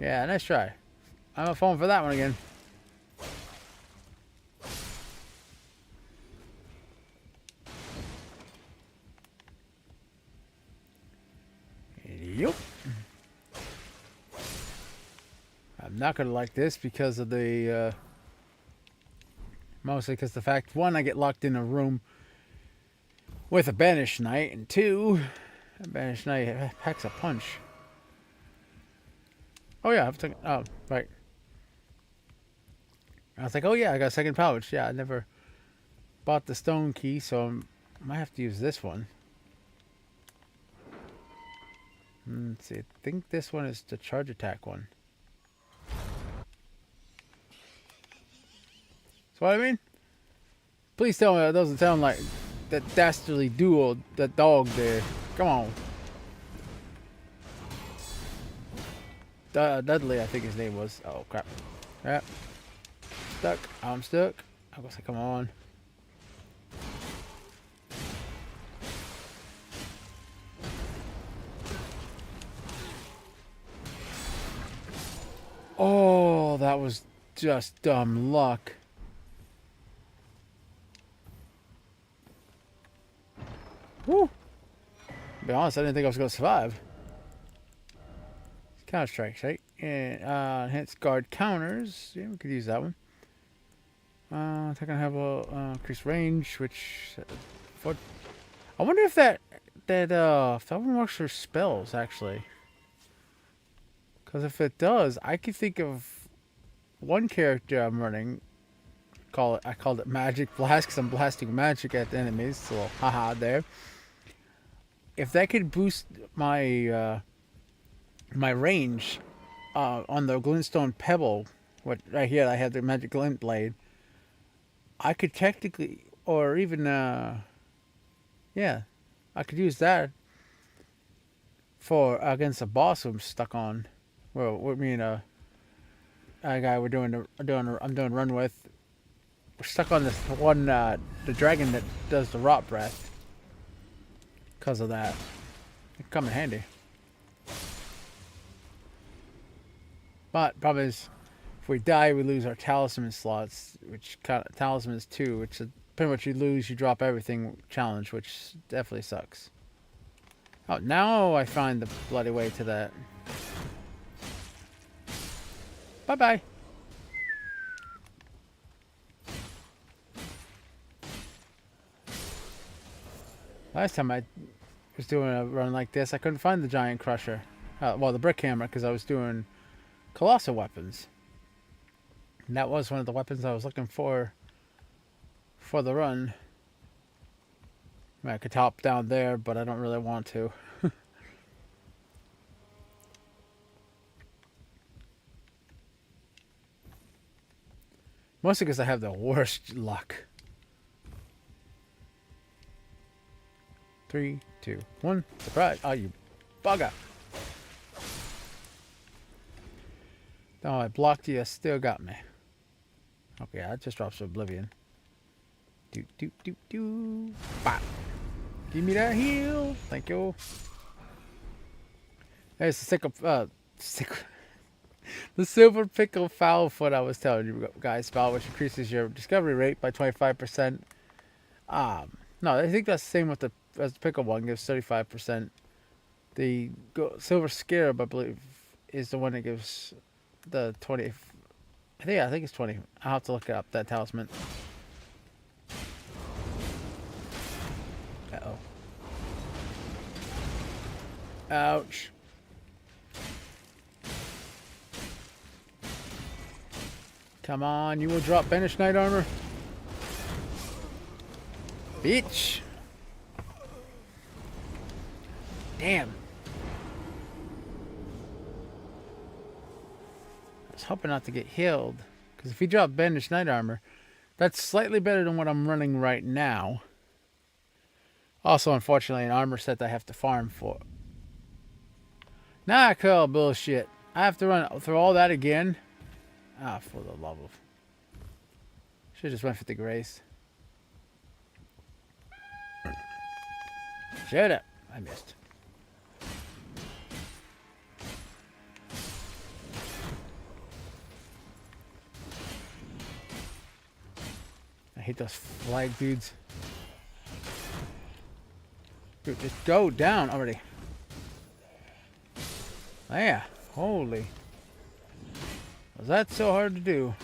[SPEAKER 1] Yeah, nice try. I'm a phone for that one again. Yep. I'm not gonna like this because of the Mostly because the fact, one, I get locked in a room with a Banished Knight, and two, a Banished Knight packs a punch. Oh yeah, I've taken. Oh, right. I was like, oh yeah, I got a second pouch. Yeah, I never bought the stone key, so I might have to use this one. Let's see, I think this one is the charge attack one. So what I mean? Please tell me that doesn't sound like that dastardly duo, that dog there. Come on. Dudley, I think his name was. Oh crap. Yep. Stuck. I'm stuck. I was like, come on. Oh, that was just dumb luck. Woo! To be honest, I didn't think I was going to survive. Counter strikes, right? And enhanced guard counters. Yeah, we could use that one. I think I have a increased range, which what? I wonder if that one works for spells actually. Because if it does, I could think of one character I'm running. I called it Magic Blast because I'm blasting magic at the enemies. So a little haha there. If that could boost my my range on the Glintstone Pebble, what right here I have the Magic Glint Blade. I could technically, or even yeah, I could use that for against a boss I'm stuck on. Well, with me and a guy I'm doing run with. We're stuck on this one, the dragon that does the rot breath. Because of that, it come in handy. But problem is, if we die, we lose our talisman slots, which talisman is 2, which is pretty much you lose, you drop everything challenge, which definitely sucks. Oh, now I find the bloody way to that. Bye bye. Last time I was doing a run like this, I couldn't find the giant crusher. Well, the brick hammer, because I was doing colossal weapons. And that was one of the weapons I was looking for the run. I mean, I could hop down there, but I don't really want to. Mostly because I have the worst luck. 3, 2, 1. Surprise! Oh, you bugger! Oh, I blocked you. Still got me. Okay, I just dropped some oblivion. Do do do do. Bop. Give me that heal. Thank you. There's the the silver pickle foul foot I was telling you guys about, which increases your discovery rate by 25%. No, I think that's the same with the as the pickle one, gives 35%. The silver scarab, I believe, is the one that gives the 20. I think it's 20. I'll have to look it up, that talisman. Uh-oh. Ouch. Come on, you will drop Banished Knight armor. Bitch. Damn. I was hoping not to get healed. Because if he dropped Banished Knight armor, that's slightly better than what I'm running right now. Also, unfortunately, an armor set I have to farm for. Nah, I call bullshit. I have to run through all that again. Ah, for the love of. Should've just went for the grace. Shut up. I missed. I hate those flag dudes. Dude, just go down already. Yeah, holy. Was that so hard to do?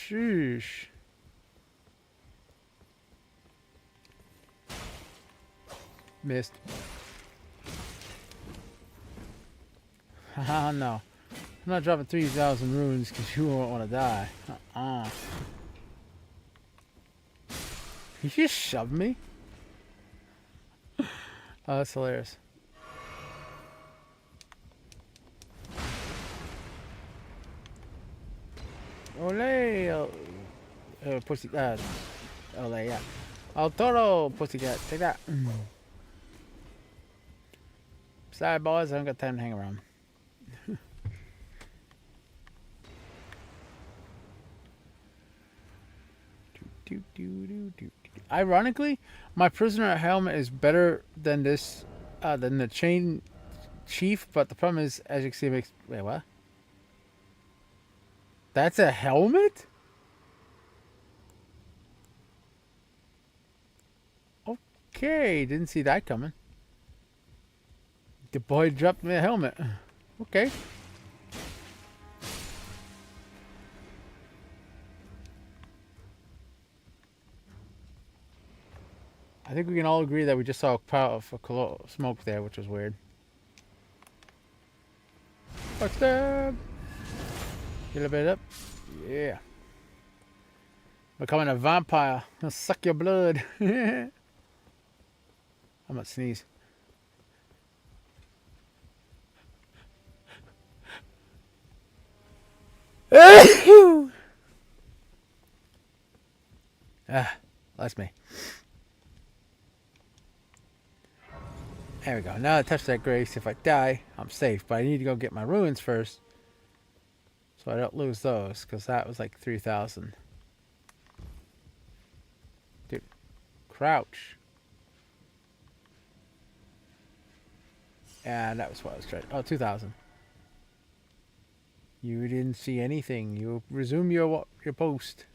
[SPEAKER 1] Sheesh. Missed. Haha, no. I'm not dropping 3,000 runes because you won't want to die. You just shoved me? Oh, that's hilarious. Ole! Pussy. Ole, yeah. El Toro, pussycat. Take that. Sorry, boys. I don't got time to hang around. Ironically, my prisoner helmet is better than this, than the chain chief. But the problem is, as you can see, it makes. Wait, what? That's a helmet? Okay, didn't see that coming. The boy dropped me a helmet. Okay. I think we can all agree that we just saw a cloud of smoke there, which was weird. What's that? Get a bit up. Yeah. Becoming a vampire. I'll suck your blood. I'm gonna sneeze. That's me. There we go. Now I touch that grace. If I die, I'm safe. But I need to go get my ruins first, so I don't lose those, because that was like 3,000. Dude, crouch. And that was what I was trying. Oh, 2,000. You didn't see anything. You resume your post.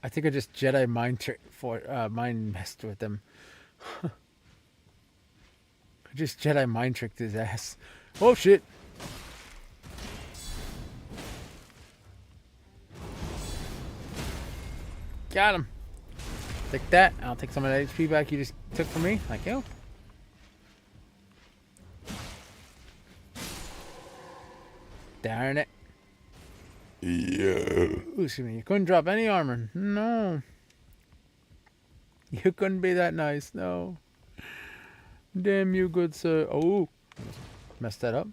[SPEAKER 1] I think I just Jedi mind messed with him. I just Jedi mind tricked his ass. Oh shit! Got him. Take that. I'll take some of that HP back you just took from me. Thank you. Darn it. Yeah. Excuse me. You couldn't drop any armor. No. You couldn't be that nice. No. Damn you, good sir. Oh. Messed that up.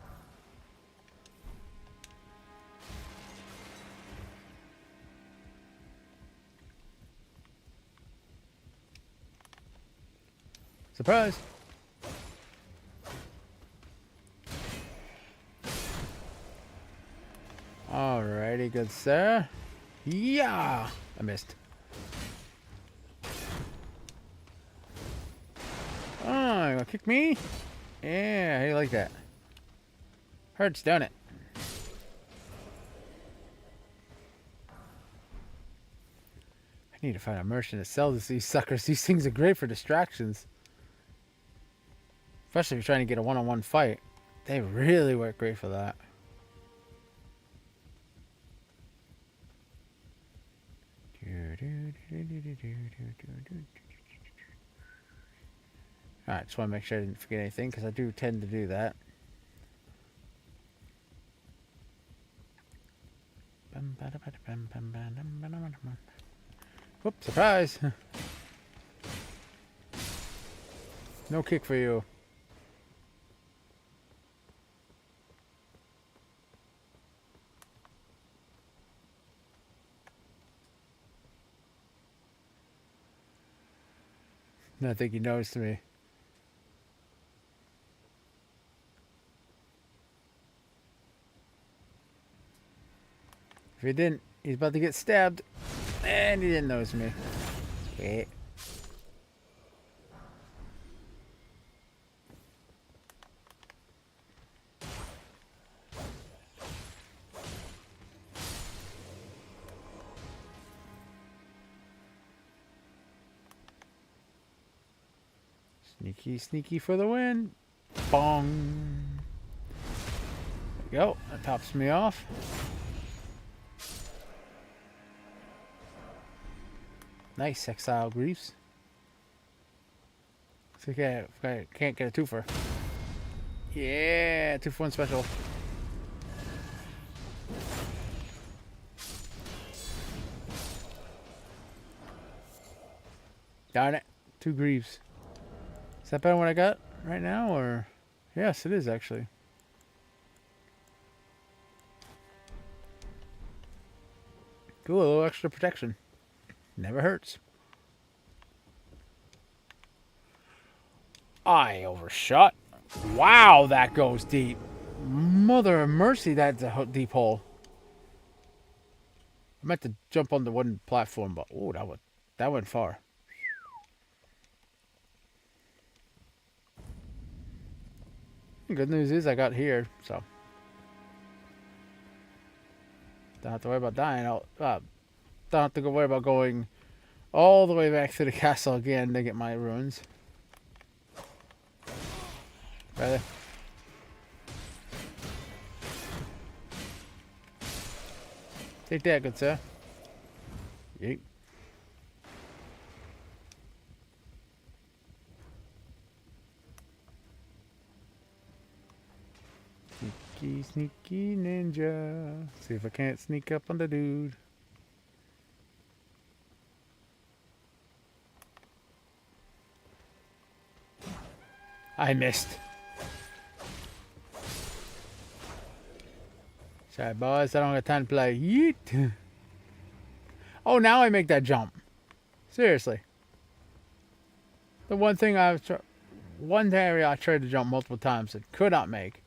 [SPEAKER 1] Surprise. Alrighty, good sir. Yeah! I missed. Oh, you gonna kick me? Yeah, how do you like that? Hurts, don't it? I need to find a merchant to sell these suckers. These things are great for distractions. Especially if you're trying to get a one-on-one fight. They really work great for that. Alright, just want to make sure I didn't forget anything, because I do tend to do that. Whoop, surprise! No kick for you. I think he noticed me. If he didn't, he's about to get stabbed. And he didn't notice me. Okay. Sneaky, sneaky for the win. Bong. Yo, that tops me off. Nice, Exile Greaves. So can't get a twofer. Yeah, 2-for-1 special. Darn it. 2 Greaves. Is that better than what I got right now, or? Yes, it is actually. Cool, a little extra protection. Never hurts. I overshot. Wow, that goes deep. Mother of mercy, that's a deep hole. I meant to jump on the wooden platform, but oh, that went far. Good news is I got here, so don't have to worry about dying. Don't have to worry about going all the way back to the castle again to get my runes. Rather. Take that, good sir. Yeet. Sneaky, sneaky ninja. See if I can't sneak up on the dude. I missed. Sorry, boys. I don't have time to play. Yeet. Oh, now I make that jump. Seriously. The one area I tried to jump multiple times and could not make.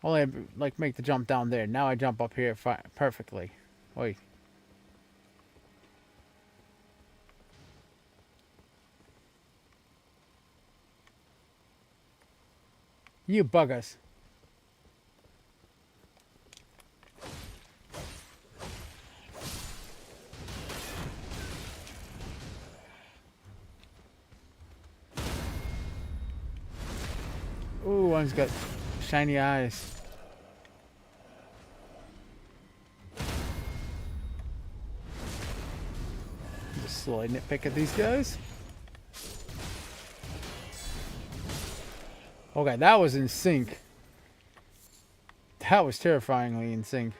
[SPEAKER 1] Only like make the jump down there. Now I jump up here perfectly. Wait. You buggers. Ooh, one's got shiny eyes. Just slowly nitpick at these guys. Okay, that was in sync. That was terrifyingly in sync.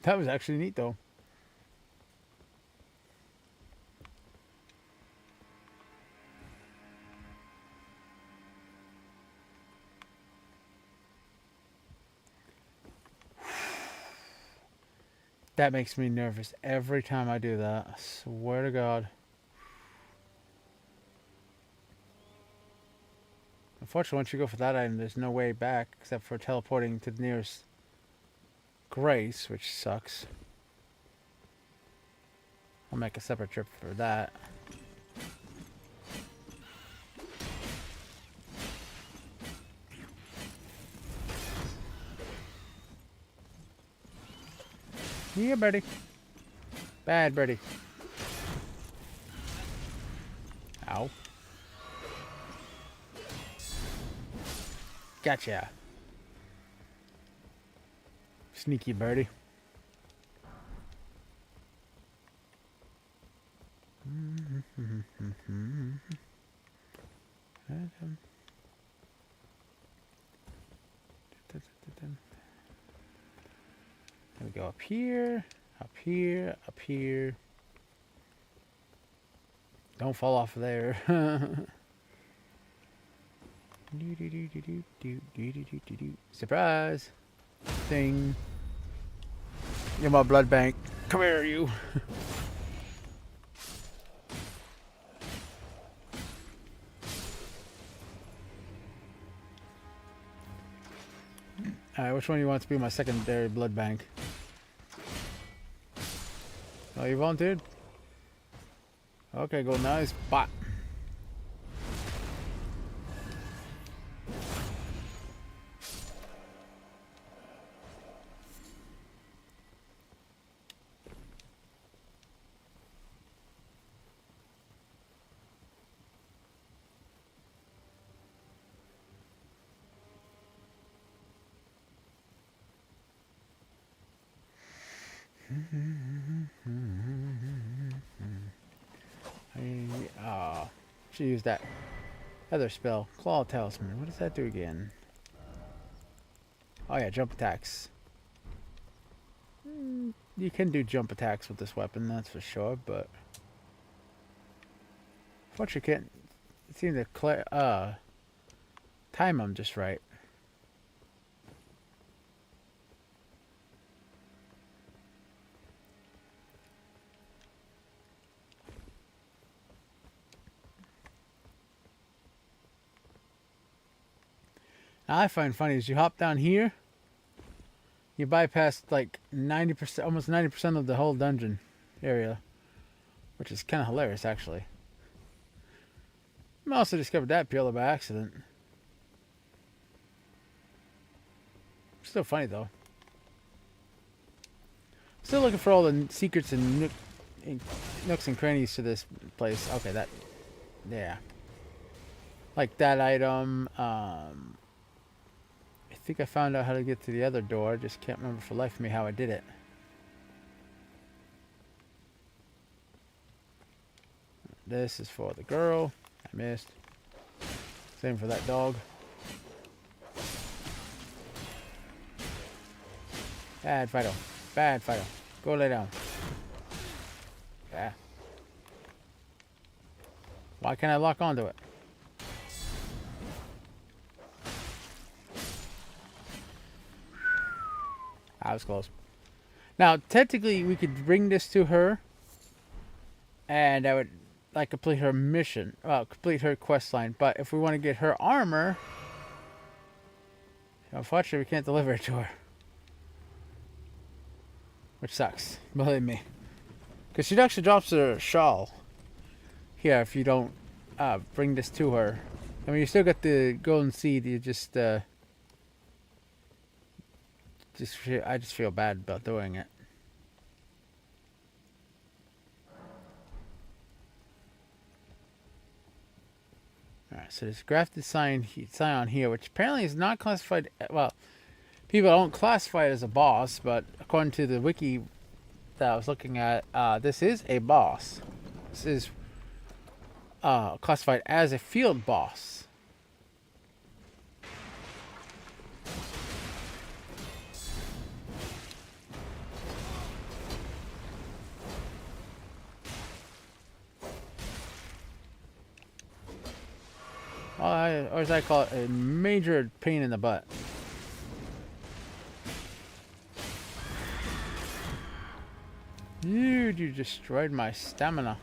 [SPEAKER 1] That was actually neat though. That makes me nervous every time I do that. I swear to God. Unfortunately, once you go for that item, there's no way back except for teleporting to the nearest Grace, which sucks. I'll make a separate trip for that. Yeah, birdie. Bad birdie. Ow. Gotcha. Sneaky birdie. We go up here, up here, up here. Don't fall off of there. Surprise! Thing. You're my blood bank. Come here, you. Alright, which one do you want to be my secondary blood bank? Oh, you volunteered? Okay, go nice spot. Should use that other spell. Claw Talisman. What does that do again? Oh yeah, jump attacks. You can do jump attacks with this weapon, that's for sure, but unfortunately can't seem to time them just right. Now I find funny is you hop down here, you bypass like 90%, almost 90% of the whole dungeon area, which is kind of hilarious actually. I also discovered that purely by accident. Still funny though. Still looking for all the secrets and nooks and crannies to this place. Okay, that, yeah. Like that item. I think I found out how to get to the other door. I just can't remember for the life of me how I did it. This is for the girl. I missed. Same for that dog. Bad Fido. Bad Fido. Go lay down. Yeah. Why can't I lock onto it? I was close. Now, technically, we could bring this to her, and I would like complete her mission. Well, complete her quest line. But if we want to get her armor, unfortunately, we can't deliver it to her, which sucks. Believe me, because she actually drops her shawl here if you don't bring this to her. I mean, you still got the golden seed. You just I just feel bad about doing it. Alright, so this grafted scion here, which apparently is not classified. Well, people don't classify it as a boss, but according to the wiki that I was looking at, this is a boss. This is classified as a field boss. Or as I call it, a major pain in the butt. Dude, you destroyed my stamina.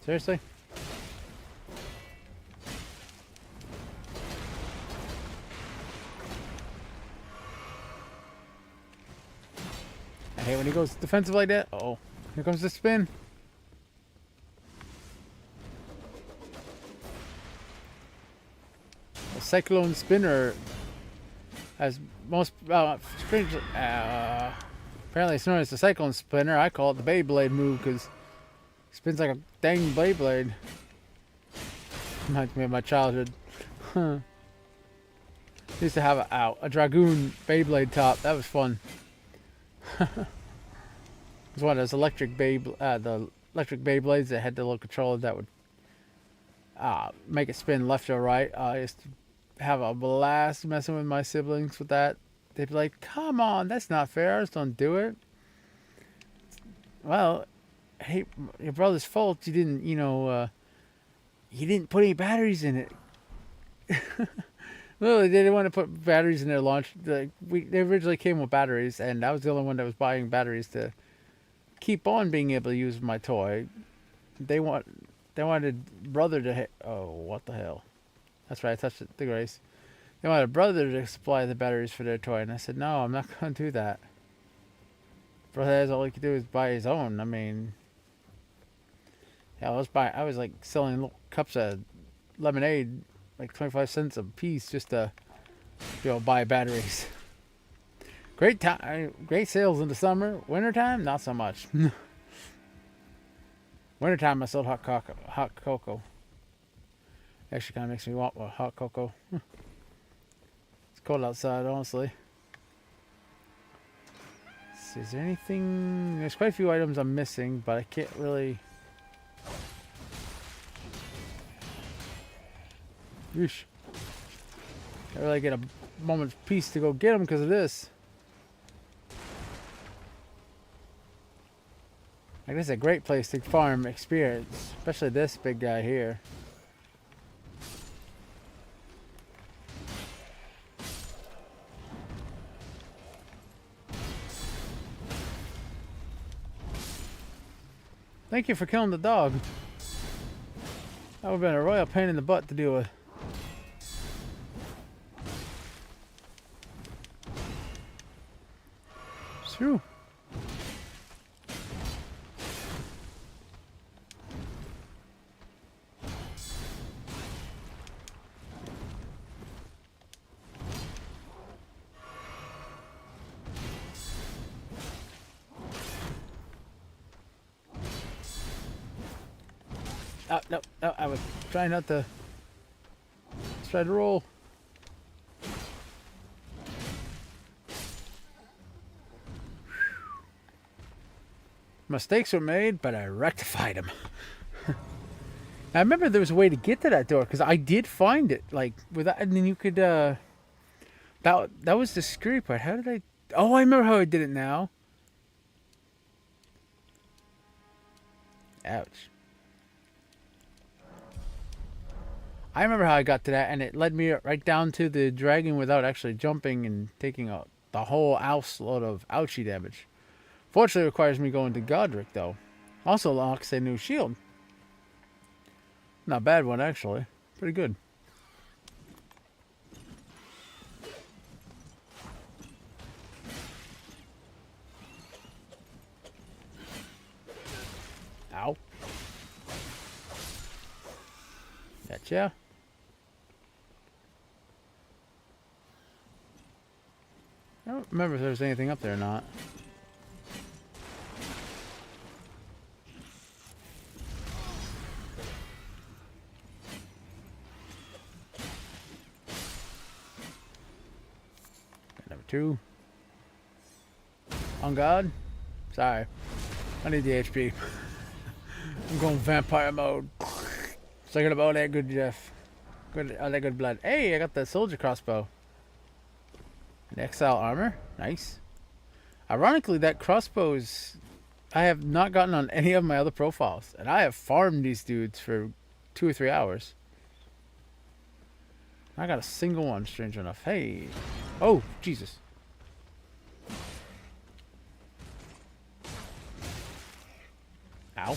[SPEAKER 1] Seriously? I hate when he goes defensive like that. Uh oh, here comes the spin. Cyclone Spinner, as most strangely, apparently it's known as the Cyclone Spinner. I call it the Beyblade move because it spins like a dang Beyblade. Reminds me of my childhood. Used to have a Dragoon Beyblade top. That was fun. It was one of those electric the electric Beyblades that had the little controller that would make it spin left or right. I used to have a blast messing with my siblings with that. They'd be like, come on, that's not fair, just don't do it. Well, hey, your brother's fault you didn't, you didn't put any batteries in it. Literally, they didn't want to put batteries in their launch. They originally came with batteries, and I was the only one that was buying batteries to keep on being able to use my toy. They wanted brother to oh, what the hell. That's right, I touched the grace. They wanted brother to supply the batteries for their toy, and I said, no, I'm not going to do that. Brother has all he could do is buy his own. I mean, yeah, I was like selling little cups of lemonade, like 25 cents a piece, just to buy batteries. Great time, great sales in the summer. Wintertime, not so much. Wintertime, I sold hot cocoa. Actually, kind of makes me want hot cocoa. It's cold outside, honestly. Let's see, is there anything? There's quite a few items I'm missing, but I can't really. Yeesh. Can't really get a moment's peace to go get them because of this. Like, this is a great place to farm experience, especially this big guy here. Thank you for killing the dog. That would have been a royal pain in the butt to deal with. Phew. Oh, no, no, I was trying not to. Let's try to roll. Mistakes were made, but I rectified them. I remember there was a way to get to that door because I did find it. Like without, and then you could. That was the scary part. How did I? Oh, I remember how I did it now. Ouch. I remember how I got to that, and it led me right down to the dragon without actually jumping and taking the whole ounce load of ouchie damage. Fortunately, it requires me going to Godric, though. Also unlocks a new shield. Not a bad one, actually. Pretty good. Ow. Gotcha. I don't remember if there was anything up there or not. Number 2. On God. Sorry. I need the HP. I'm going vampire mode. Second of all that good Jeff. Good, all that good blood. Hey, I got the soldier crossbow. An exile armor. Nice. Ironically, that crossbow is... I have not gotten on any of my other profiles. And I have farmed these dudes for 2 or 3 hours. I got a single one, strange enough. Hey. Oh, Jesus. Ow.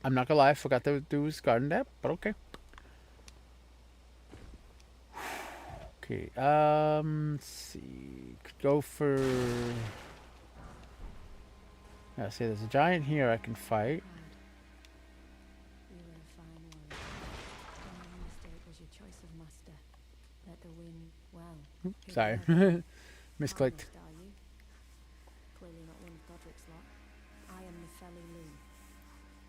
[SPEAKER 1] I'm not gonna lie, I forgot to do his garden dab, but okay. Okay, let's see. Could go for... Yeah, see, there's a giant here I can fight.
[SPEAKER 5] You were a fine one. Only mistake was your choice of master. Let the wind, well... who
[SPEAKER 1] Sorry.
[SPEAKER 5] cares?
[SPEAKER 1] Misclicked.
[SPEAKER 5] Harvest, are you? Clearly not one of Godric's lot. I am Nefeli Lu.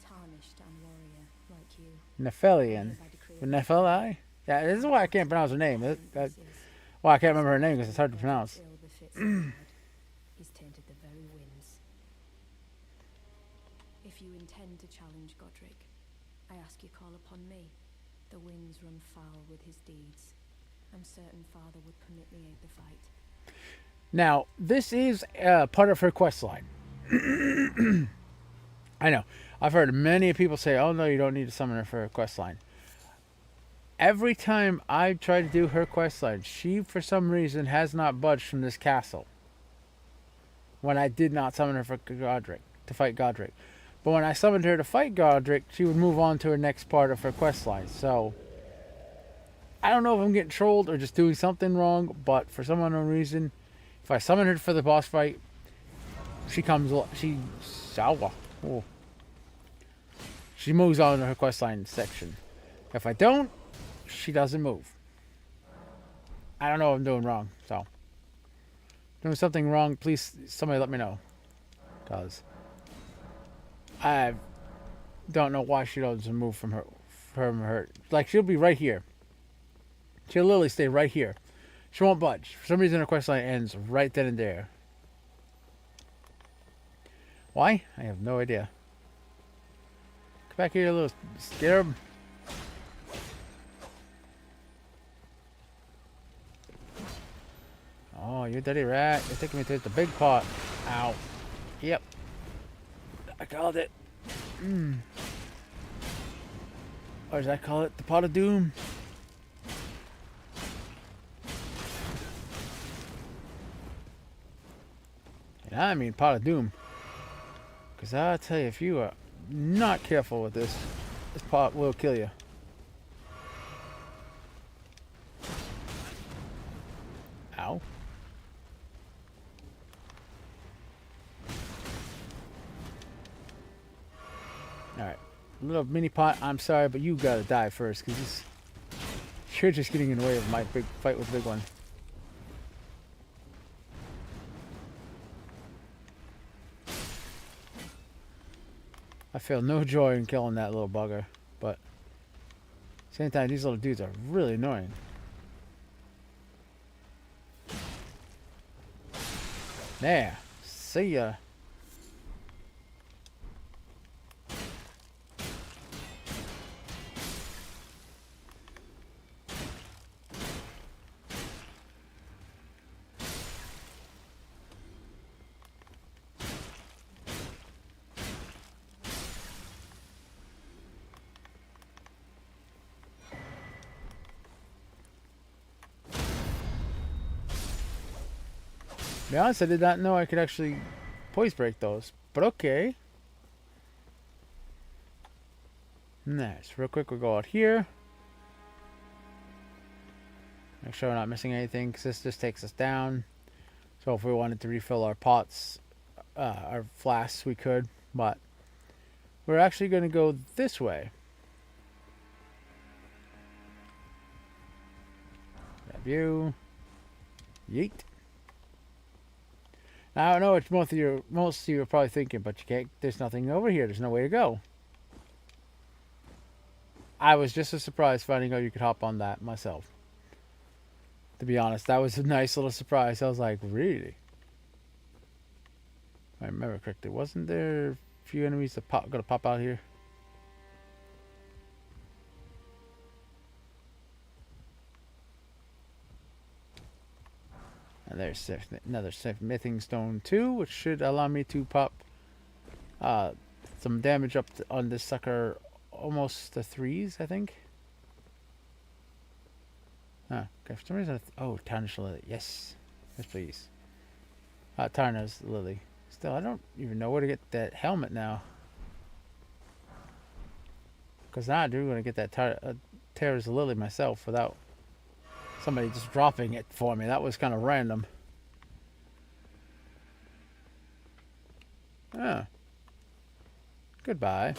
[SPEAKER 5] Tarnished and warrior, like you.
[SPEAKER 1] Nephelian.
[SPEAKER 5] Hereby decree
[SPEAKER 1] With Nepheli? Yeah, this is why I can't pronounce her name. Why I can't remember her name because it's hard to pronounce.
[SPEAKER 5] ill befits the god. He's tainted the very winds. If you intend to challenge Godric, I ask you call upon me. The winds run foul with his deeds. I'm certain father would permit me aid the fight.
[SPEAKER 1] Now, this is part of her quest line. I know. I've heard many people say, oh no, you don't need to summon her for a quest line. Every time I try to do her quest line, she, for some reason, has not budged from this castle. When I did not summon her for Godric, to fight Godric. But when I summoned her to fight Godric, she would move on to her next part of her quest line. So, I don't know if I'm getting trolled or just doing something wrong, but for some unknown reason, if I summon her for the boss fight, she moves on to her quest line section. If I don't, she doesn't move. I don't know what I'm doing wrong, so. Doing something wrong, please somebody let me know. Because I don't know why she doesn't move from her from her. Like, she'll be right here. She'll literally stay right here. She won't budge. For some reason, her quest line ends right then and there. Why? I have no idea. Come back here, you little scarab. Oh, you dirty rat. You're taking me to the big pot. Ow. Yep. I called it. Or as I call it, the pot of doom. And I mean pot of doom. Because I'll tell you, if you are not careful with this pot will kill you. Ow. Alright. Little mini pot, I'm sorry, but you gotta die first, because you're just getting in the way of my big fight with the big one. I feel no joy in killing that little bugger, but at the same time, these little dudes are really annoying. There. See ya. To be honest, I did not know I could actually poise break those, but okay. Nice. Real quick, we'll go out here. Make sure we're not missing anything, because this just takes us down. So if we wanted to refill our pots, our flasks, we could, but we're actually going to go this way. Grab you. Yeet. Now, I know what most of you are probably thinking, but you can't. There's nothing over here. There's no way to go. I was just as surprised finding out you could hop on that myself. To be honest, that was a nice little surprise. I was like, really? If I remember correctly, wasn't there a few enemies that gonna pop out here? And there's another smithing stone too, which should allow me to pop some damage up on this sucker, almost to 3s, I think. Okay, for some reason, oh, Tarnished Lily, yes, yes please. Tarnished Lily. Still, I don't even know where to get that helmet now. Because now I do want to get that Tarnished Lily myself without somebody just dropping it for me. That was kind of random. Ah. Goodbye.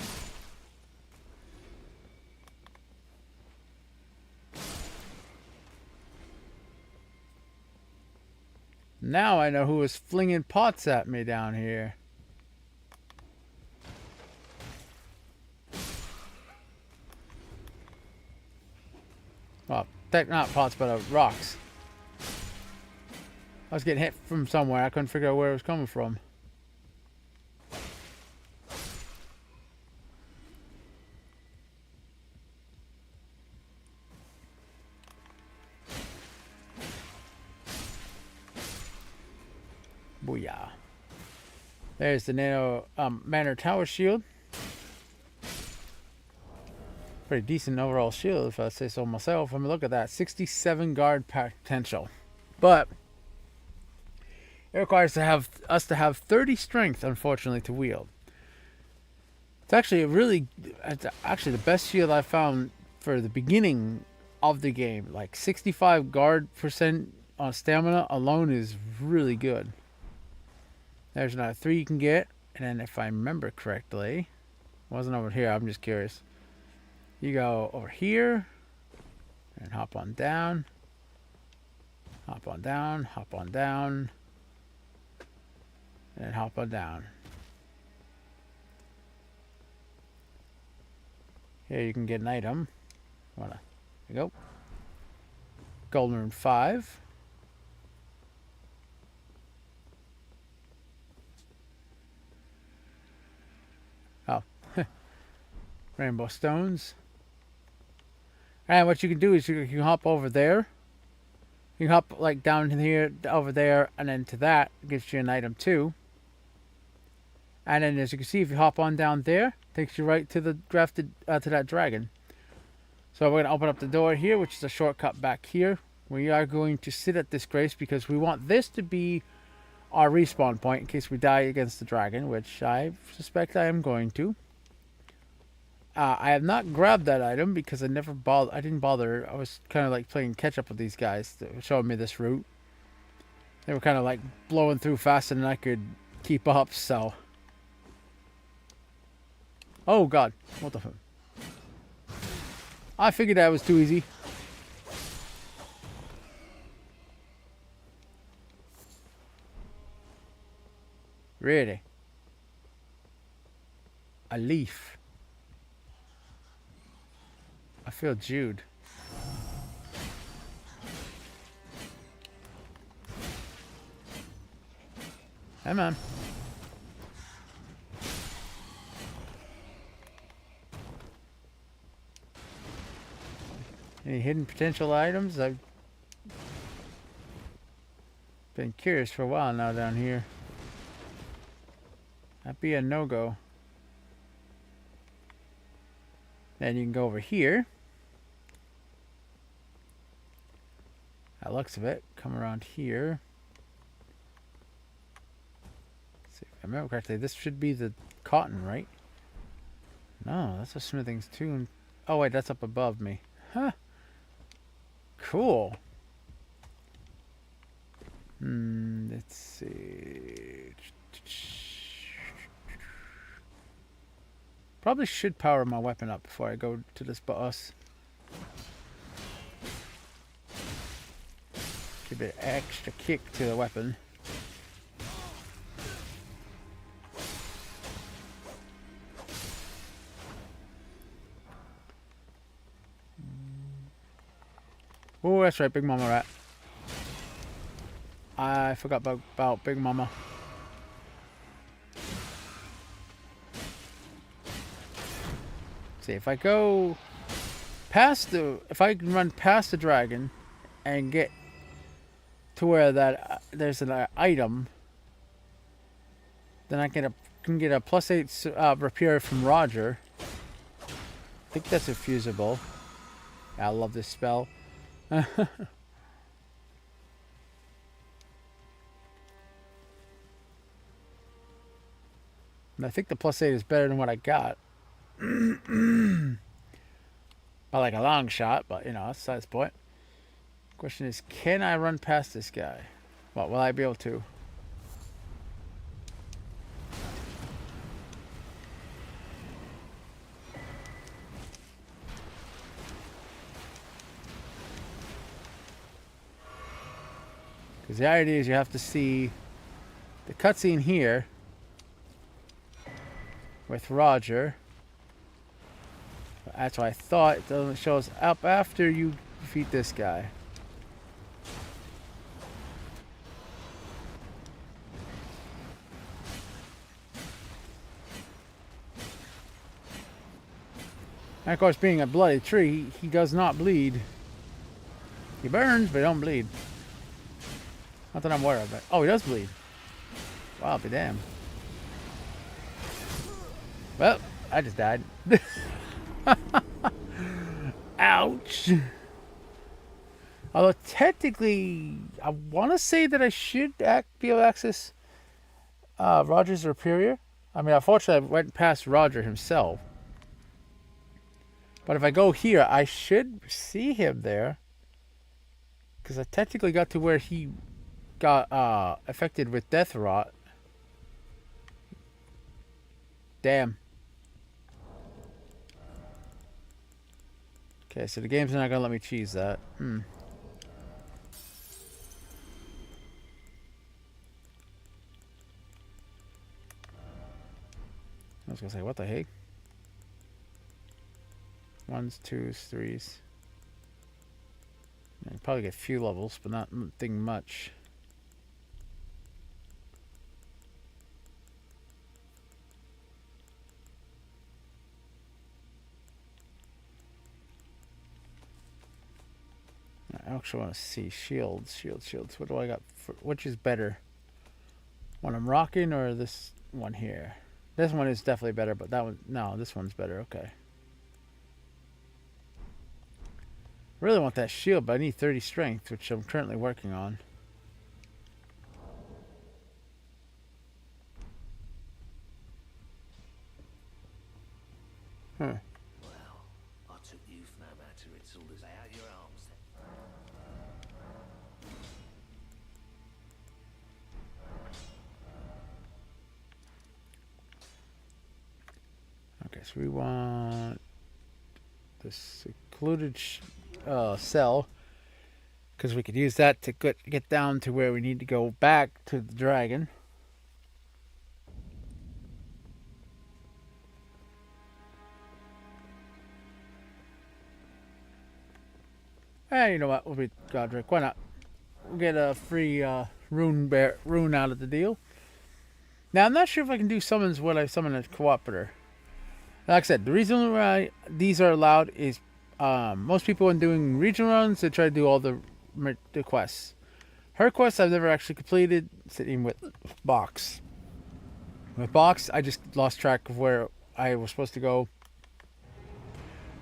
[SPEAKER 1] Now I know who was flinging pots at me down here. Well, not pots, but rocks. I was getting hit from somewhere. I couldn't figure out where it was coming from. Booyah. There's the Nano Manor Tower shield. Pretty decent overall shield, if I say so myself. I mean, look at that. 67 guard potential. But it requires us to have 30 strength, unfortunately, to wield. It's actually the best shield I found for the beginning of the game. Like 65 guard percent on stamina alone is really good. There's another 3 you can get. And then if I remember correctly, it wasn't over here, I'm just curious. You go over here and hop on down. Hop on down, hop on down. And hop on down. Here you can get an item. There you go. Golden Rune 5. Oh. Rainbow stones. And what you can do is you can hop over there. You can hop like down here, over there, and then to that. It gives you an item too. And then as you can see, if you hop on down there, it takes you right to the drafted, to that dragon. So we're going to open up the door here, which is a shortcut back here. We are going to sit at this grace because we want this to be our respawn point in case we die against the dragon, which I suspect I am going to. I have not grabbed that item because I didn't bother. I was kind of like playing catch up with these guys showing me this route. They were kind of like blowing through faster than I could keep up, so. Oh god, what the fuck? I figured that was too easy. Really? A leaf. I feel Jude. Hey man. Any hidden potential items? I've been curious for a while now down here. That'd be a no-go. Then you can go over here. That looks of it. Come around here. Let's see if I remember correctly. This should be the cotton, right? No, that's a smithing's too. Oh wait, that's up above me. Huh. Cool. Let's see. Probably should power my weapon up before I go to this boss. Give it an extra kick to the weapon. Oh, that's right, Big Mama Rat. I forgot about Big Mama. See, if I go past if I can run past the dragon and get to where that there's an item, then I can get a +8 repair from Roger. I think that's infusable. I love this spell. And I think the +8 is better than what I got. By like a long shot, but you know, that's besides the point. Question is, can I run past this guy? What will I be able to? Because the idea is you have to see the cutscene here with Roger. That's what I thought. It doesn't show us up after you defeat this guy. And of course, being a bloody tree, he does not bleed. He burns, but he don't bleed. Not that I'm aware of it. Oh, he does bleed. Wow, I'll be damned. Well, I just died. Ouch. Although technically, I want to say that I should be able to access Roger's superior. I mean, unfortunately, I went past Roger himself. But if I go here, I should see him there. Because I technically got to where he got affected with death rot. Damn. Okay, so the game's not gonna let me cheese that. I was gonna say, what the heck? Ones, twos, threes. Yeah, probably get a few levels, but not nothing much. I actually want to see shields. Shields. What do I got? Which is better? One I'm rocking or this one here? This one is definitely better, but that one, no, this one's better. Okay. Really want that shield, but I need 30 strength, which I'm currently working on. Huh.
[SPEAKER 4] Well, I took you for no matter. It's all as out your arms then.
[SPEAKER 1] Okay, so we want the secluded cell, because we could use that to get down to where we need to go back to the dragon. Hey, you know what? We'll be Godric. Why not? We'll get a free rune out of the deal. Now, I'm not sure if I can do summons when I summon a cooperator. Like I said, the reason why these are allowed is most people when doing regional runs, they try to do all the quests. Her quest I've never actually completed, sitting with Box. With Box, I just lost track of where I was supposed to go.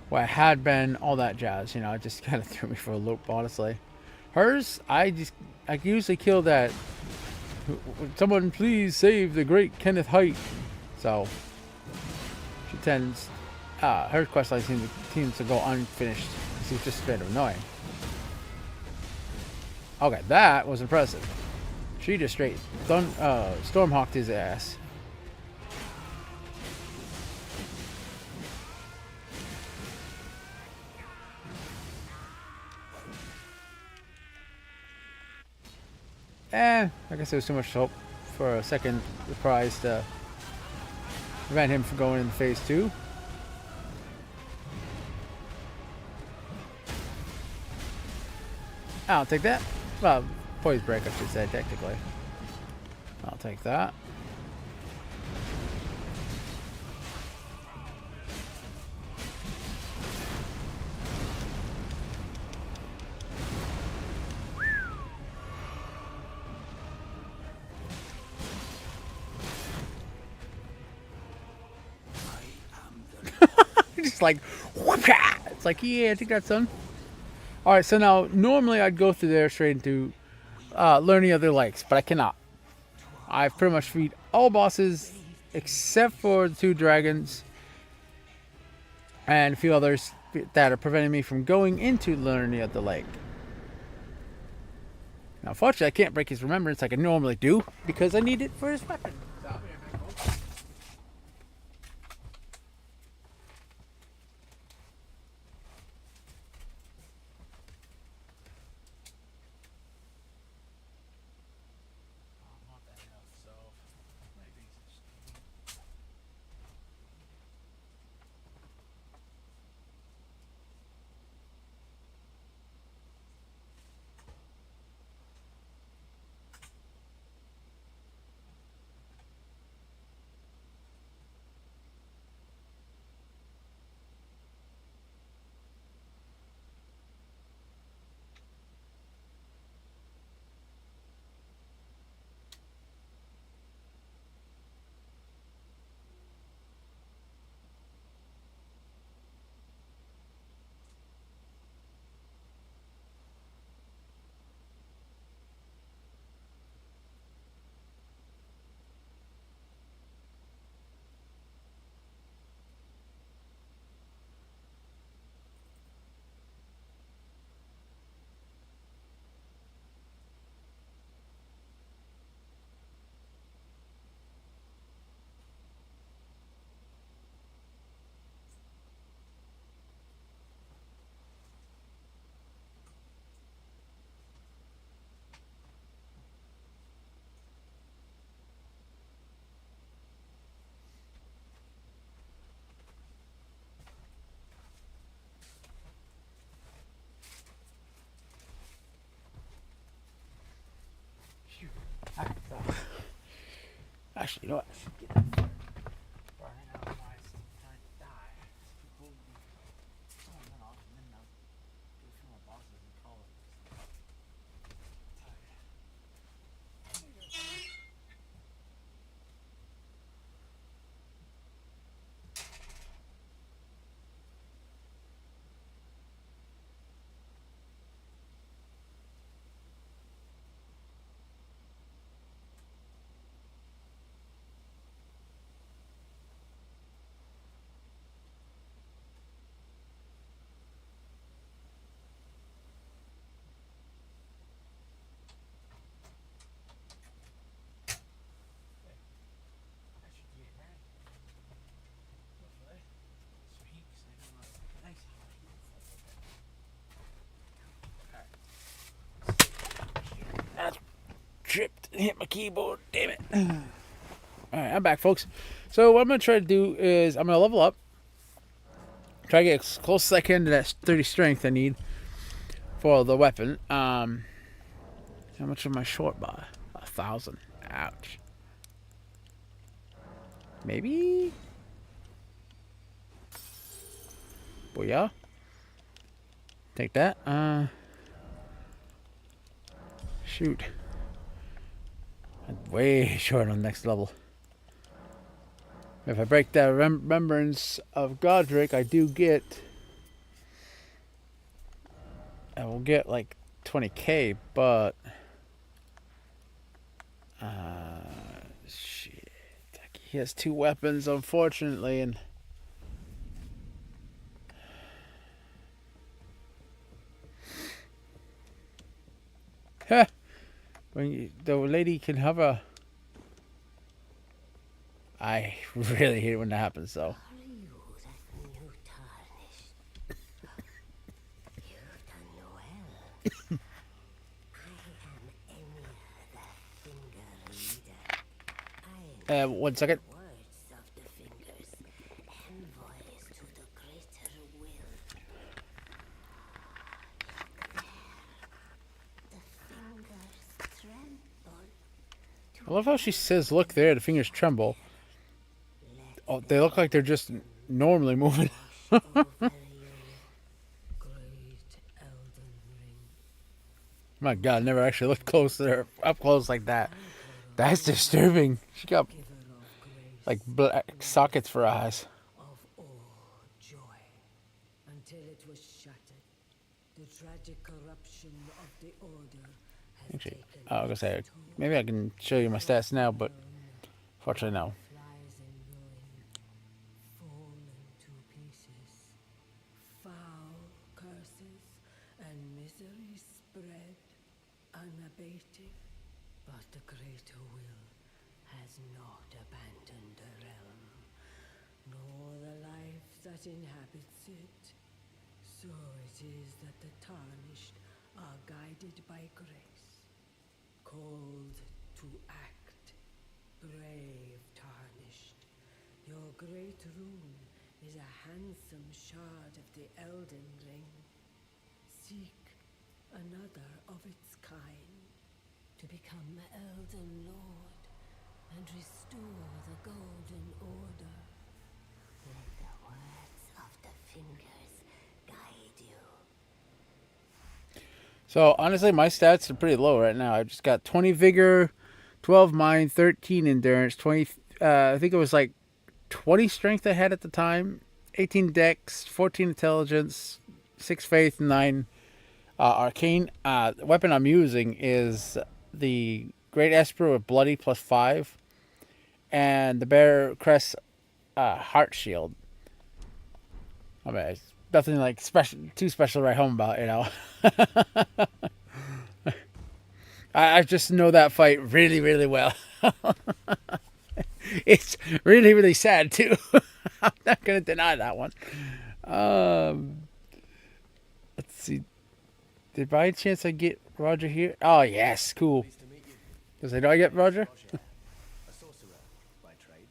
[SPEAKER 1] Where I had been, all that jazz, you know, it just kind of threw me for a loop, honestly. Hers, I usually kill that. Someone please save the great Kenneth Height. So, she tends, her quest line seems to go unfinished. She's just a bit annoying. Okay, that was impressive. She just straight Stormhawked his ass. I guess there was too much hope for a second reprise to prevent him from going into phase 2. I'll take that. Well, poise break, I should say, technically. I'll take that. Just like, whoop-ah! It's like, yeah, I think that's done. Alright, so now, normally I'd go through there straight into learning other lakes, but I cannot. I've pretty much beat all bosses except for the 2 dragons and a few others that are preventing me from going into learning of the lake. Now, unfortunately, I can't break his remembrance like I normally do because I need it for his weapon. Actually, you know what? I should get that first. Running out of lives, trying to die. People, oh, no, and then I'll do a few more bosses and call it. I should get that. Hopefully. Sweet, so I can nice and that's tripped and hit my keyboard. Damn it. Alright, I'm back, folks. So what I'm going to try to do is I'm going to level up. Try to get as close as I can to that 30 strength I need for the weapon. How much am I short by? 1,000. Ouch. Maybe? Booyah. Take that. Shoot. I'm way short on the next level. If I break that remembrance of Godric, I do get... I will get like 20k, but... shit. He has 2 weapons, unfortunately, and... Huh. When the lady can have a... I really hate it when that happens, though.
[SPEAKER 6] Are you that new tarnished? You've done well. I am Emir, the finger reader. I am
[SPEAKER 1] 1 second.
[SPEAKER 6] words of the fingers, envoys to the greater will. Look there. The fingers tremble.
[SPEAKER 1] I love how she says, look there, the fingers tremble. Oh, they look like they're just normally moving.
[SPEAKER 6] Over you, great elden ring.
[SPEAKER 1] My God, I never actually looked close to her, up close like that. That's disturbing. She got
[SPEAKER 6] Giver of grace,
[SPEAKER 1] like black sockets for eyes.
[SPEAKER 6] of all joy, until it was shattered. The tragic corruption of the order has
[SPEAKER 1] Actually,
[SPEAKER 6] taken
[SPEAKER 1] I was gonna say,
[SPEAKER 6] its toll.
[SPEAKER 1] maybe I can show you my stats now, but fortunately, no.
[SPEAKER 6] Flies in ruin, fallen to pieces. Foul curses and misery spread, unabated. But the greater will has not abandoned the realm, nor the life that inhabits it. So it is that the tarnished are guided by grace, called to act. Brave tarnished, your great rune is a handsome shard of the Elden Ring. Seek another of its kind to become Elden Lord and restore the Golden Order. Let the words of the fingers guide you.
[SPEAKER 1] So honestly, my stats are pretty low right now. I just got 20 vigor, 12 mind, 13 endurance, 20. I think it was like 20 strength I had at the time, 18 dex, 14 intelligence, 6 faith, 9 arcane. The weapon I'm using is the Great Esper with bloody +5, and the Bear Crest heart shield. I mean, it's nothing like too special to write home about, you know. I just know that fight really, really well. It's really, really sad too. I'm not gonna deny that one. Let's see. Did by any chance I get Roger here? Oh yes, cool. Does I know I get Roger?
[SPEAKER 7] A sorcerer by trade,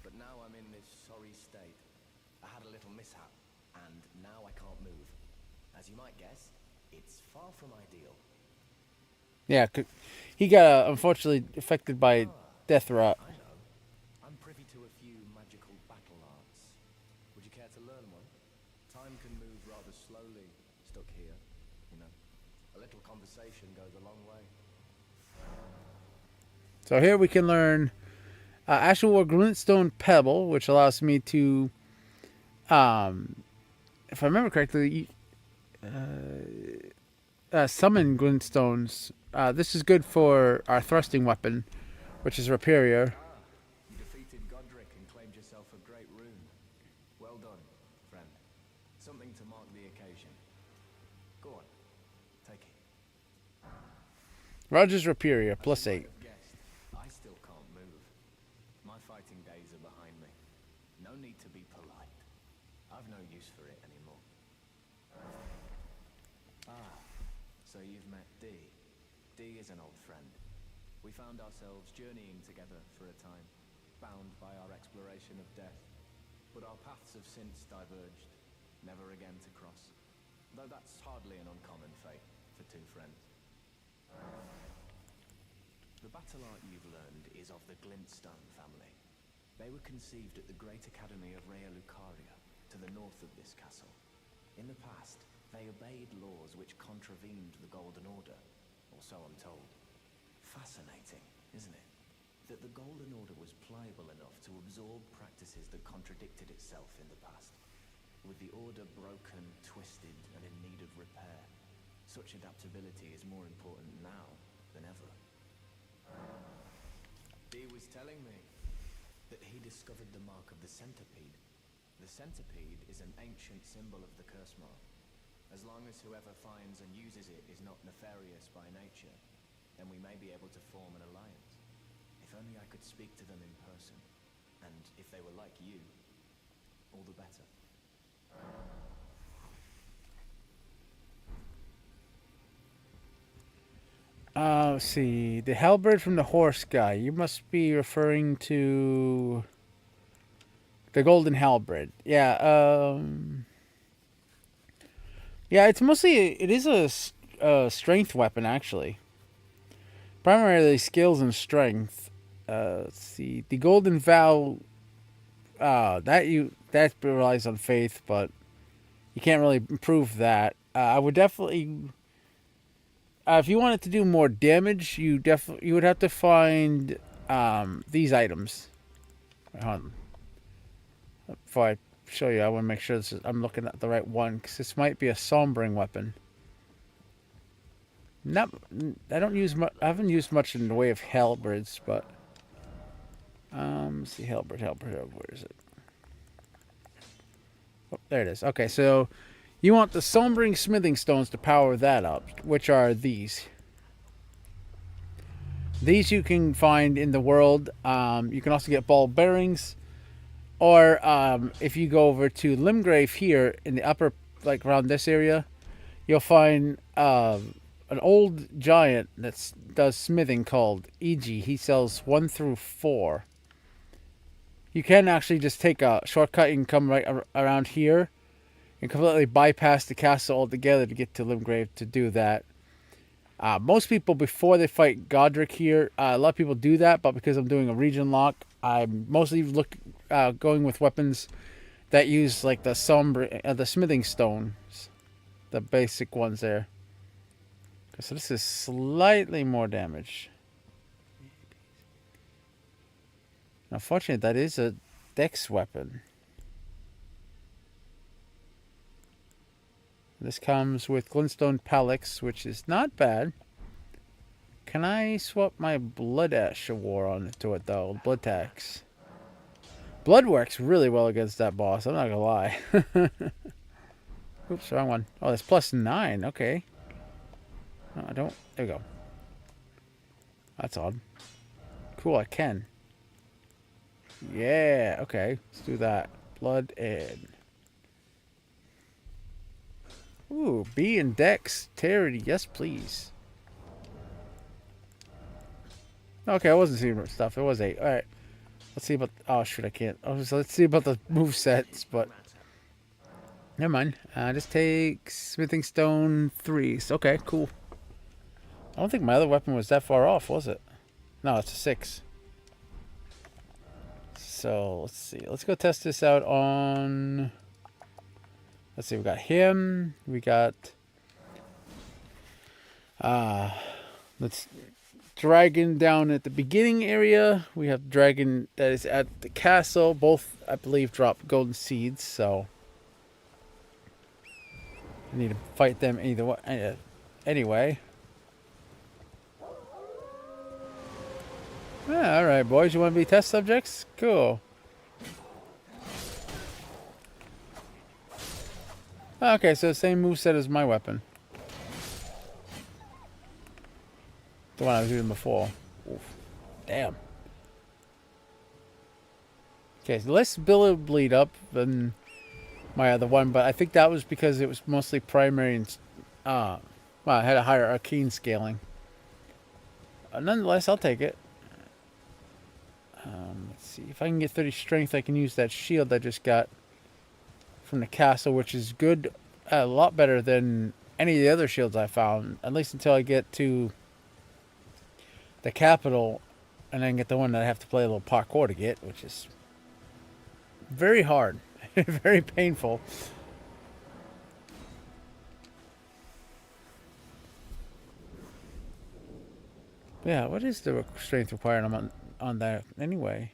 [SPEAKER 7] but now I'm in this sorry state. I had a little mishap, and now I can't move. As you might guess, it's far from ideal.
[SPEAKER 1] Yeah, he got unfortunately affected by death rot.
[SPEAKER 7] I know. conversation goes a long way.
[SPEAKER 1] So here we can learn Ashen War Glintstone Pebble, which allows me to, if I remember correctly, summon glintstones. This is good for our thrusting weapon, which is Rapirior.
[SPEAKER 7] You defeated Godric and claimed yourself a great rune. Well done, friend. Something to mark the occasion. Go on, take it.
[SPEAKER 1] Roger's Rapirior, +8.
[SPEAKER 7] Guessed, I still can't move. My fighting days are behind me. No need to be polite. I've no use for it anymore. Ah, so you've met Dee. Dee is an old friend. We found ourselves journeying together for a time, bound by our exploration of death. But our paths have since diverged, never again to cross. Though that's hardly an uncommon fate for two friends. The battle art you've learned is of the Glintstone family. They were conceived at the Great Academy of Rea Lucaria, to the north of this castle. In the past, they obeyed laws which contravened the Golden Order, or so I'm told. Fascinating, isn't it? That the Golden Order was pliable enough to absorb practices that contradicted itself in the past. With the Order broken, twisted, and in need of repair, such adaptability is more important now than ever. Dee was telling me that he discovered the mark of the centipede. The centipede is an ancient symbol of the curse mark. As long as whoever finds and uses it is not nefarious by nature, then we may be able to form an alliance. If only I could speak to them in person. And if they were like you, all the better.
[SPEAKER 1] Let's see. The halberd from the horse guy. You must be referring to the golden halberd. Yeah. Yeah, it's mostly it is a strength weapon actually. Primarily skills and strength. Let's see. The golden vow. That relies on faith, but you can't really improve that. I would definitely. If you wanted to do more damage, you would have to find these items. Hold on. Before I show you, I want to make sure I'm looking at the right one, because this might be a sombering weapon. I haven't used much in the way of halberds, but let's see, halberd, where is it? Oh, there it is. Okay, so you want the sombering smithing stones to power that up, which are these. These you can find in the world. You can also get ball bearings. Or if you go over to Limgrave here in the upper, like around this area, you'll find an old giant that does smithing called E.G. He sells 1 through 4. You can actually just take a shortcut. You can come right around here and completely bypass the castle altogether to get to Limgrave to do that. Most people, before they fight Godric here, a lot of people do that, but because I'm doing a region lock, I'm mostly going with weapons that use like the smithing stones, the basic ones there. So this is slightly more damage. Unfortunately, that is a dex weapon. This comes with Glintstone Pallix, which is not bad. Can I swap my Blood Ash of War onto it, though? Blood Tax. Blood works really well against that boss, I'm not gonna lie. Oops, wrong one. Oh, that's +9. Okay. No, I don't. There we go. That's odd. Cool, I can. Yeah, okay. Let's do that. Blood and... Ooh, B and Dexterity. Yes, please. Okay, I wasn't seeing stuff. It was 8. Alright. Let's see about... Oh, shoot, I can't. Oh, so let's see about the movesets, but... Never mind. Just take Smithing Stone 3s. Okay, cool. I don't think my other weapon was that far off, was it? No, it's a 6. So, let's see. Let's go test this out on... Let's see, we got him. We got... Let's dragon down at the beginning area. We have dragon that is at the castle. Both, I believe, drop golden seeds. So I need to fight them either way. Anyway. Yeah, all right, boys. You want to be test subjects? Cool. Okay, so same moveset as my weapon. The one I was using before. Oof. Damn. Okay, so less billet bleed up than my other one, but I think that was because it was mostly primary and well, I had a higher arcane scaling. Nonetheless, I'll take it. Let's see if I can get 30 strength. I can use that shield I just got from the castle, which is good, a lot better than any of the other shields I found. At least until I get to the capital, and then get the one that I have to play a little parkour to get, which is very hard, very painful. Yeah, what is the strength required on that anyway?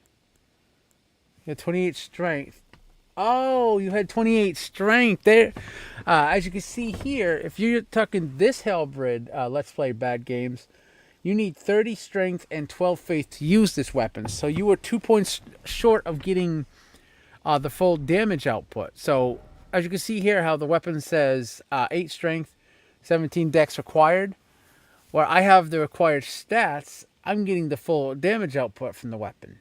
[SPEAKER 1] You had 28 strength. Oh, you had 28 strength there. As you can see here, if you're talking this Hellbred Let's Play Bad Games, you need 30 strength and 12 faith to use this weapon. So you were 2 points short of getting the full damage output. So as you can see here, how the weapon says 8 strength, 17 dex required. Where I have the required stats, I'm getting the full damage output from the weapon.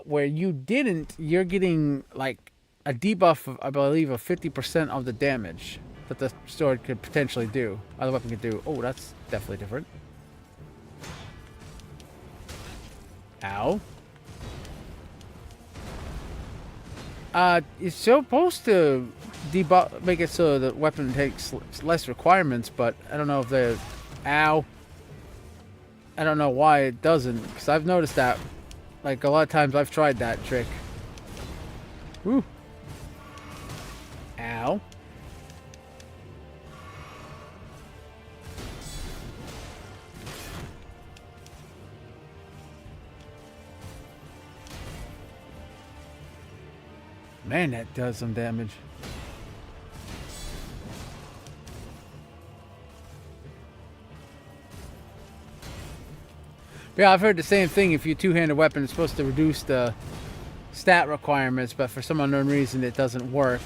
[SPEAKER 1] Where you didn't, you're getting like a debuff of, I believe, of 50% of the damage that the sword could potentially do. Or the weapon could do. Oh, that's definitely different. Ow. It's supposed to debuff, make it so the weapon takes less requirements, but I don't know if they're... Ow. I don't know why it doesn't, because I've noticed that. Like, a lot of times I've tried that trick. Woo. Ow. Man, that does some damage. Yeah, I've heard the same thing. If you two-handed weapon, it's supposed to reduce the stat requirements, but for some unknown reason, it doesn't work.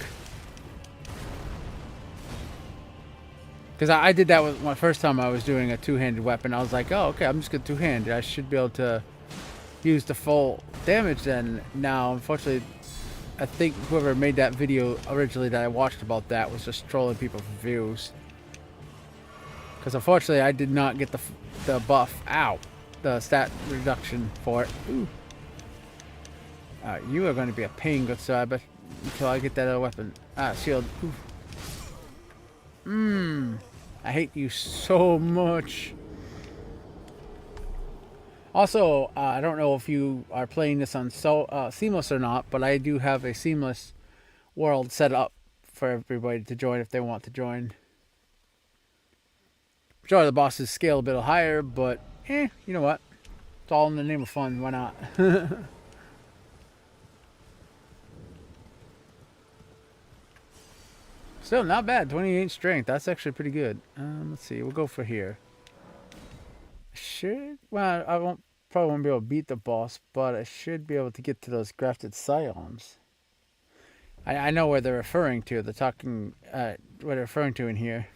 [SPEAKER 1] Because I did that with my first time I was doing a two-handed weapon. I was like, oh, okay, I'm just going to two-handed. I should be able to use the full damage then. Now, unfortunately, I think whoever made that video originally that I watched about that was just trolling people for views. Because unfortunately, I did not get the buff. Ow. The stat reduction for it. Ooh. You are going to be a pain, good sir, but until I get that other weapon. Shield. I hate you so much. Also, I don't know if you are playing this on Seamless or not, but I do have a Seamless world set up for everybody to join if they want to join. Sure, the bosses scale a bit higher, but you know what? It's all in the name of fun. Why not? Still not bad. 28 strength. That's actually pretty good. Let's see. We'll go for here. Well, I probably won't be able to beat the boss, but I should be able to get to those grafted scions. I know where they're referring to. They're talking what they're referring to in here.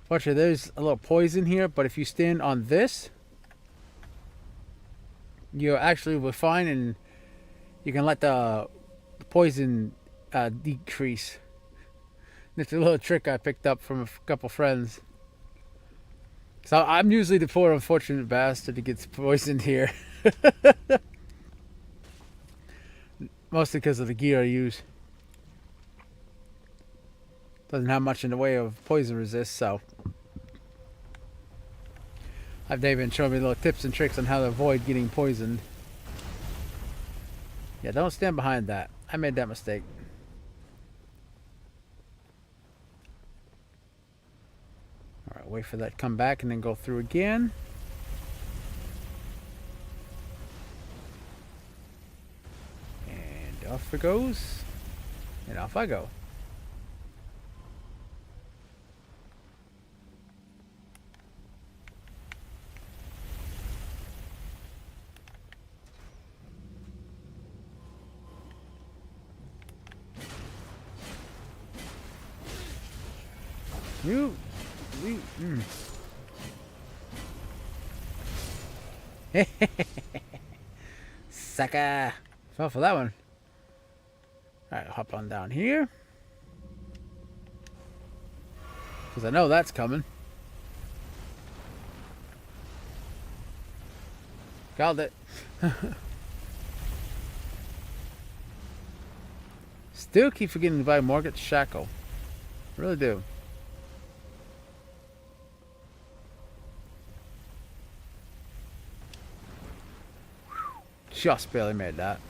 [SPEAKER 1] Fortunately, there's a little poison here, but if you stand on this, you actually will find, and you can let the poison decrease. It's a little trick I picked up from a couple friends. So I'm usually the poor unfortunate bastard that gets poisoned here. Mostly because of the gear I use. Doesn't have much in the way of poison resist, so I've been showing me little tips and tricks on how to avoid getting poisoned. Yeah, don't stand behind that. I made that mistake. wait for that to come back and then go through again. And off it goes. And off I go. You, Sucker. Fell for that one. Alright, hop on down here. Because I know that's coming. Called it. Still keep forgetting to buy Morgott Shackle. Really do. Just barely made that.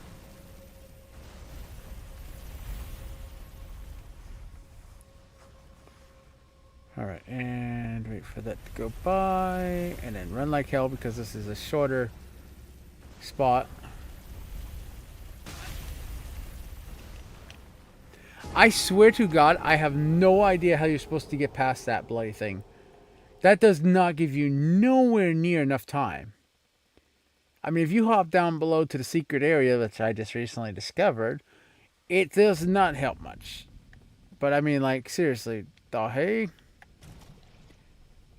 [SPEAKER 1] Alright, and wait for that to go by, and then run like hell because this is a shorter spot. I swear to God, I have no idea how you're supposed to get past that bloody thing. That does not give you nowhere near enough time. I mean, if you hop down below to the secret area, which I just recently discovered, it does not help much. But I mean, like, seriously, the hey?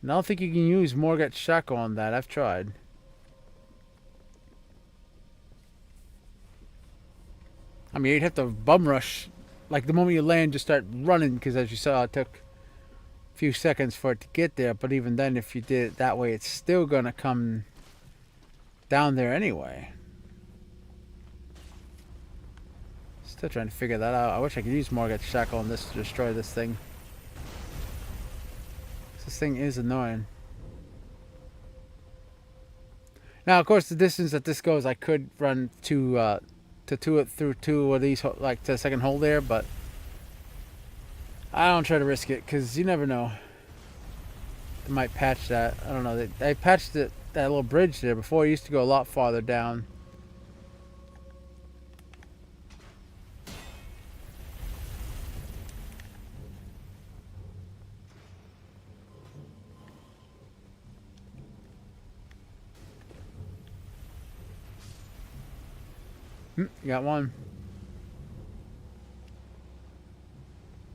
[SPEAKER 1] I don't think you can use Morgott Shackle on that. I've tried. I mean, you'd have to bum rush. Like, the moment you land, just start running, because as you saw, it took a few seconds for it to get there. But even then, if you did it that way, it's still going to come down there anyway. Still trying to figure that out. I wish I could use Morgott Shackle on this to destroy this thing. This thing is annoying. Now, of course, the distance that this goes, I could run through two of these, like to the second hole there, but I don't try to risk it because you never know. They might patch that. I don't know. They patched it, that little bridge there before. It used to go a lot farther down. You got one.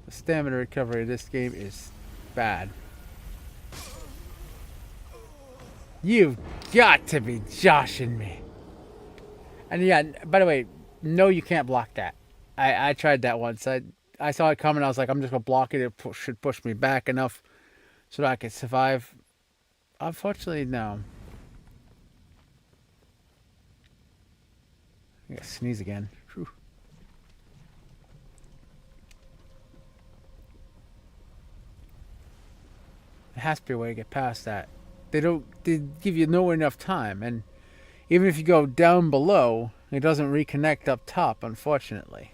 [SPEAKER 1] The stamina recovery of this game is bad. You've got to be joshing me. And yeah, by the way, no, you can't block that. I tried that once. I saw it coming. I was like, I'm just going to block it. It should push me back enough so that I could survive. Unfortunately, no. I gotta sneeze again. Whew. There has to be a way to get past that. They give you nowhere enough time, and even if you go down below, it doesn't reconnect up top, unfortunately.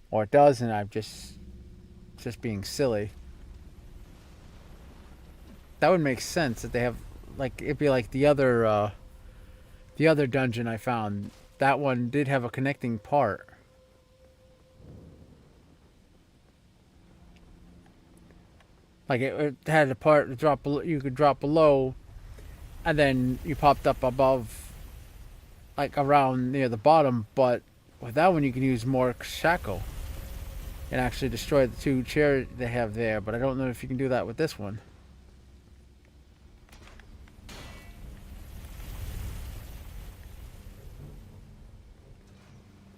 [SPEAKER 1] Or it does, and I'm just being silly. That would make sense that they have, like, it'd be like the other dungeon I found. That one did have a connecting part. Like it had a part to drop below, you could drop below, and then you popped up above, like around near the bottom. But with that one, you can use more Shackle and actually destroy the two chairs they have there. But I don't know if you can do that with this one.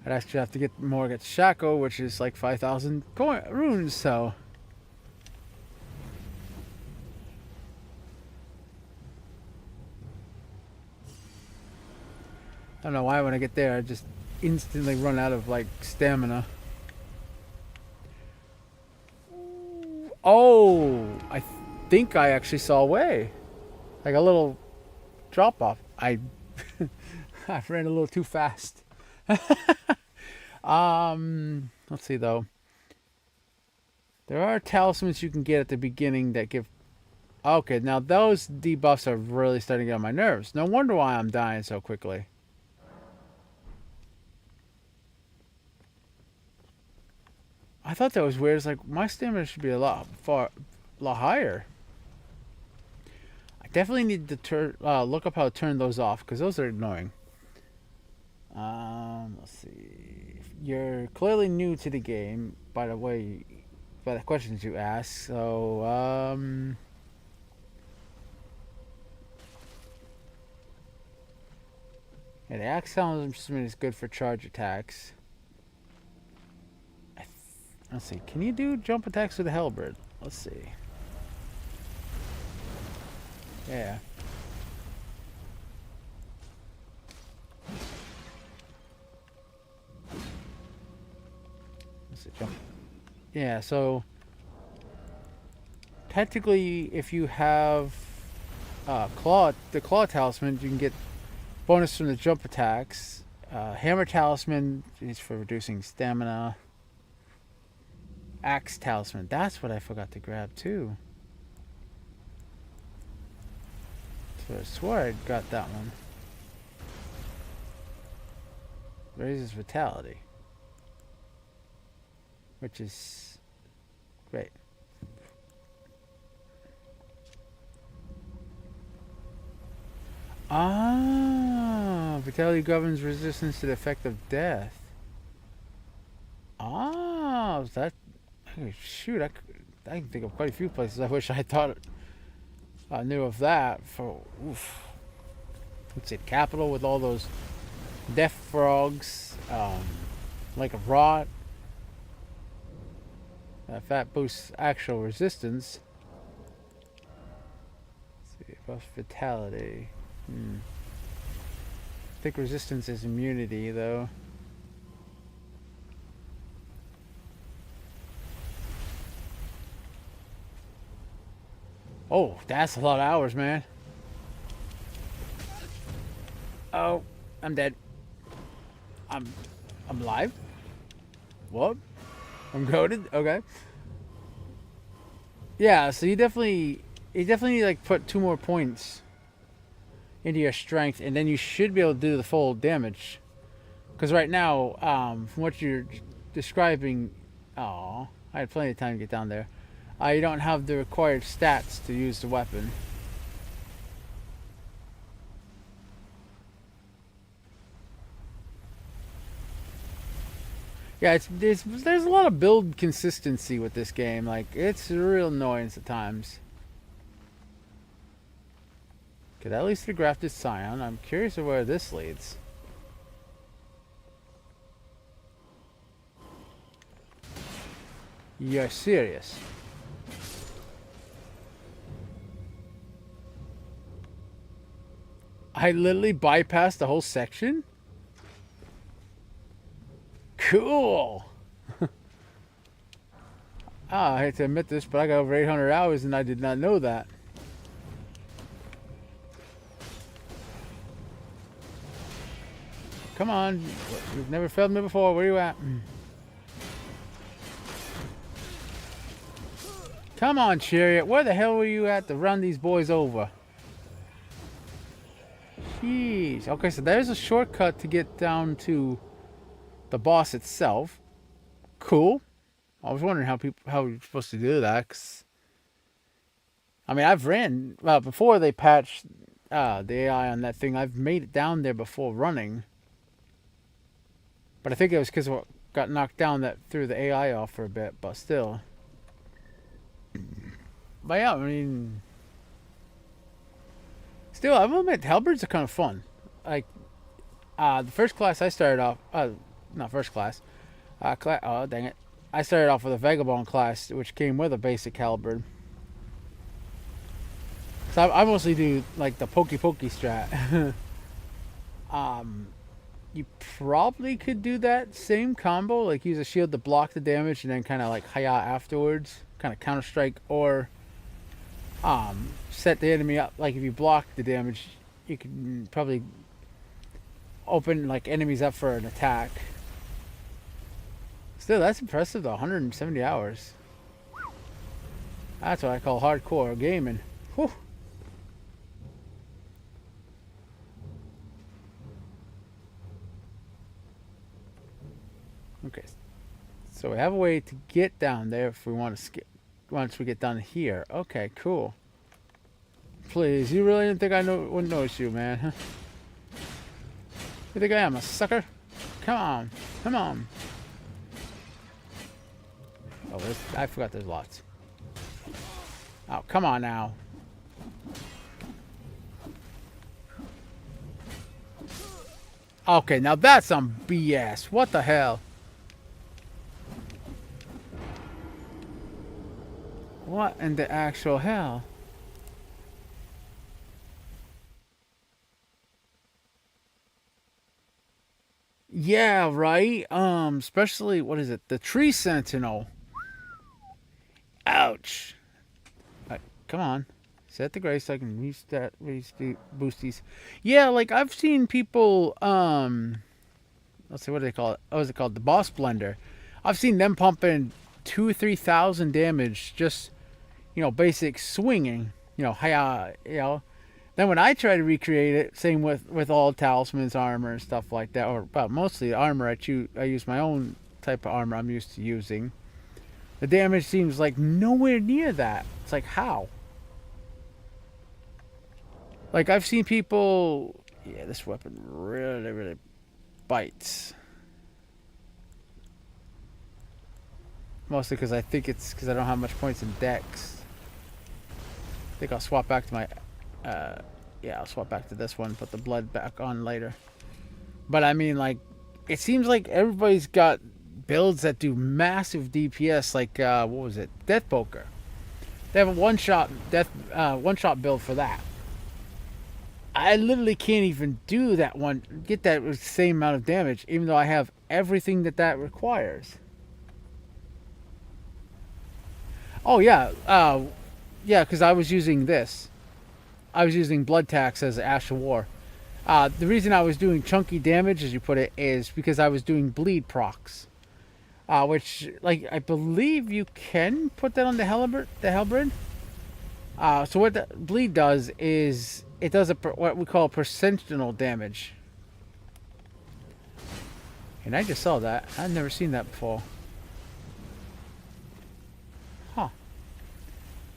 [SPEAKER 1] I'd actually have to get Morgott Shackle, which is like 5,000 runes, so. I don't know why when I get there, I just instantly run out of like stamina. Oh, I think I actually saw a way. Like a little drop off. I ran a little too fast. Let's see though. There are talismans you can get at the beginning that give... Okay, now those debuffs are really starting to get on my nerves. No wonder why I'm dying so quickly. I thought that was weird. It's like, my stamina should be a lot higher. I definitely need to look up how to turn those off, because those are annoying. Let's see. You're clearly new to the game, by the way, by the questions you asked. So, yeah, the axe talisman is good for charge attacks. Let's see. Can you do jump attacks with the halberd? Let's see. Yeah. Let's see. Jump. Yeah. So technically, if you have the claw talisman, you can get bonus from the jump attacks. Hammer talisman is for reducing stamina. Axe talisman. That's what I forgot to grab too. So I swore I got that one. Raises vitality, which is great. Ah, vitality governs resistance to the effect of death. Ah, that... Shoot, I can think of quite a few places I wish I thought I knew of that. For let's see, capital with all those death frogs, like a rot. That boosts actual resistance. Let's see, buffs vitality. I think resistance is immunity, though. Oh, that's a lot of hours, man. Oh, I'm dead. I'm alive? What? I'm goated? Okay. Yeah, so you definitely like put 2 more points into your strength, and then you should be able to do the full damage. Because right now, from what you're describing, I had plenty of time to get down there. You don't have the required stats to use the weapon. Yeah, there's a lot of build consistency with this game. Like, it's a real annoyance at times. Okay, that leads to the grafted scion. I'm curious of where this leads. You're serious? I literally bypassed the whole section? Cool! I hate to admit this, but I got over 800 hours and I did not know that. Come on. You've never failed me before. Where are you at? Come on, Chariot. Where the hell were you at to run these boys over? Jeez. Okay, so there's a shortcut to get down to the boss itself. Cool. I was wondering how you're supposed to do that. 'Cause, I mean, I've ran... Well, before they patched the AI on that thing, I've made it down there before running. But I think it was because what got knocked down that threw the AI off for a bit, but still. But yeah, I mean... Still, I will admit, halberds are kind of fun. Like, the first class I started off... not first class. Oh, dang it. I started off with a Vagabond class, which came with a basic halberd. So I mostly do, like, the pokey strat. You probably could do that same combo, like use a shield to block the damage and then kind of like Haya afterwards, kind of counter strike, or set the enemy up. Like if you block the damage, you can probably open like enemies up for an attack. Still, that's impressive though. 170 hours. That's what I call hardcore gaming. Whew. Okay. So we have a way to get down there if we want to skip once we get down here. Okay, cool. Please, you really didn't think I wouldn't notice you, man, huh? You think I am a sucker? Come on. Come on. Oh, I forgot there's lots. Oh, come on now. Okay, now that's some BS. What the hell? What in the actual hell? Yeah, right? Especially, what is it? The Tree Sentinel. Ouch. Come on. Set the grace so I can use that boosties. Yeah, like I've seen people, let's see, what do they call it? What is it called? The Boss Blender. I've seen them pumping 2,000-3,000 damage just, basic swinging. Hiya, Then when I try to recreate it, same with all talismans, armor, and stuff like that, or well, mostly armor. I use my own type of armor I'm used to using. The damage seems like nowhere near that. It's like, how? Like, I've seen people... Yeah, this weapon really, really bites. Mostly because I think it's because I don't have much points in Dex. I think I'll swap back to my... yeah, I'll swap back to this one, put the blood back on later. But I mean, like, it seems like everybody's got builds that do massive DPS, like, what was it? Death Poker. They have a one-shot build for that. I literally can't even do that one, get that same amount of damage, even though I have everything that requires. Oh, yeah. Yeah, because I was using this. I was using Blood Tax as Ash of War. The reason I was doing chunky damage, as you put it, is because I was doing bleed procs. Which, like, I believe you can put that on the Halberd. So what the bleed does is it does what we call percentinal damage. And I just saw that. I've never seen that before. Huh.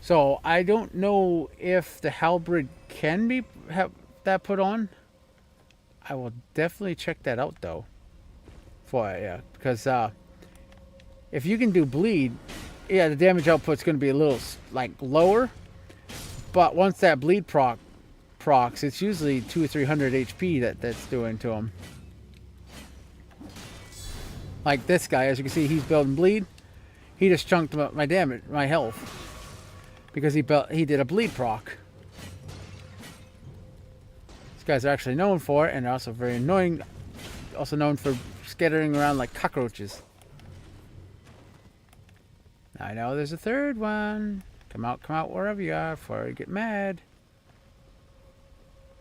[SPEAKER 1] So I don't know if the halberd can have that put on. I will definitely check that out though. Because if you can do bleed, yeah, the damage output's going to be a little like lower. But once that bleed procs, it's usually 200 or 300 HP that's doing to him. Like this guy, as you can see, he's building bleed. He just chunked my damage, my health. Because he did a bleed proc. These guys are actually known for it, and they're also very annoying. Also known for skittering around like cockroaches. I know there's a third one. Come out wherever you are before you get mad.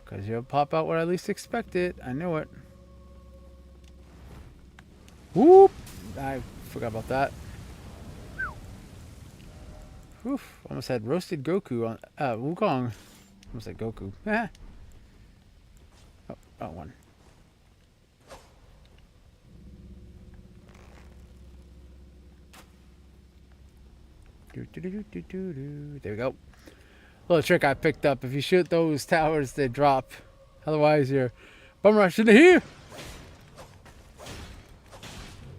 [SPEAKER 1] Because you'll pop out where I least expect it. I know it. Whoop! I forgot about that. Oof, almost had roasted Goku on Wukong. Almost said Goku. Oh, one. There we go. Little trick I picked up. If you shoot those towers, they drop. Otherwise, you're bum rush into here.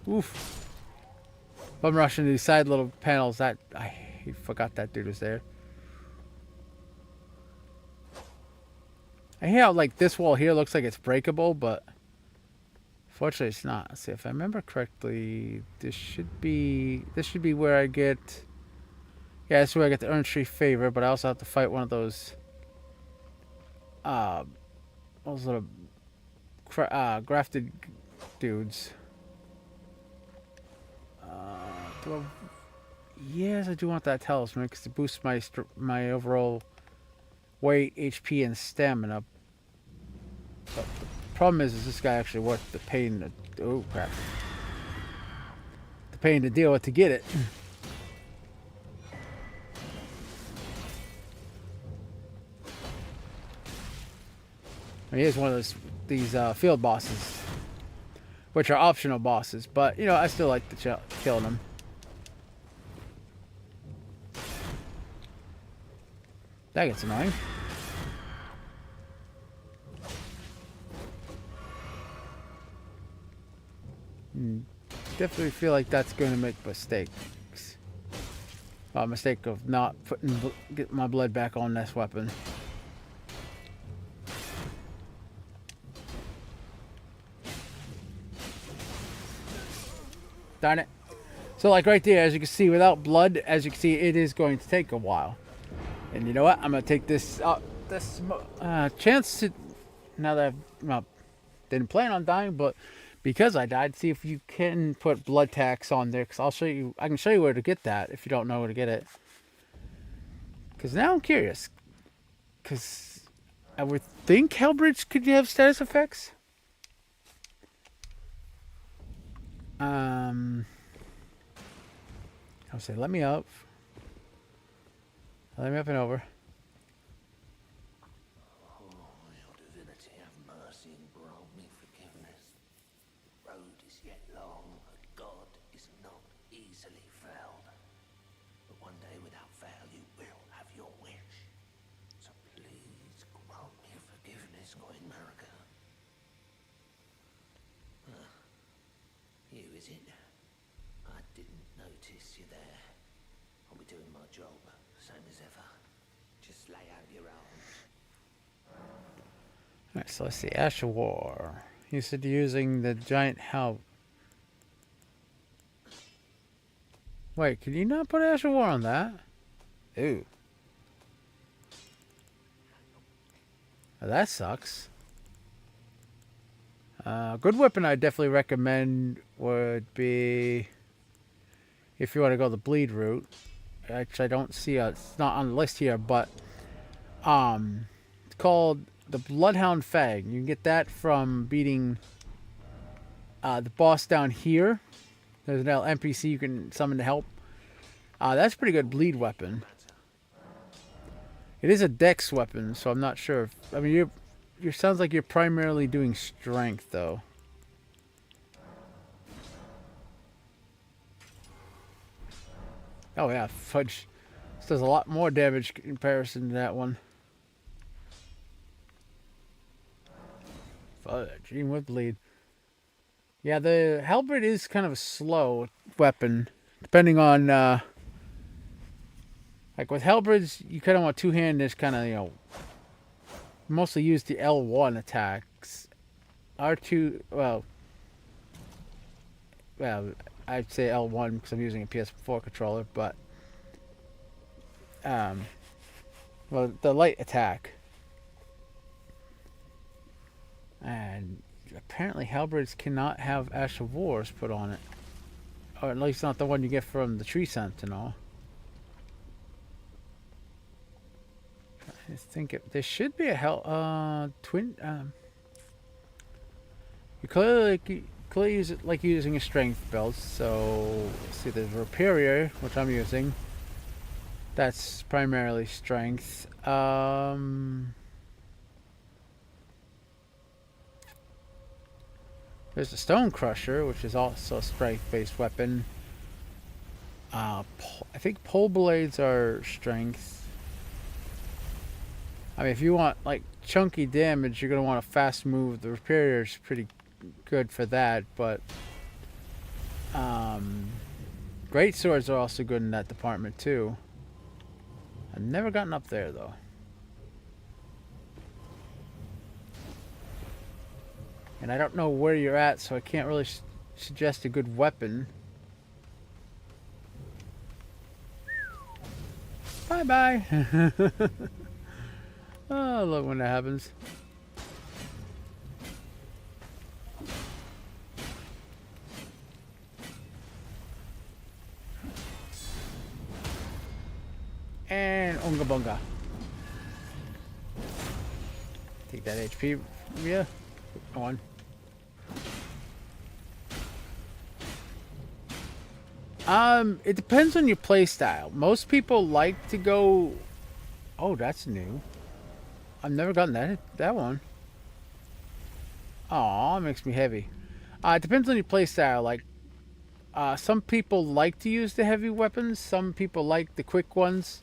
[SPEAKER 1] Oof. Bum rush into these side little panels. I forgot that dude was there. I hear how like this wall here looks like it's breakable, but fortunately it's not. Let's see if I remember correctly. This should be where I get. Yeah, that's where I get the Earn Tree Favor, but I also have to fight one of those little grafted dudes. Yes, I do want that talisman because it boosts my overall weight, HP, and stamina. But the problem is this guy actually worth the pain to... Oh, crap. The pain to deal with to get it. he is one of these field bosses, which are optional bosses. But you know, I still like killing them. That gets annoying. Definitely feel like that's going to make mistakes. Mistake of not getting my blood back on this weapon. Darn it. So like right there, as you can see, without blood, as you can see, it is going to take a while. And you know what? I'm going to take this chance to, now that I've didn't plan on dying, but because I died, see if you can put blood tax on there, because I'll show you, I can show you where to get that if you don't know where to get it. Because now I'm curious, because I would think Hellbridge could have status effects. I'll say let me up and over. Alright, so let's see. Ash of War. You said using the giant help. Wait, can you not put Ash of War on that? Ooh. Well, that sucks. Good weapon I definitely recommend would be, if you want to go the bleed route. Actually, I don't see it's not on the list here, but it's called the Bloodhound Fang. You can get that from beating the boss down here. There's an NPC you can summon to help. That's a pretty good bleed weapon. It is a dex weapon, so I'm not sure. I mean, you sounds like you're primarily doing strength, though. Oh yeah, fudge. This does a lot more damage in comparison to that one. Fudge, even with bleed. Yeah, the halberd is kind of a slow weapon, depending on, like with halberds, you kind of want two-handed, just kind of, you know, mostly use the L1 attacks. R2, well, I'd say L1 because I'm using a PS4 controller, but, well, the light attack. And apparently halberds cannot have Ash of Wars put on it. Or at least not the one you get from the Tree Sentinel. I think there should be a twin. You clearly use it like using a strength belt. So let's see, there's Raperior, which I'm using. That's primarily strength. There's the Stone Crusher, which is also a strength-based weapon. I think pole blades are strength. I mean, if you want like chunky damage, you're gonna want a fast move. The Raperior is pretty good for that, but great swords are also good in that department too. I've never gotten up there though. And I don't know where you're at, so I can't really suggest a good weapon. Bye-bye. Oh, I love when that happens. And Unga Bunga. Take that HP. Yeah. Go on. It depends on your play style. Most people like to go. Oh, that's new. I've never gotten that one. Aw, it makes me heavy. It depends on your play style. Like, some people like to use the heavy weapons. Some people like the quick ones,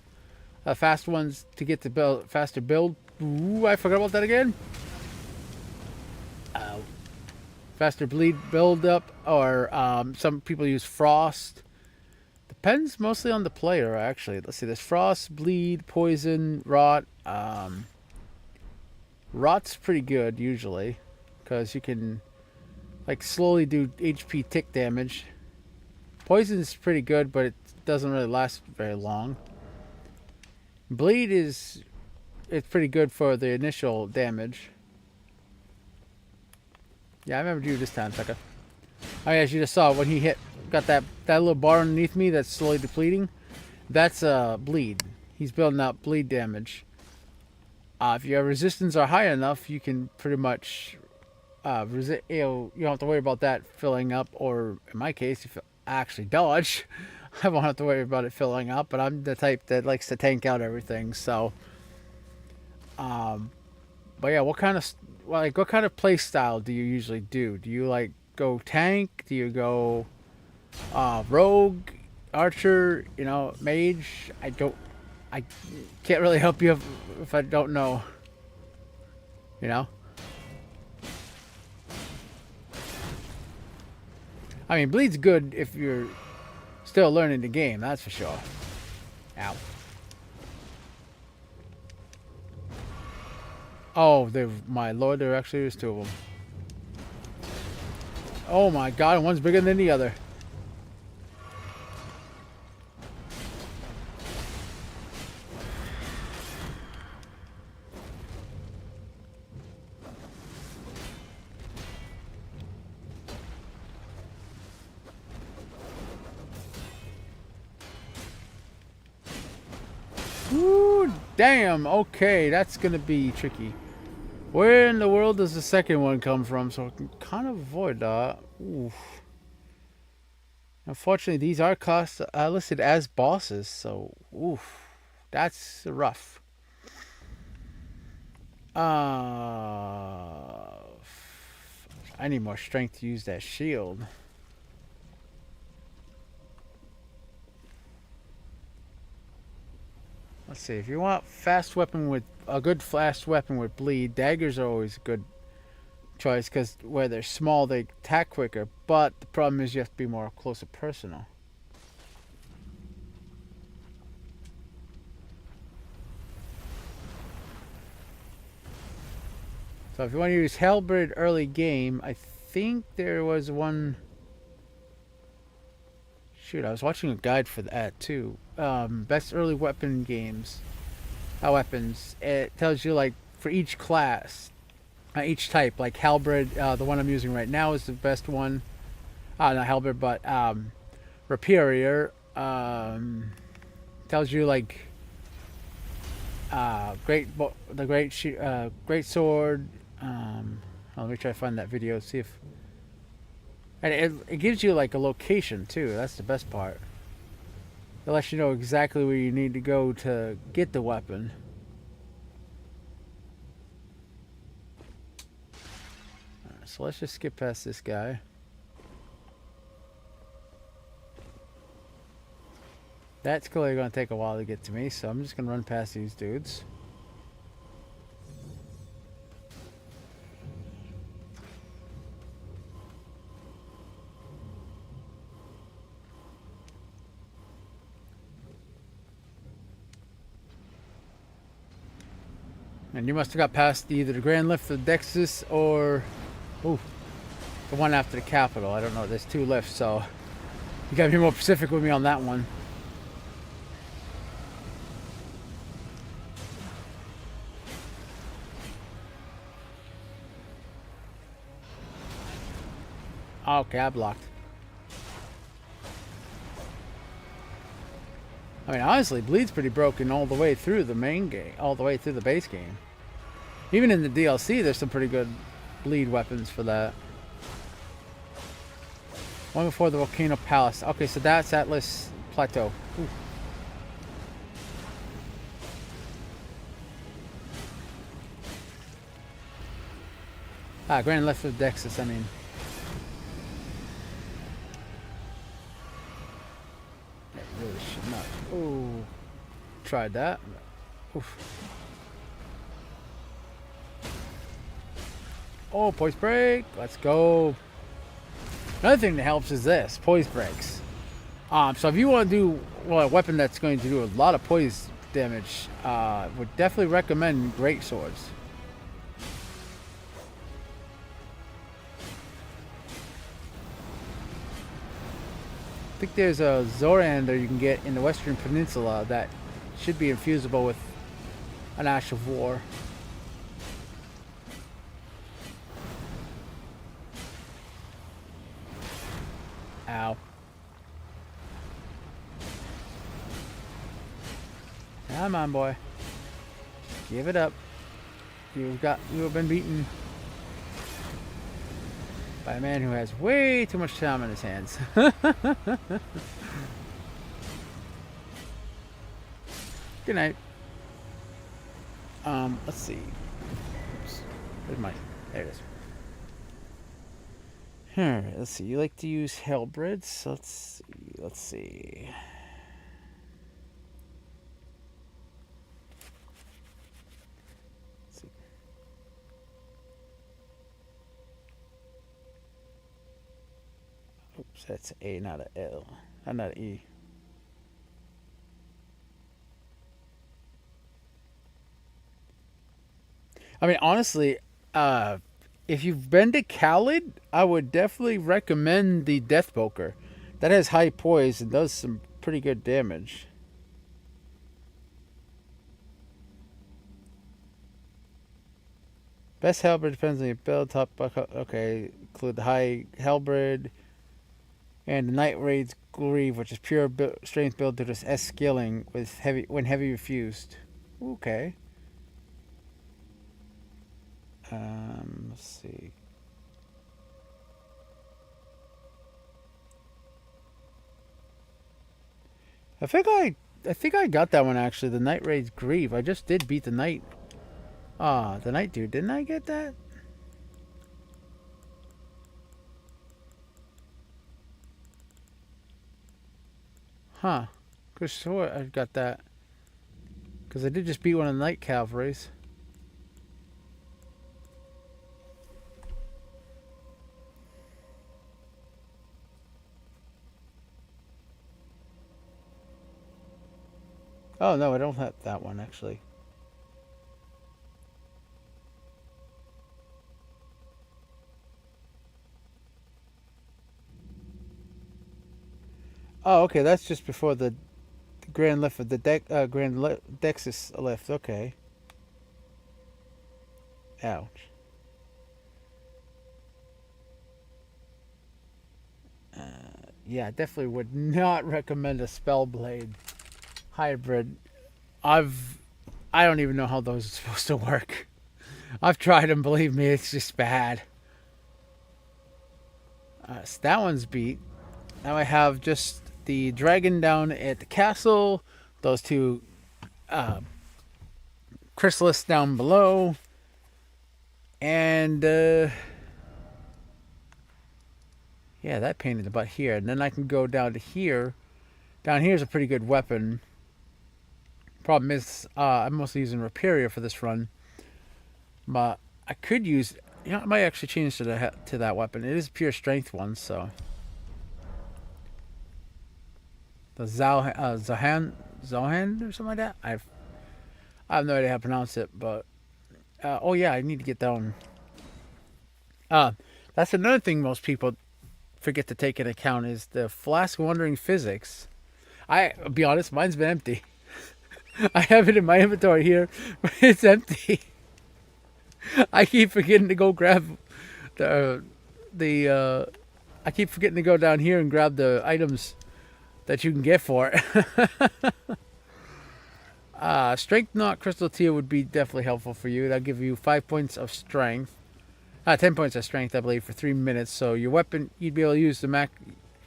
[SPEAKER 1] fast ones to get the build, faster build. Ooh, I forgot about that again. Faster bleed build up, or some people use frost. Depends mostly on the player, actually. Let's see. There's frost, bleed, poison, rot. Rot's pretty good usually, because you can like slowly do HP tick damage. Poison's pretty good, but it doesn't really last very long. Bleed it's pretty good for the initial damage. Yeah, I remember you this time, Tucker. Oh yeah, as you just saw when he got that little bar underneath me that's slowly depleting. That's bleed. He's building up bleed damage. If your resistance are high enough, you can pretty much you don't have to worry about that filling up. Or in my case, if I actually dodge, I won't have to worry about it filling up. But I'm the type that likes to tank out everything. So, but yeah, what kind of play style do you usually do? Do you like go tank? Do you go rogue, archer? You know, mage? I can't really help you if I don't know. You know? I mean, bleed's good if you're still learning the game, that's for sure. Ow. Oh, my lord, there actually is two of them. Oh my god, one's bigger than the other. Ooh, damn. Okay, that's gonna be tricky. Where in the world does the second one come from? So I can kind of avoid that. Oof. Unfortunately, these are listed as bosses, so oof, that's rough. I need more strength to use that shield. Let's see. If you want fast weapon with a good fast weapon with bleed, daggers are always a good choice because where they're small, they attack quicker. But the problem is you have to be more close and personal. So if you want to use halberd early game, I think there was one. Shoot, I was watching a guide for that too. Best early weapon games. Weapons. It tells you like for each class, each type. Like halberd, the one I'm using right now is the best one. Not halberd, but rapier. Tells you like great sword. Let me try to find that video. See if. And it gives you like a location too. That's the best part. It lets you know exactly where you need to go to get the weapon. Alright, so let's just skip past this guy. That's clearly going to take a while to get to me, so I'm just going to run past these dudes. And you must have got past either the Grand Lift of Dexys or the one after the Capital. I don't know. There's two lifts, so you gotta be more specific with me on that one. Okay, I blocked. I mean, honestly, bleed's pretty broken all the way through the main game, all the way through the base game. Even in the DLC, there's some pretty good bleed weapons for that. One before the Volcano Palace. Okay, so that's Atlas Plateau. Ooh. Grand Left of Dexys, I mean. That really should not. Ooh. Tried that. Oof. Oh, poise break. Let's go. Another thing that helps is this, poise breaks. So if you want to do a weapon that's going to do a lot of poise damage, would definitely recommend great swords. I think there's a Zorander you can get in the Western Peninsula that should be infusible with an Ash of War. Ow. Come on, boy. Give it up. You have been beaten by a man who has way too much time on his hands. Good night. Let's see. Oops. Where's my... There it is. Alright, let's see. You like to use halberds. Let's see. Oops, that's A, not an L. Not an E. I mean, honestly, if you've been to Khalid, I would definitely recommend the Deathpoker. That has high poise and does some pretty good damage. Best halberd depends on your build. Top buckle. Okay, include the high halberd and the Night Raid's Greave, which is pure strength build to just S scaling with when heavy refused. Okay. Let's see. I think I got that one actually. The Night Raid's Greave. I just did beat the Night. The Night dude. Didn't I get that? Huh. Good sure I got that. Because I did just beat one of the Night Cavalries. Oh, no, I don't have that one, actually. Oh, okay, that's just before the Grand Lift of the Dexys lift. Okay. Ouch. Yeah, I definitely would not recommend a Spellblade hybrid. I don't even know how those are supposed to work. I've tried them, believe me, it's just bad. So that one's beat. Now I have just the dragon down at the castle, those two chrysalists down below, and yeah, that pain in the butt here. And then I can go down to here. Down here is a pretty good weapon. Problem is, I'm mostly using Rapiria for this run, but I could use. You know, I might actually change to that weapon. It is a pure strength one, so the Zohan or something like that. I have no idea how to pronounce it, but oh yeah, I need to get that one. That's another thing most people forget to take into account is the Flask Wandering Physics. I'll be honest, mine's been empty. I have it in my inventory here, but it's empty. I keep forgetting to go grab I keep forgetting to go down here and grab the items that you can get for it. Strength Knot Crystal Tear would be definitely helpful for you. That'll give you 5 points of strength. 10 points of strength, I believe, for 3 minutes. So your weapon, you'd be able to use the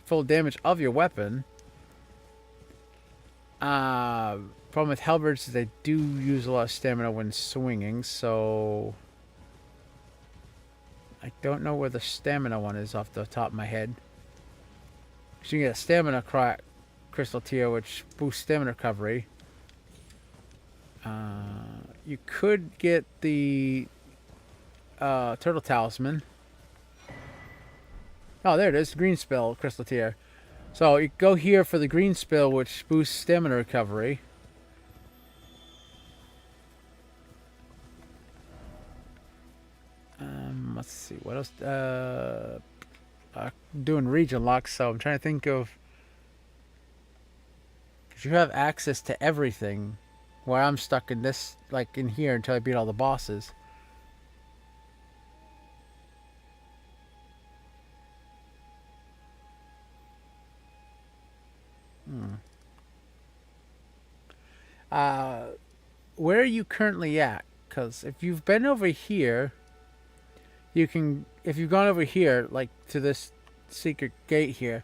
[SPEAKER 1] full damage of your weapon. Problem with halberds is they do use a lot of stamina when swinging, so I don't know where the stamina one is off the top of my head. So you can get a stamina crystal tier, which boosts stamina recovery. You could get the turtle talisman. Oh, there it is, green spell crystal tier. So you go here for the green spell, which boosts stamina recovery. Let's see what else. Doing region locks, so I'm trying to think of. Because you have access to everything, where I'm stuck in this, like in here, until I beat all the bosses. Where are you currently at? Because if you've been over here, you can, if you've gone over here, like to this secret gate here,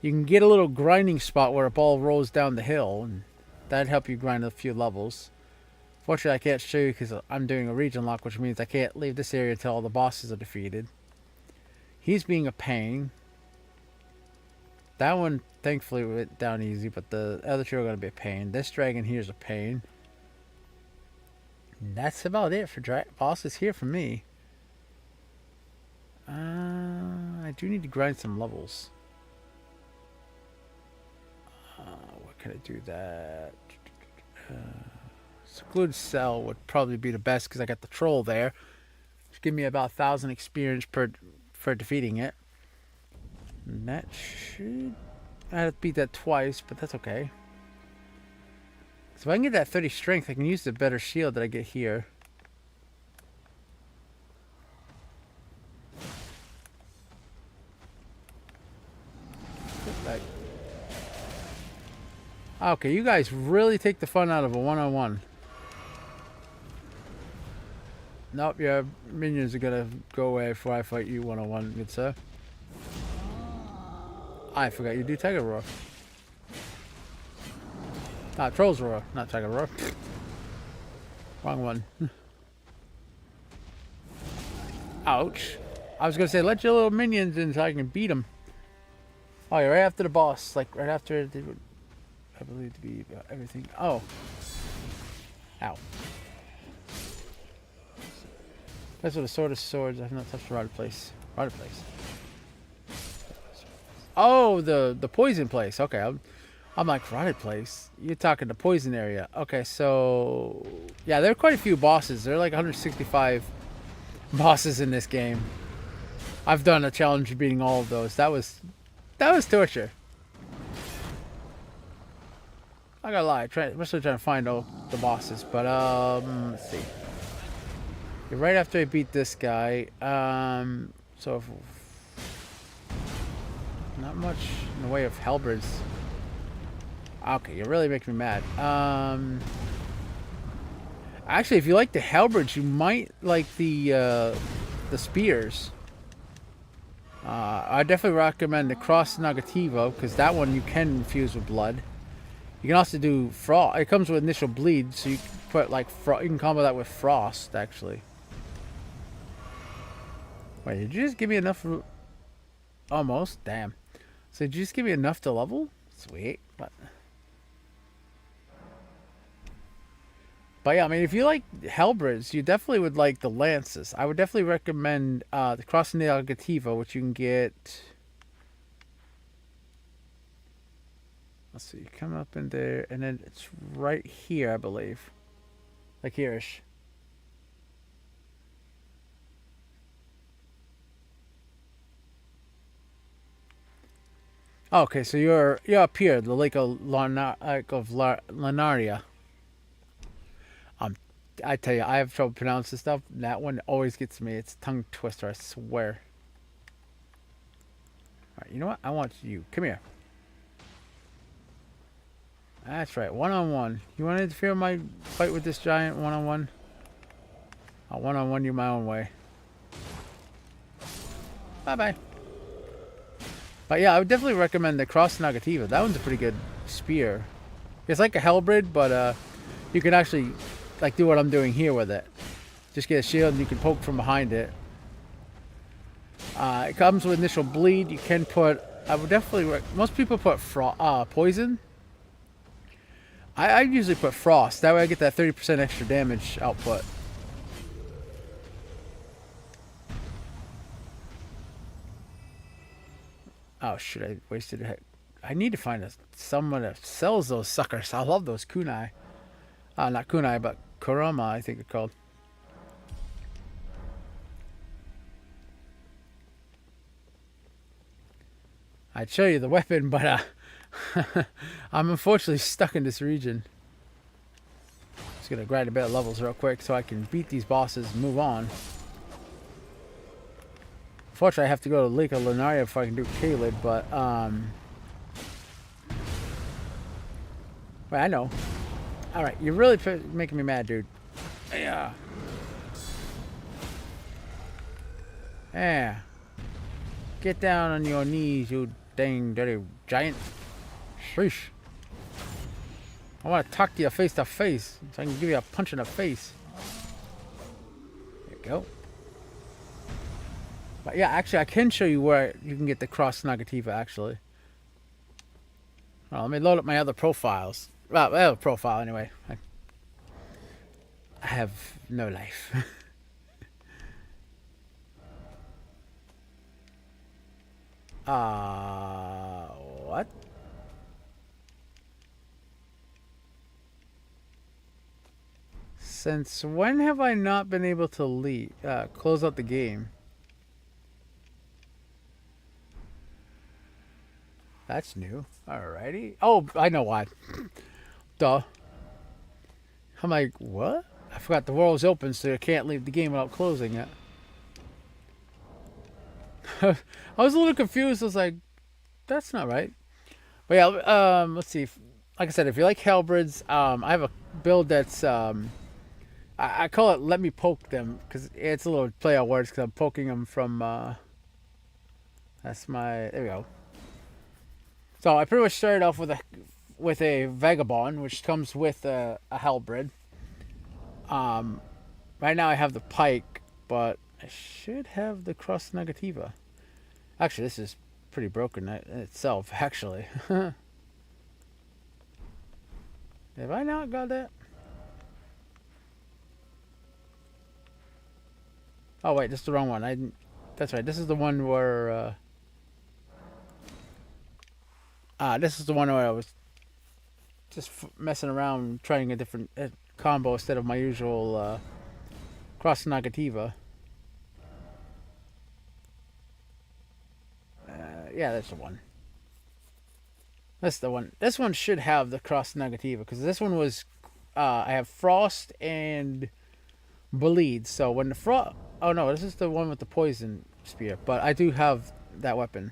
[SPEAKER 1] you can get a little grinding spot where a ball rolls down the hill, and that'd help you grind a few levels. Fortunately, I can't show you because I'm doing a region lock, which means I can't leave this area until all the bosses are defeated. He's being a pain. That one, thankfully, went down easy, but the other two are going to be a pain. This dragon here is a pain. And that's about it for bosses here for me. I do need to grind some levels. What can I do that? Secluded Cell would probably be the best because I got the troll there. Just give me about 1,000 experience for defeating it. And that should... I had to beat that twice, but that's okay. So if I can get that 30 strength, I can use the better shield that I get here. Okay, you guys really take the fun out of a one-on-one. Nope, your minions are gonna go away before I fight you one-on-one, good sir. I forgot you do Tiger Roar. Troll's Roar, not Tiger Roar. Wrong one. Ouch. I was gonna say, let your little minions in so I can beat them. Oh, you're right after the boss, like right after the... I believe to be everything. Oh. Ow. That's what a sword of swords. I have not touched the rotted place. Rotted place. Oh, the poison place. Okay, I'm like, rotted place? You're talking the poison area. Okay, so... Yeah, there are quite a few bosses. There are like 165 bosses in this game. I've done a challenge of beating all of those. That was torture. I gotta lie, especially trying to find all the bosses. But let's see. Right after I beat this guy, so if, not much in the way of halberds. Okay, you're really making me mad. Actually, if you like the halberds, you might like the spears. I definitely recommend the Cross Negativo because that one you can infuse with blood. You can also do frost. It comes with initial bleed, so you can put like you can combo that with frost actually. Wait, did you just give me enough? Almost, damn. So did you just give me enough to level? Sweet. But yeah, I mean, if you like halberds, you definitely would like the lances. I would definitely recommend the Cross Negativo, which you can get. Let's see, you come up in there, and then it's right here, I believe. Like here-ish. Okay, so you're up here, the Lake of Lanaria. I tell you, I have trouble pronouncing stuff. That one always gets me. It's a tongue twister, I swear. Alright, you know what? I want you. Come here. That's right, one-on-one. You want to interfere in my fight with this giant one-on-one? I'll one-on-one you my own way. Bye-bye. But yeah, I would definitely recommend the Cross Negativa. That one's a pretty good spear. It's like a halberd, but you can actually like do what I'm doing here with it. Just get a shield and you can poke from behind it. It comes with initial bleed. You can put. I would definitely. Most people put poison. I usually put frost. That way I get that 30% extra damage output. Oh shit! I wasted it. I need to find someone that sells those suckers. I love those kunai. Not kunai, but kurama. I think they're called. I'd show you the weapon, but I'm unfortunately stuck in this region. Just gonna grind a bit of levels real quick so I can beat these bosses and move on. Unfortunately, I have to go to Lake of Lunaria before I can do Caelid, but wait, I know. All right, you're really making me mad, dude. Yeah. Yeah. Get down on your knees, you dang dirty giant. Sheesh. I want to talk to you face to face so I can give you a punch in the face. There you go. But yeah, actually, I can show you where you can get the Cross Nagativa, actually. Well, let me load up my other profiles. Well, profile anyway. I have no life. What? Since when have I not been able to close out the game? That's new. Alrighty. Oh, I know why. Duh. I'm like, what? I forgot the world's open, so you can't leave the game without closing it. I was a little confused. I was like, that's not right. But yeah, let's see. Like I said, if you like Halberds, I have a build that's, I call it Let Me Poke Them, because it's a little play on words, because I'm poking them from, that's my, there we go. So I pretty much started off with a Vagabond, which comes with a Halberd. Right now I have the Pike, but I should have the Cross Negativa. Actually, this is pretty broken in itself, actually. Have I not got that? Oh wait, this is the wrong one. That's right. This is the one where. This is the one where I was just messing around, trying a different combo instead of my usual Cross Negativa. Yeah, that's the one. That's the one. This one should have the Cross Negativa, because this one was. I have Frost and Bleed. So when the Frost. Oh no, this is the one with the Poison Spear. But I do have that weapon.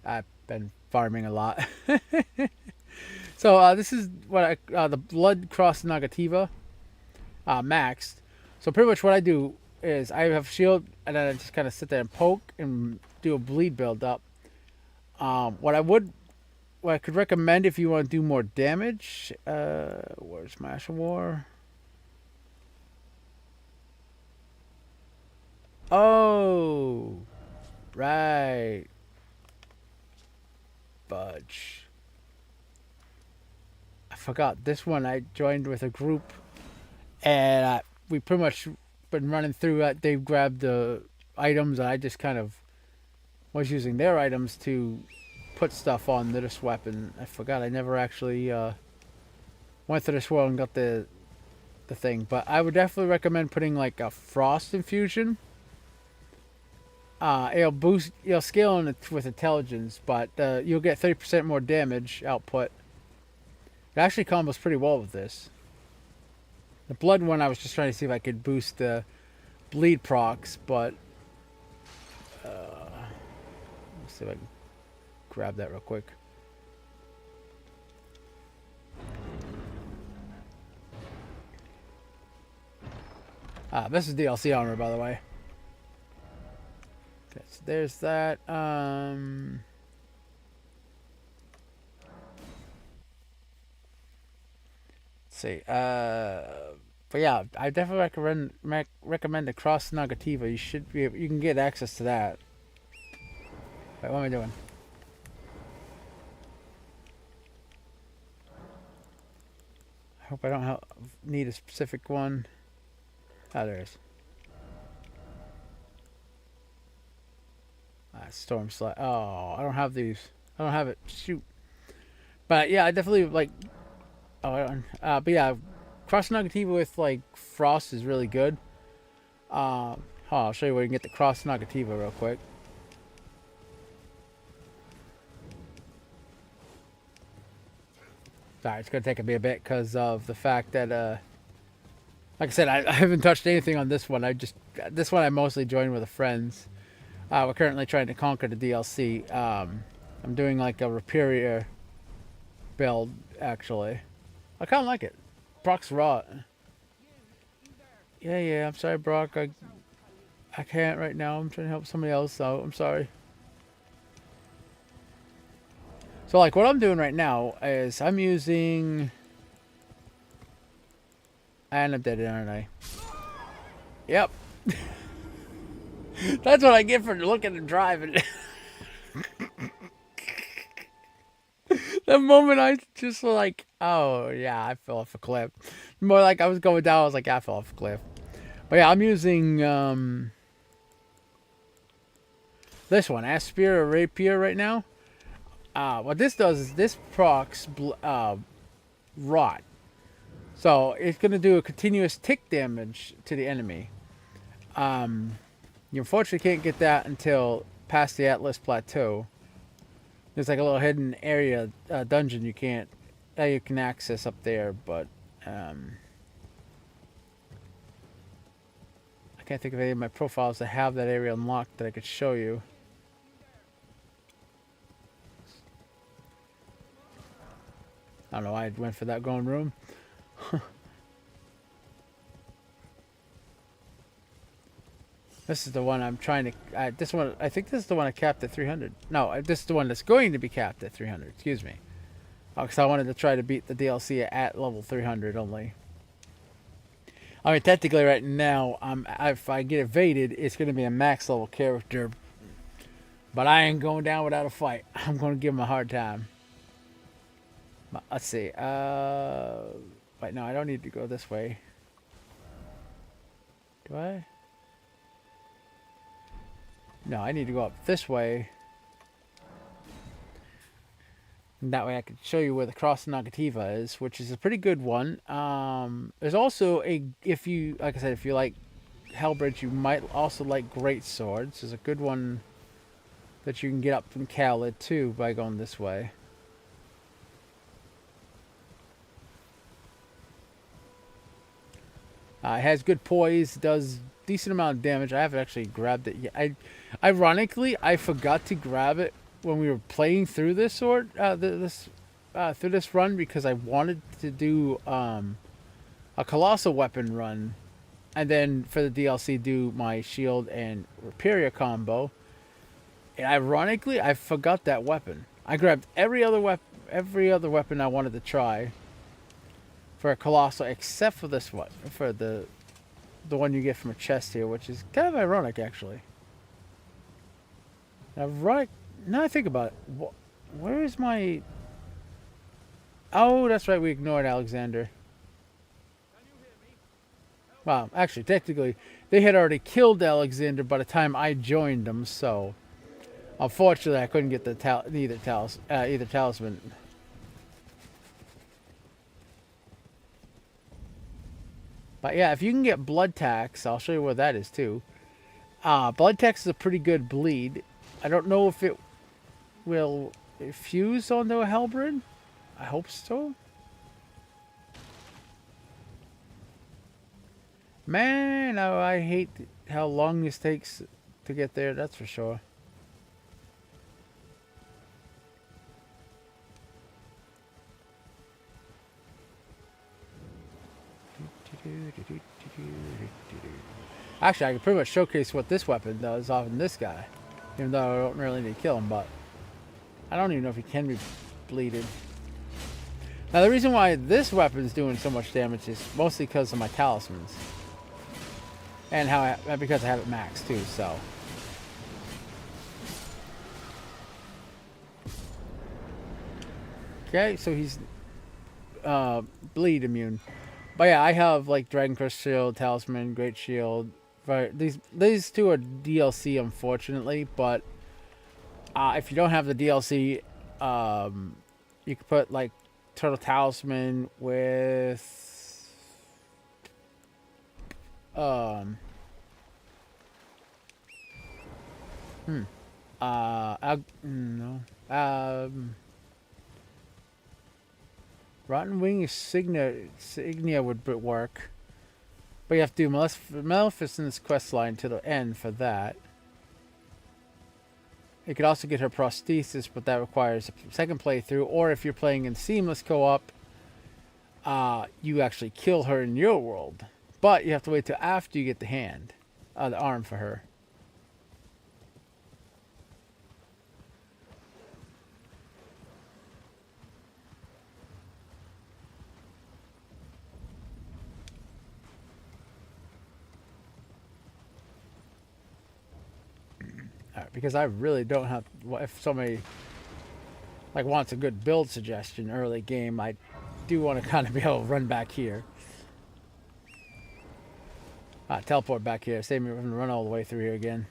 [SPEAKER 1] I've been farming a lot. So this is what the Blood Cross Negativa maxed. So pretty much what I do is I have shield, and then I just kind of sit there and poke and do a bleed build up. What I could recommend if you want to do more damage. Where's my Ash of War? Oh, right. Budge. I forgot this one. I joined with a group, and we pretty much been running through it. They grabbed the items, and I just kind of was using their items to put stuff on this weapon. I forgot. I never actually went to this world and got the thing, but I would definitely recommend putting like a Frost Infusion. It'll scale with intelligence, but you'll get 30% more damage output. It actually combos pretty well with this. The Blood one, I was just trying to see if I could boost the bleed procs, but let's see if I can grab that real quick. This is DLC armor, by the way. Okay, so there's that. Let's see. But yeah, I definitely recommend the Cross Nagativa. You can get access to that. Wait, what am I doing? I hope I don't need a specific one. Oh, there is. Storm Slide. Oh, I don't have these. I don't have it. Shoot. But yeah, I definitely like. Oh, I don't. But yeah, Cross Nagativa with like Frost is really good. I'll show you where you can get the Cross Nagativa real quick. Sorry, it's gonna take me a bit because of the fact that, like I said, I haven't touched anything on this one. This one I mostly joined with the friends. We're currently trying to conquer the DLC. I'm doing like a Reperia build, actually. I kind of like it. Brock's raw. Yeah, I'm sorry, Brock. I can't right now. I'm trying to help somebody else out. I'm sorry. So, like, what I'm doing right now is I'm using... And I'm dead, aren't I? Yep. That's what I get for looking and driving. The moment I just like, oh, yeah, I fell off a cliff. More like I was going down, I was like, I fell off a cliff. But yeah, I'm using this one, Aspira Rapier right now. What this does is this procs rot. So it's going to do a continuous tick damage to the enemy. You unfortunately can't get that until past the Atlas Plateau. There's like a little hidden area, dungeon you can access up there, but I can't think of any of my profiles that have that area unlocked that I could show you. I don't know why I went for that going room. This is the one I'm trying to... this one, I think this is the one I capped at 300. No, this is the one that's going to be capped at 300. Excuse me. Because I wanted to try to beat the DLC at level 300 only. I mean, technically right now, if I get evaded, it's going to be a max level character. But I ain't going down without a fight. I'm going to give him a hard time. But let's see. Wait, no, I don't need to go this way. Do I? No, I need to go up this way. And that way I can show you where the Cross Nagativa is, which is a pretty good one. There's also if you like Hellbridge, you might also like Great Swords. There's a good one that you can get up from Khalid too by going this way. It has good poise, does decent amount of damage. I haven't actually grabbed it yet. Ironically, I forgot to grab it when we were playing through this sword, through this run, because I wanted to do a colossal weapon run, and then for the DLC do my shield and Reperia combo. And ironically, I forgot that weapon. I grabbed every other weapon I wanted to try for a colossal, except for this one, for the one you get from a chest here, which is kind of ironic, actually. Ironic. Now I think about it, where is my... Oh, that's right, we ignored Alexander. Well, actually, technically, they had already killed Alexander by the time I joined them, so... Unfortunately, I couldn't get the either talisman. But yeah, if you can get Blood Tax, I'll show you where that is too. Blood Tax is a pretty good bleed. I don't know if it will fuse onto a Halberd. I hope so. Man, I hate how long this takes to get there, that's for sure. Actually, I can pretty much showcase what this weapon does off of this guy. Even though I don't really need to kill him, but I don't even know if he can be bleeded. Now, the reason why this weapon's doing so much damage is mostly because of my talismans. And because I have it maxed too, so. Okay, so he's bleed immune. But yeah, I have like Dragon Crest Shield, Talisman, Great Shield. Right, these two are DLC, unfortunately, but if you don't have the DLC, you could put like Turtle Talisman with Rotten Wing Signia would work. But you have to do Maleficent's quest line to the end for that. You could also get her prosthesis, but that requires a second playthrough. Or if you're playing in Seamless Co-op, you actually kill her in your world. But you have to wait till after you get the arm for her. Because I really don't have. If somebody like wants a good build suggestion early game, I do want to kind of be able to run back here, teleport back here, save me from run all the way through here again.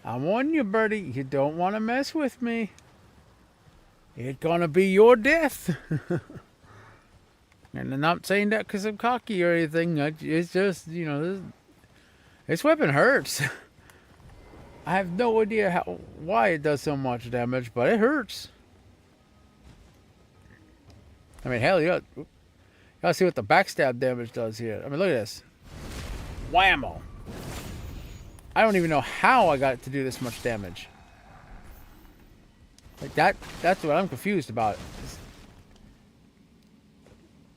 [SPEAKER 1] I'm warning you, birdie. You don't want to mess with me. It's gonna be your death. And I'm not saying that because I'm cocky or anything. It's just, you know, this weapon hurts. I have no idea why it does so much damage, but it hurts. I mean, hell, you gotta see what the backstab damage does here. I mean, look at this. Whammo. I don't even know how I got it to do this much damage. Like, that's what I'm confused about.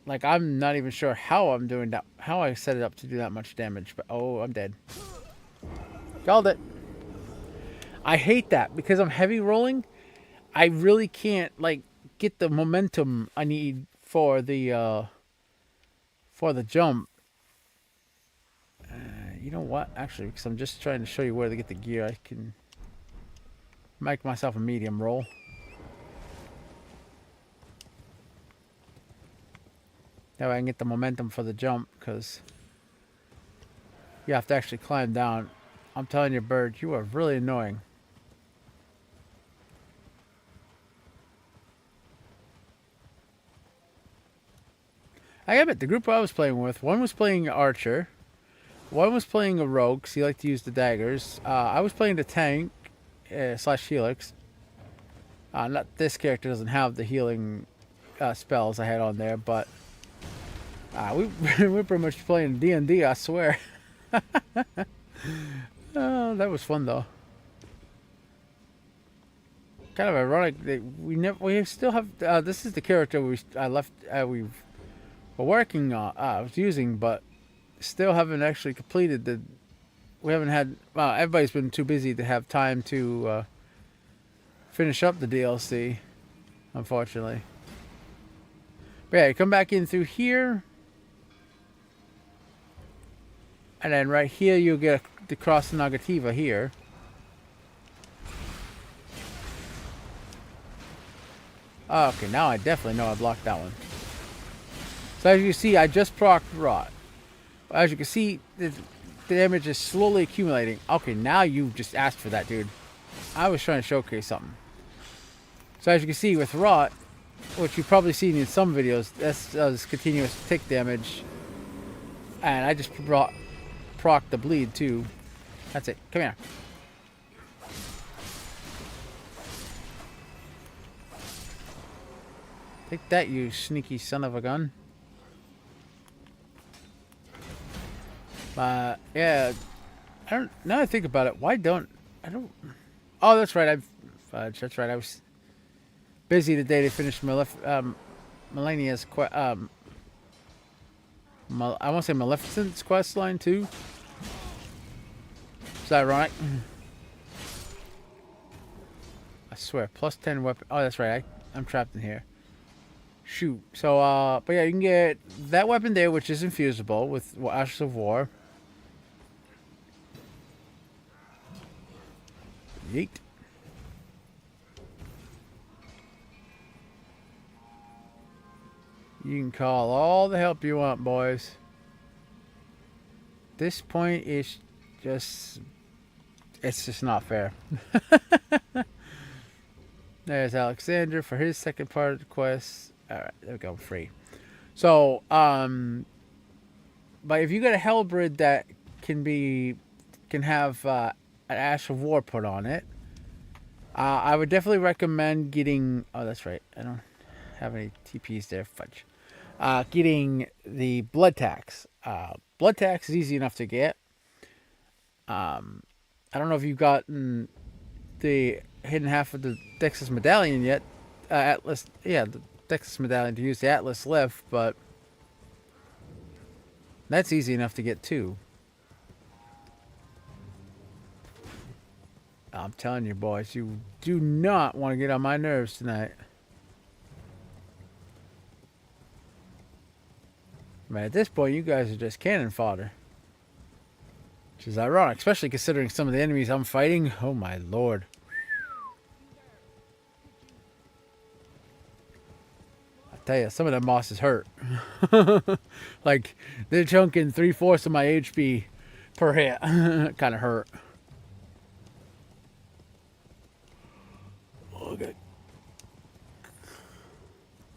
[SPEAKER 1] Like, I'm not even sure how I'm doing that, how I set it up to do that much damage, but oh, I'm dead. Called it. I hate that because I'm heavy rolling. I really can't like get the momentum I need for the jump. You know what? Actually, because I'm just trying to show you where to get the gear, I can make myself a medium roll. That way I can get the momentum for the jump, because you have to actually climb down. I'm telling you, bird, you are really annoying. I admit, the group I was playing with, one was playing Archer, one was playing a Rogue, because he liked to use the daggers. I was playing the tank, slash Helix. Not this character doesn't have the healing spells I had on there, but we're pretty much playing D&D, I swear. Oh, that was fun though. Kind of ironic that we still have. This is the character we were working on. I was using, but still haven't actually completed the. We haven't had. Well, everybody's been too busy to have time to finish up the DLC, unfortunately. But yeah, you come back in through here. And then right here, you'll get the Cross Nagativa here. Okay, now I definitely know I blocked that one. So as you see, I just procced Rot. As you can see, the damage is slowly accumulating. Okay, now you just asked for that, dude. I was trying to showcase something. So as you can see with Rot, which you've probably seen in some videos, that does continuous tick damage. And I just proc the bleed too. That's it. Come here. Take that, you sneaky son of a gun. Yeah. I don't. Now I think about it, why don't I don't? Oh, that's right. That's right. I was busy today to finish Melania's I want to say Maleficent's quest line too. It's ironic. I swear, plus 10 weapon. Oh, that's right. I'm trapped in here. Shoot. So, but yeah, you can get that weapon there, which is infusible with Ashes of War. Yeet. You can call all the help you want, boys. This point is just... It's just not fair. There's Alexander for his second part of the quest. Alright, there we go. Free. So, but if you got a Hellbrid that can have an Ash of War put on it, I would definitely recommend getting... Oh, that's right. I don't have any TPs there. Fudge. Getting the Blood Tax. Blood Tax is easy enough to get. I don't know if you've gotten the hidden half of the Dexys Medallion yet. Atlas, yeah, the Dexys Medallion to use the Atlas lift, but that's easy enough to get too. I'm telling you, boys, you do not want to get on my nerves tonight. Man, at this point, you guys are just cannon fodder. Which is ironic, especially considering some of the enemies I'm fighting. Oh my lord. I tell you, some of them bosses hurt. Like, they're chunking 3/4 of my HP per hit. Kind of hurt. Okay.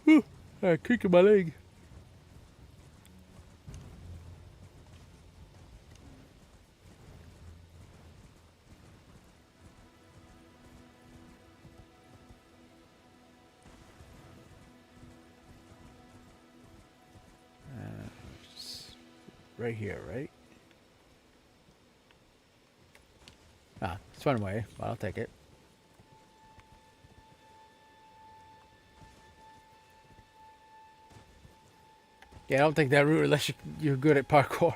[SPEAKER 1] I'm kicking my leg. Right here, right? Ah, it's one way, but I'll take it. Yeah, I don't take that route unless you're good at parkour.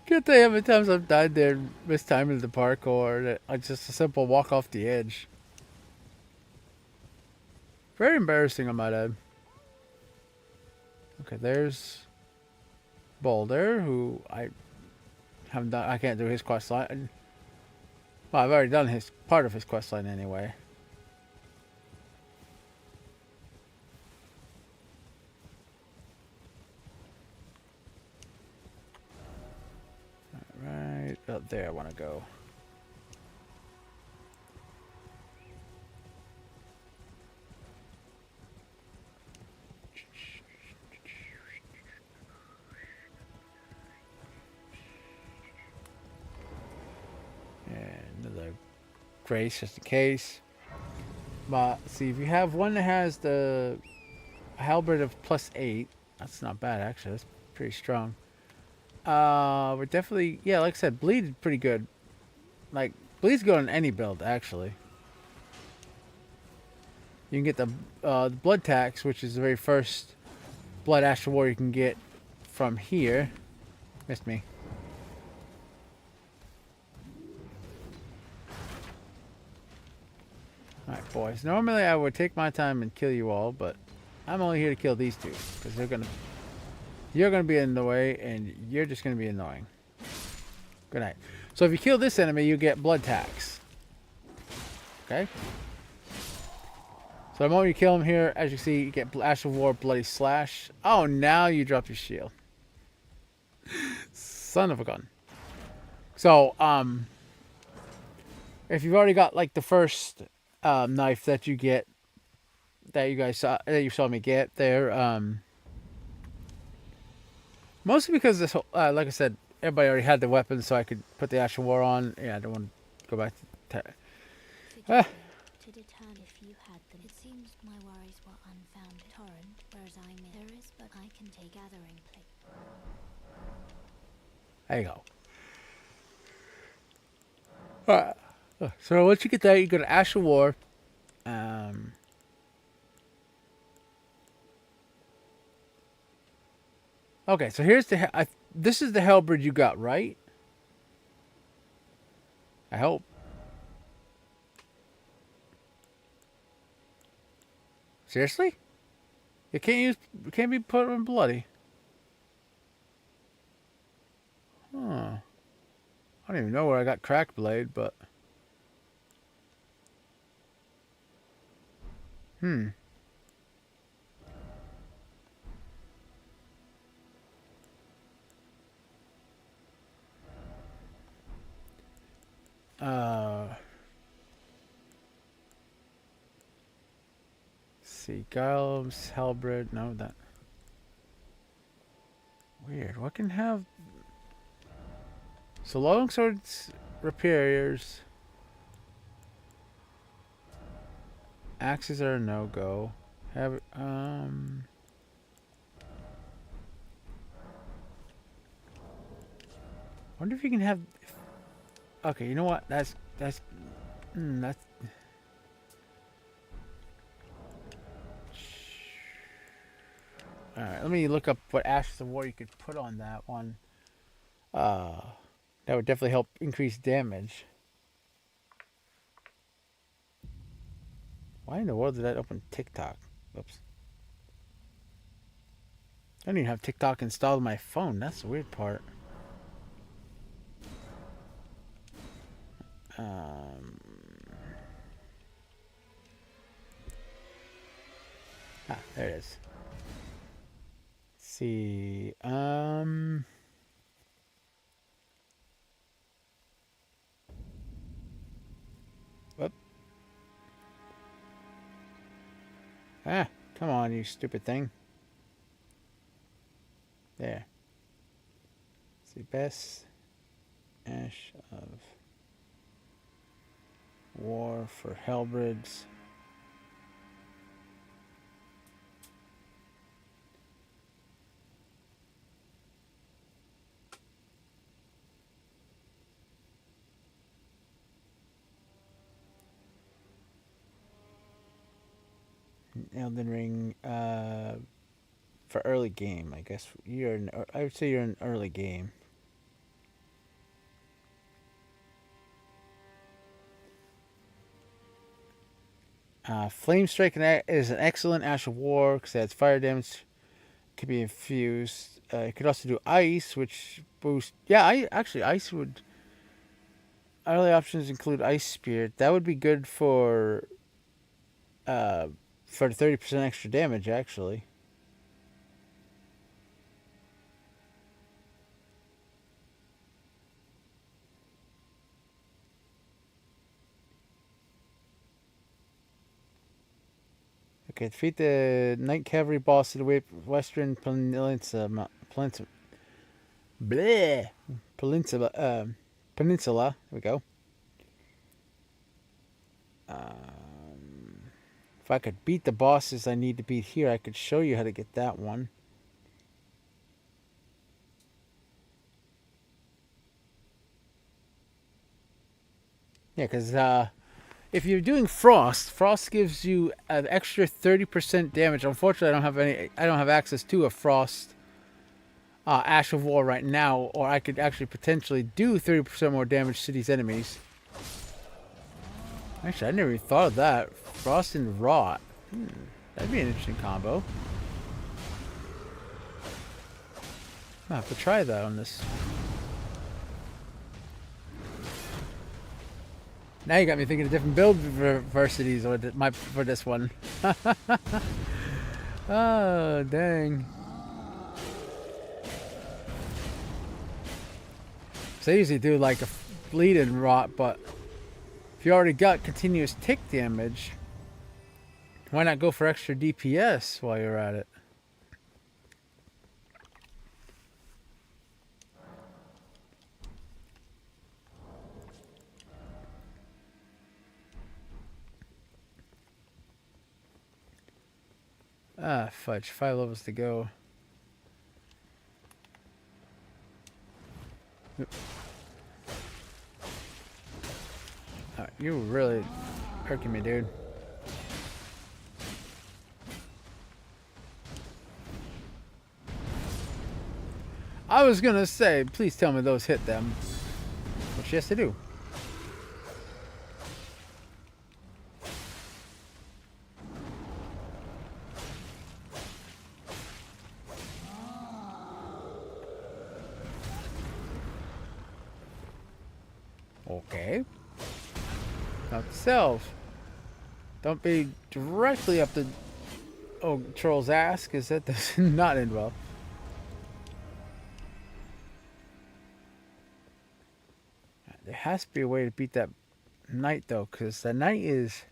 [SPEAKER 1] Can't tell you how many times I've died there and mistiming the parkour. That I just a simple walk off the edge. Very embarrassing, I might add. Okay, there's Boulder, who I haven't done. I can't do his quest line. Well, I've already done his part of his quest line anyway. Right up there, I want to go. Another grace just in case. But see, if you have one that has the halberd of +8, that's not bad actually. That's pretty strong. We're definitely, yeah, like I said, bleed is pretty good. Like, bleed's good on any build actually. You can get the blood tax, which is the very first blood Ash of War you can get from here. Missed me. Alright, boys. Normally I would take my time and kill you all, but I'm only here to kill these two. Because you're gonna be in the way, and you're just gonna be annoying. Good night. So if you kill this enemy, you get blood tax. Okay? So the moment you kill him here, as you see, you get Ash of War, Bloody Slash. Oh, now you drop your shield. Son of a gun. So, if you've already got, like, the first knife that you get, that you saw me get there, mostly because this, like I said, everybody already had the weapon, so I could put the Ash of War on. Yeah, I don't want to go back to...
[SPEAKER 3] To determine if you had them. It seems my worries were unfounded. Torrent, whereas there is, but I can take gathering place.
[SPEAKER 1] There you go. Alright. So once you get that, you go to Ash of War. Okay, so here's this is the Hellbrid you got, right? I hope. Seriously? It can't be put in bloody. Huh. I don't even know where I got cracked blade, but hmm. See, Giles, Halberd, no, that. Weird. What can have. So, longswords, repairs. Axes are a no go. Have, wonder if you can have. Okay, you know what? That's. Alright, let me look up what Ashes of War you could put on that one. That would definitely help increase damage. Why in the world did that open TikTok? Oops. I don't even have TikTok installed on my phone. That's the weird part. There it is. Let's see. Whoop. Come on, you stupid thing. There. Let's see, best Ash of War for Halberds. Elden Ring, for early game, I guess I would say you're in early game. Flame Strike is an excellent Ash of War because it adds fire damage. Could be infused. It could also do ice, which boosts. Yeah, ice would. Early options include Ice Spirit. That would be good for the 30% extra damage, actually. Okay, defeat the Night Cavalry boss of the Western Peninsula. Peninsula. There we go. If I could beat the bosses I need to beat here, I could show you how to get that one. Yeah, because if you're doing Frost gives you an extra 30% damage. Unfortunately, I don't have access to a Frost Ash of War right now, or I could actually potentially do 30% more damage to these enemies. Actually, I never even thought of that. Frost and Rot. That'd be an interesting combo. I'll have to try that on this. Now you got me thinking of different build versities for this one. Oh, dang. So I usually do like a bleed and rot, but if you already got continuous tick damage, why not go for extra DPS while you're at it? Ah, fudge. 5 levels to go. You really irking me, dude. I was gonna say, please tell me those hit them. Which, yes, they do. Okay. Note to self. Don't be directly up the troll's ass, because that does not end well. There has to be a way to beat that knight, though, because the knight is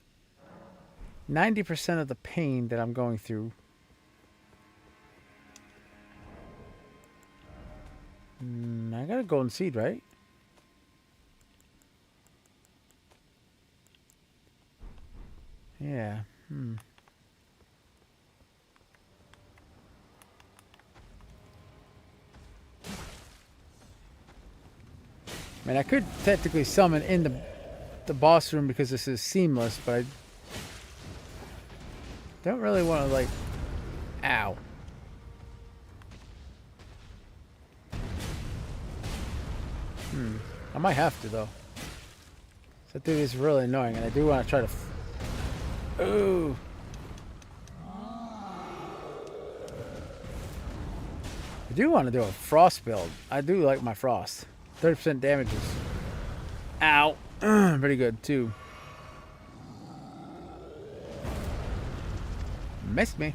[SPEAKER 1] 90% of the pain that I'm going through. I got a golden seed, right? Yeah. I mean, I could technically summon in the boss room because this is seamless, but I don't really want to, like... Ow. I might have to, though. That dude is really annoying, and I do want to try to... Ooh. I do want to do a frost build. I do like my frost. 30% damages. Ow. Pretty good, too. Missed me.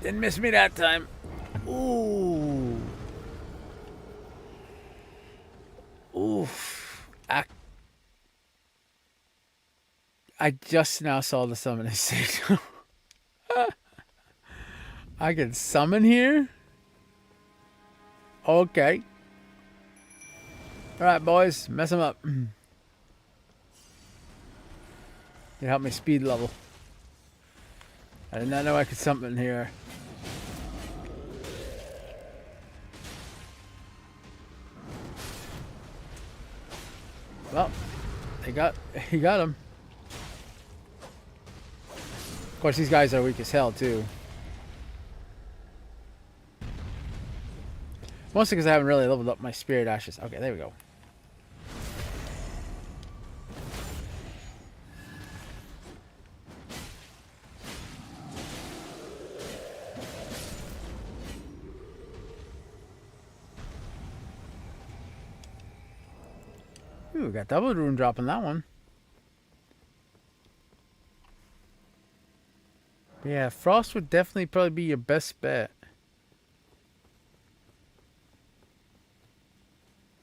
[SPEAKER 1] Didn't miss me that time. Ooh. Oof. I just now saw the summoning signal. I can summon here? Okay. Alright, boys. Mess them up. You help me speed level. I did not know I could summon here. Well, he got him. Of course, these guys are weak as hell, too. Mostly because I haven't really leveled up my spirit ashes. Okay, there we go. Ooh, got double rune drop on that one. Yeah, frost would definitely probably be your best bet.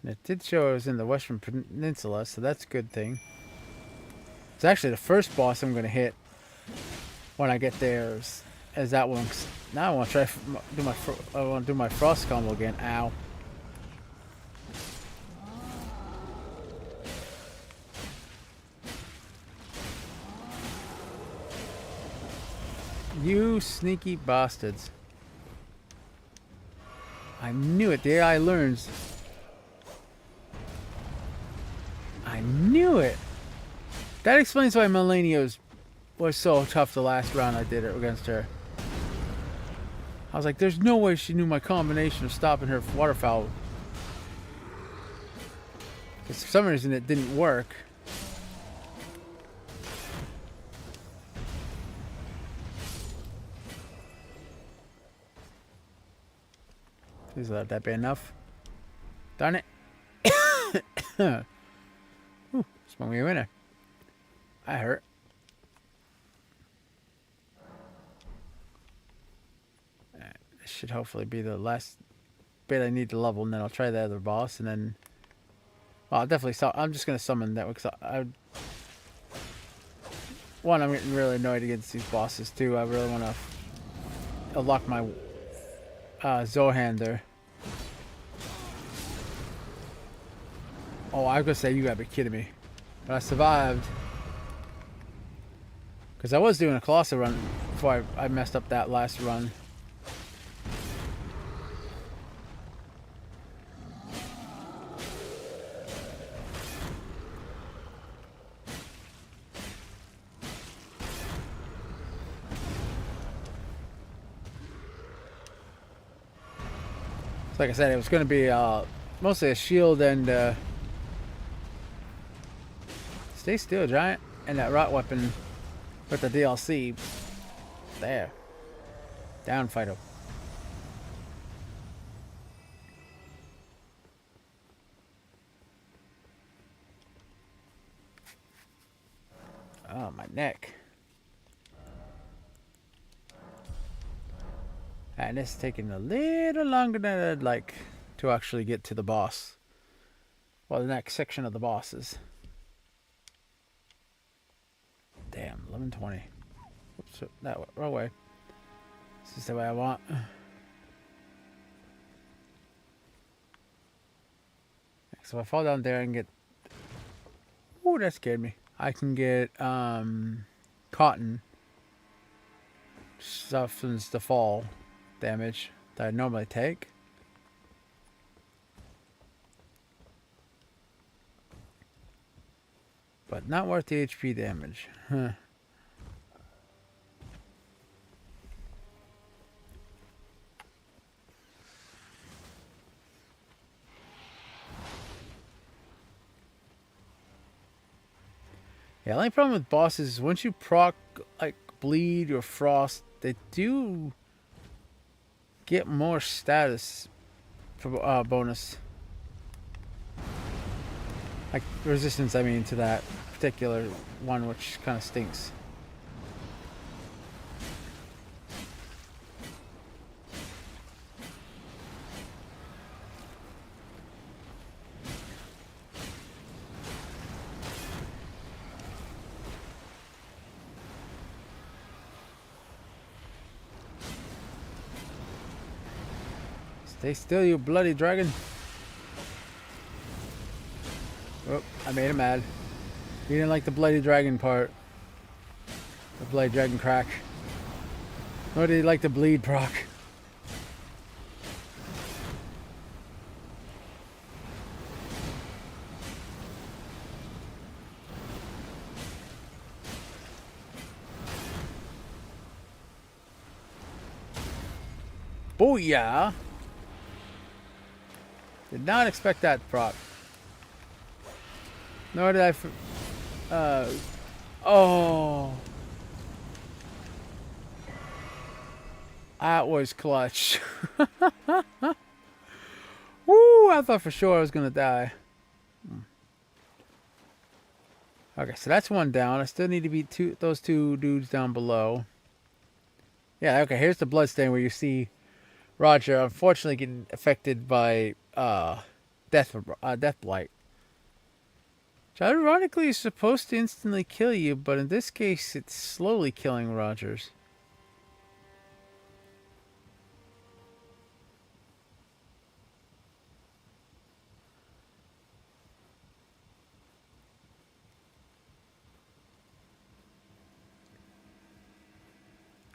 [SPEAKER 1] And it did show it was in the Western Peninsula, so that's a good thing. It's actually the first boss I'm going to hit when I get there is that one. Now I want to try do my frost combo again. Ow. You sneaky bastards. I knew it. The AI learns. I knew it. That explains why Melania was so tough the last round I did it against her. I was like, there's no way she knew my combination of stopping her waterfowl. Because for some reason it didn't work. Please let that be enough. Darn it. Ooh, smoke me a winner. I hurt. This should hopefully be the last bit I need to level, and then I'll try the other boss, and then... Well, I'll definitely... I'm just going to summon that one, one, I'm getting really annoyed against these bosses, too. I really want to unlock my... Zohan there. Oh, I was gonna say, you gotta be kidding me. But I survived. Because I was doing a Colossal run before I messed up that last run. Like I said, it was going to be mostly a shield and stay still, giant, and that rot weapon with the DLC. There, down, Fido. Oh, my neck. And it's taking a little longer than I'd like to actually get to the boss. Well, the next section of the bosses. Damn, 11:20. Oops, that way, wrong way. This is the way I want. So if I fall down there and get... Ooh, that scared me. I can get cotton. Softens the fall damage that I normally take. But not worth the HP damage. Huh. Yeah, the only problem with bosses is once you proc like bleed or frost, they do get more status for bonus. Like resistance, I mean, to that particular one, which kind of stinks. Stay still, you bloody dragon. Oh, I made him mad. He didn't like the bloody dragon part. The bloody dragon crack. Nor did he like the bleed proc. Booyah! Did not expect that proc. Nor did I. Oh. That was clutch. Woo! I thought for sure I was gonna die. Okay, so that's one down. I still need to beat those two dudes down below. Yeah, okay, here's the bloodstain where you see Roger unfortunately getting affected by death blight. Which ironically is supposed to instantly kill you, but in this case it's slowly killing Rogers.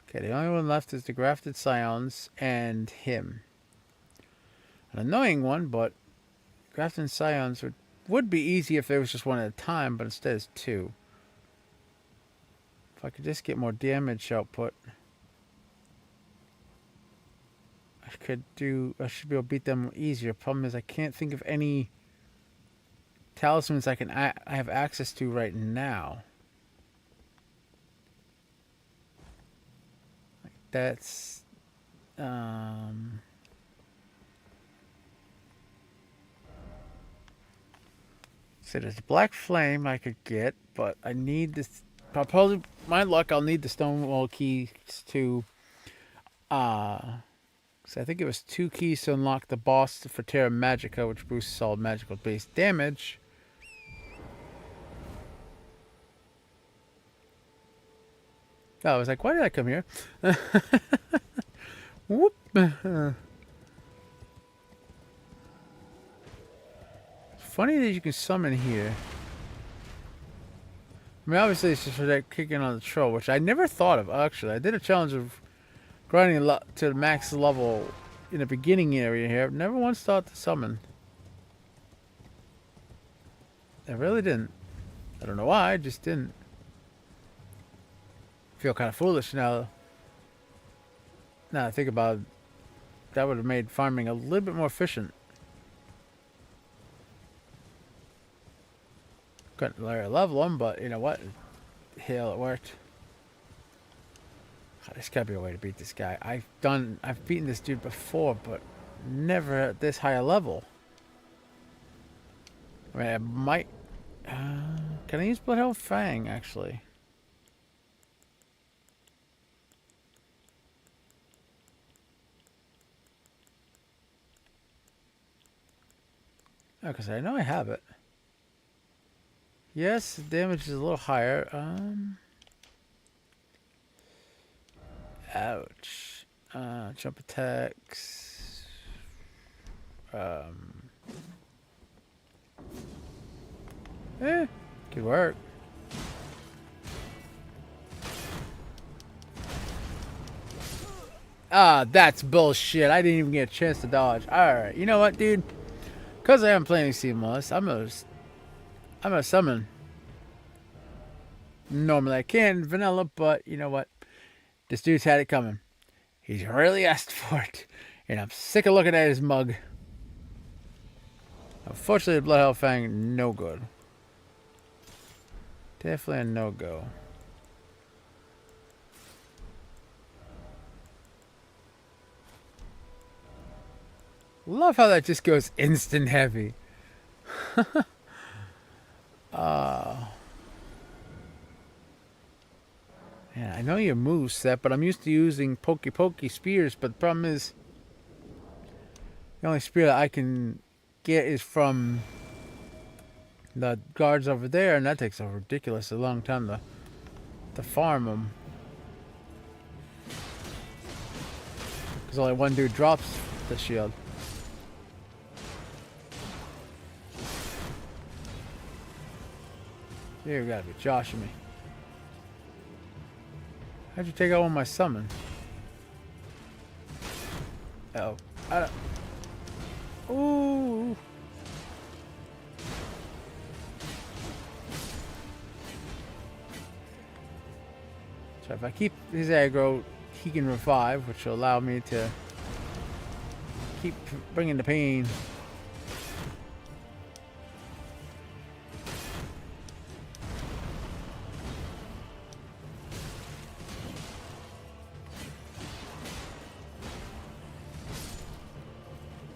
[SPEAKER 1] Okay, the only one left is the Grafted Scions and him. An annoying one, but Grafted Scions would be easy if there was just one at a time, but instead it's two. If I could just get more damage output, I should be able to beat them easier. Problem is I can't think of any talismans I have access to right now. That's so there's Black Flame I could get, but I need this. Probably my luck. I'll need the Stonewall keys to. So I think it was 2 keys to unlock the boss for Terra Magica, which boosts all magical base damage. Oh, I was like, why did I come here? Whoop. Funny that you can summon here. I mean, obviously it's just for that kicking on the troll, which I never thought of, actually. I did a challenge of grinding to the max level in the beginning area here. I've never once thought to summon. I really didn't. I don't know why, I just didn't. Feel kind of foolish now. Now I think about it, that would have made farming a little bit more efficient. Couldn't level them, but you know what? Hell, it worked. God, there's gotta be a way to beat this guy. I've beaten this dude before, but never at this high a level. I mean, I might. Can I use Bloodhound Fang actually? Because I know I have it. Yes, the damage is a little higher. Ouch. Jump attacks. Could work. Ah, that's bullshit. I didn't even get a chance to dodge. Alright, you know what, dude? Because I am playing Seamless, I'm gonna summon. Normally I can vanilla, but you know what? This dude's had it coming. He's really asked for it. And I'm sick of looking at his mug. Unfortunately, the Bloodhound Fang, no good. Definitely a no-go. Love how that just goes instant heavy. Man, I know your move set, but I'm used to using pokey spears, but the problem is the only spear that I can get is from the guards over there, and that takes a ridiculously long time to farm them. Because only one dude drops the shield. You gotta be joshing me. How'd you take out one of my summon? Oh. I don't... Ooh. So if I keep his aggro, he can revive, which will allow me to keep bringing the pain.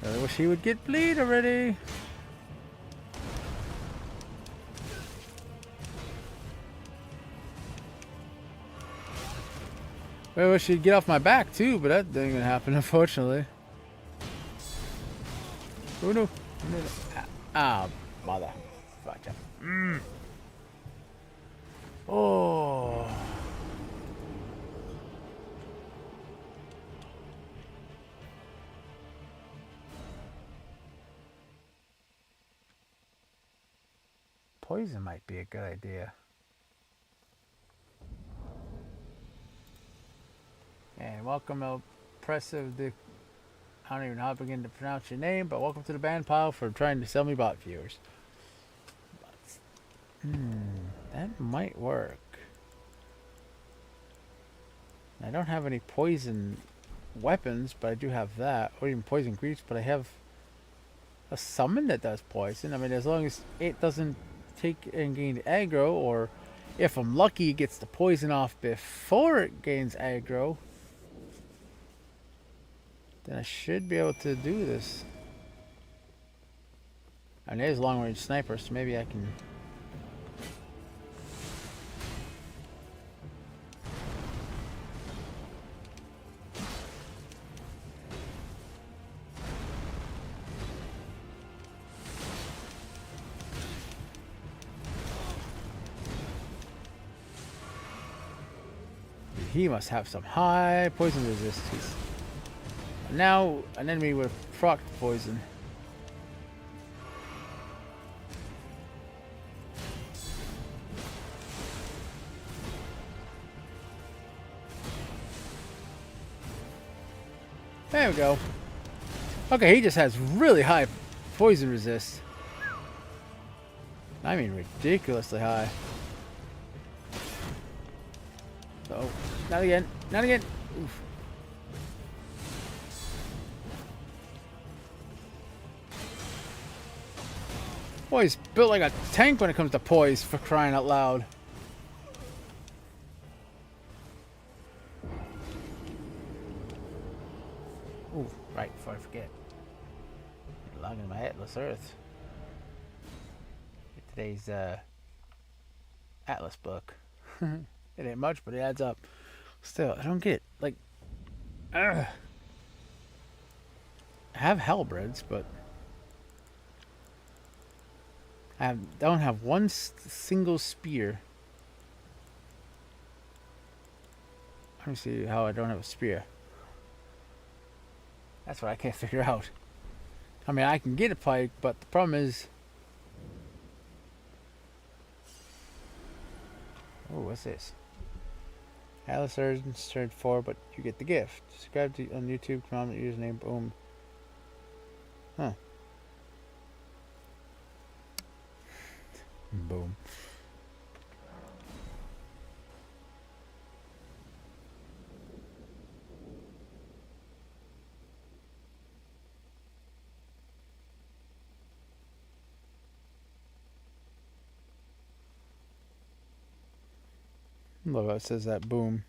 [SPEAKER 1] I wish he would get bleed already. I wish he'd get off my back too, but that didn't gonna happen, unfortunately. Oh no. Ah, mother. Gotcha. Oh. Poison might be a good idea. And welcome, oppressive. I don't even know how to begin to pronounce your name, but welcome to the ban pile for trying to sell me bot viewers. That might work. I don't have any poison weapons, but I do have that, or even poison creeps, but I have a summon that does poison. I mean, as long as it doesn't take and gain aggro, or if I'm lucky, it gets the poison off before it gains aggro, then I should be able to do this. And there's long range sniper, so maybe I can. He must have some high poison resistance. Now, an enemy with proc poison. There we go. Okay, he just has really high poison resist. I mean, ridiculously high. Oh, not again. Not again. Oof. Boy, he's built like a tank when it comes to poise, for crying out loud. Ooh, right, before I forget. Logging my Atlas Earth. Today's Atlas book. It ain't much, but it adds up. Still, I don't get, like... I have Hellbreds, but... don't have one single spear. Let me see how I don't have a spear. That's what I can't figure out. I mean, I can get a pike, but the problem is... Oh, what's this? Alice Urgent turned 4, but you get the gift. Subscribe to on YouTube, comment username, boom. Huh. Boom. Love how it says that, boom.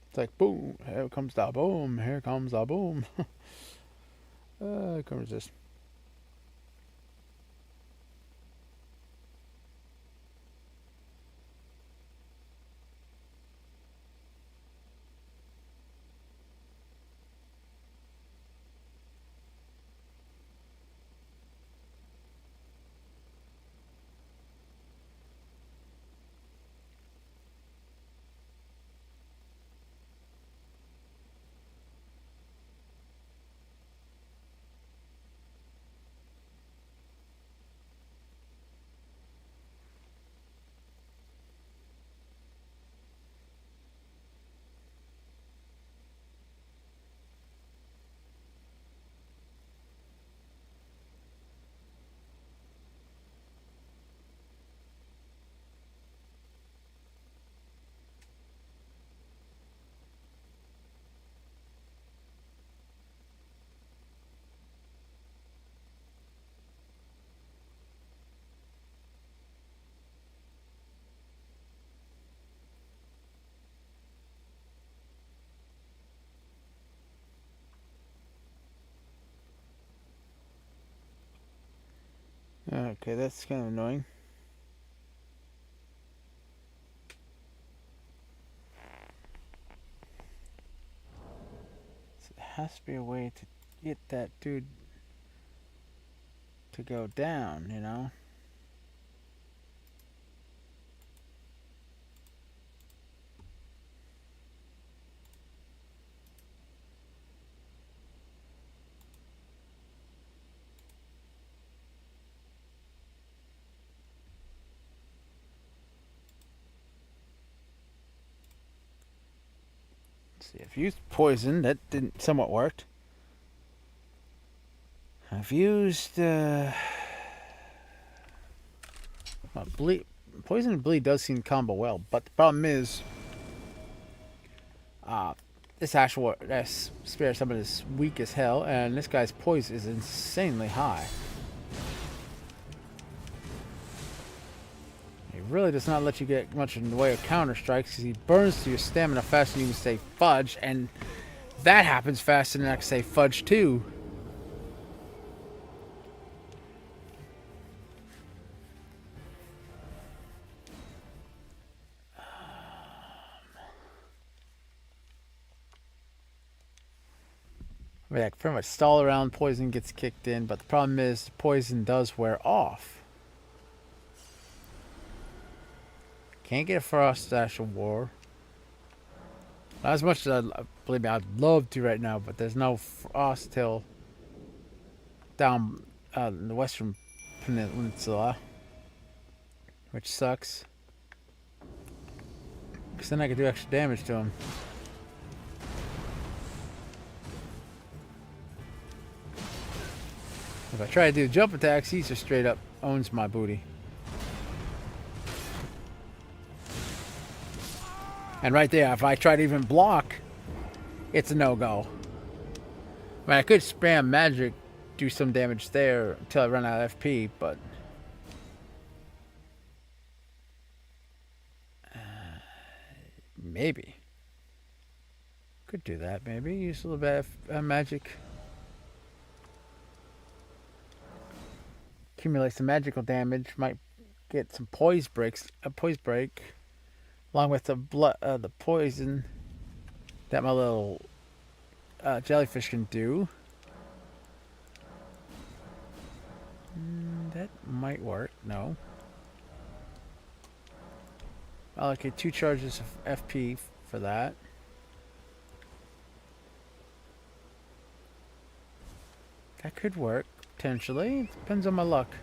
[SPEAKER 1] It's like, boom, here comes the boom, here comes the boom. I can't resist. Okay, that's kind of annoying. So there has to be a way to get that dude to go down, you know? See, I've used poison. That didn't somewhat worked. I've used bleed. Poison and bleed does seem to combo well, but the problem is, this actual spear summon is weak as hell, and this guy's poison is insanely high. He really does not let you get much in the way of counter strikes because he burns through your stamina faster than you can say fudge, and that happens faster than I can say fudge too. I mean, I can pretty much stall around, poison gets kicked in, but the problem is the poison does wear off. Can't get a Frost Ash of War. Not as much as believe me, I'd love to right now, but there's no Frost till down in the Western Peninsula, which sucks. Because then I could do extra damage to him. If I try to do jump attacks, he just straight up owns my booty. And right there, if I try to even block, it's a no-go. I mean, I could spam magic, do some damage there until I run out of FP, but... maybe. Could do that, maybe. Use a little bit of magic. Accumulate some magical damage. Might get some poise break, along with the blood, the poison. that my little jellyfish can do. That might work. No. Allocate 2 charges of FP for that. That could work, potentially. Depends on my luck.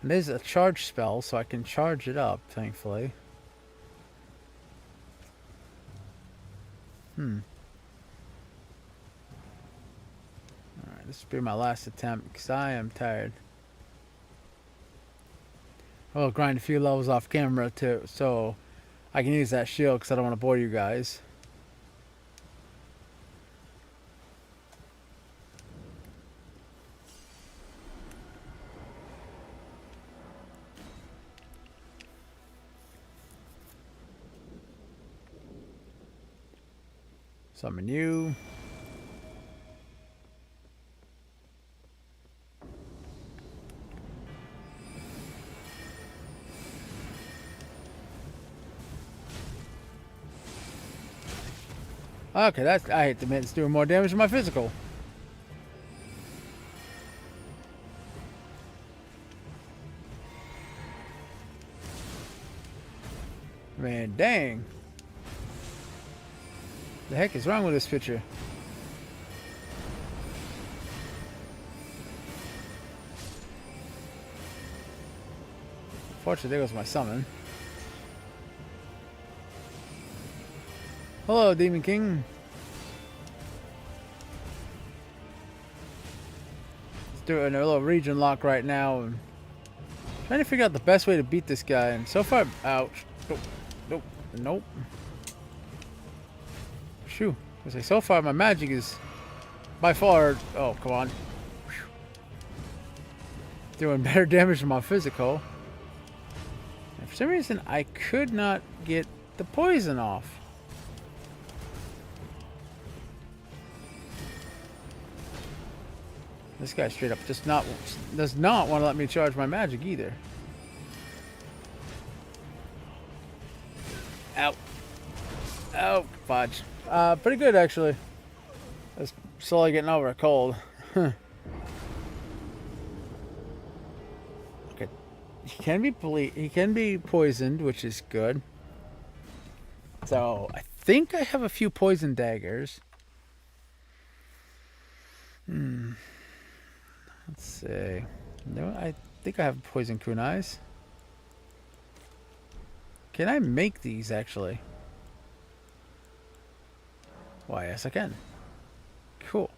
[SPEAKER 1] And there's a charge spell, so I can charge it up, thankfully. Alright, this will be my last attempt, because I am tired. I'll grind a few levels off camera, too, so I can use that shield, because I don't want to bore you guys. Summon you. Okay, that's, I hate to admit it's doing more damage than my physical. Man, dang. The heck is wrong with this picture? Fortunately, there goes my summon. Hello, Demon King. Let's do it in a little region lock right now. And trying to figure out the best way to beat this guy. And so far, ouch. Nope. Nope. Nope. Phew. I was like, so far, my magic is by far. Oh, come on. Whew. Doing better damage than my physical. And for some reason, I could not get the poison off. This guy straight up does not want to let me charge my magic either. Ow. Oh, fudge. Pretty good actually. Just slowly getting over a cold. Okay. He can be poisoned, which is good. So I think I have a few poison daggers. Let's see. No, I think I have poison kunais. Can I make these actually? Why, yes I can. Cool.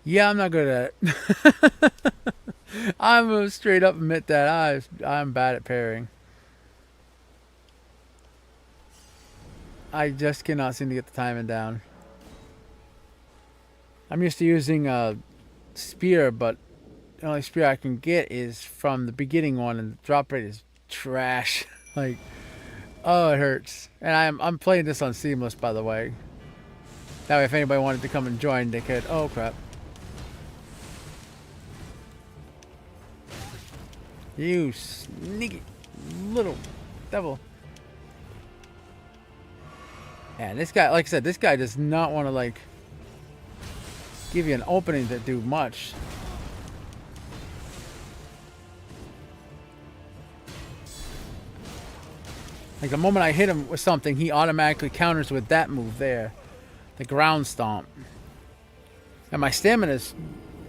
[SPEAKER 1] Yeah, I'm not good at it. I'm gonna straight up admit that I'm bad at pairing. I just cannot seem to get the timing down. I'm used to using a spear, but the only spear I can get is from the beginning one, and the drop rate is trash. Like, oh, it hurts. And I'm playing this on Seamless, by the way. That way, if anybody wanted to come and join, they could. Oh crap! You sneaky little devil! And this guy, like I said, this guy does not want to like give you an opening to do much. Like the moment I hit him with something, he automatically counters with that move there. The ground stomp. And my stamina is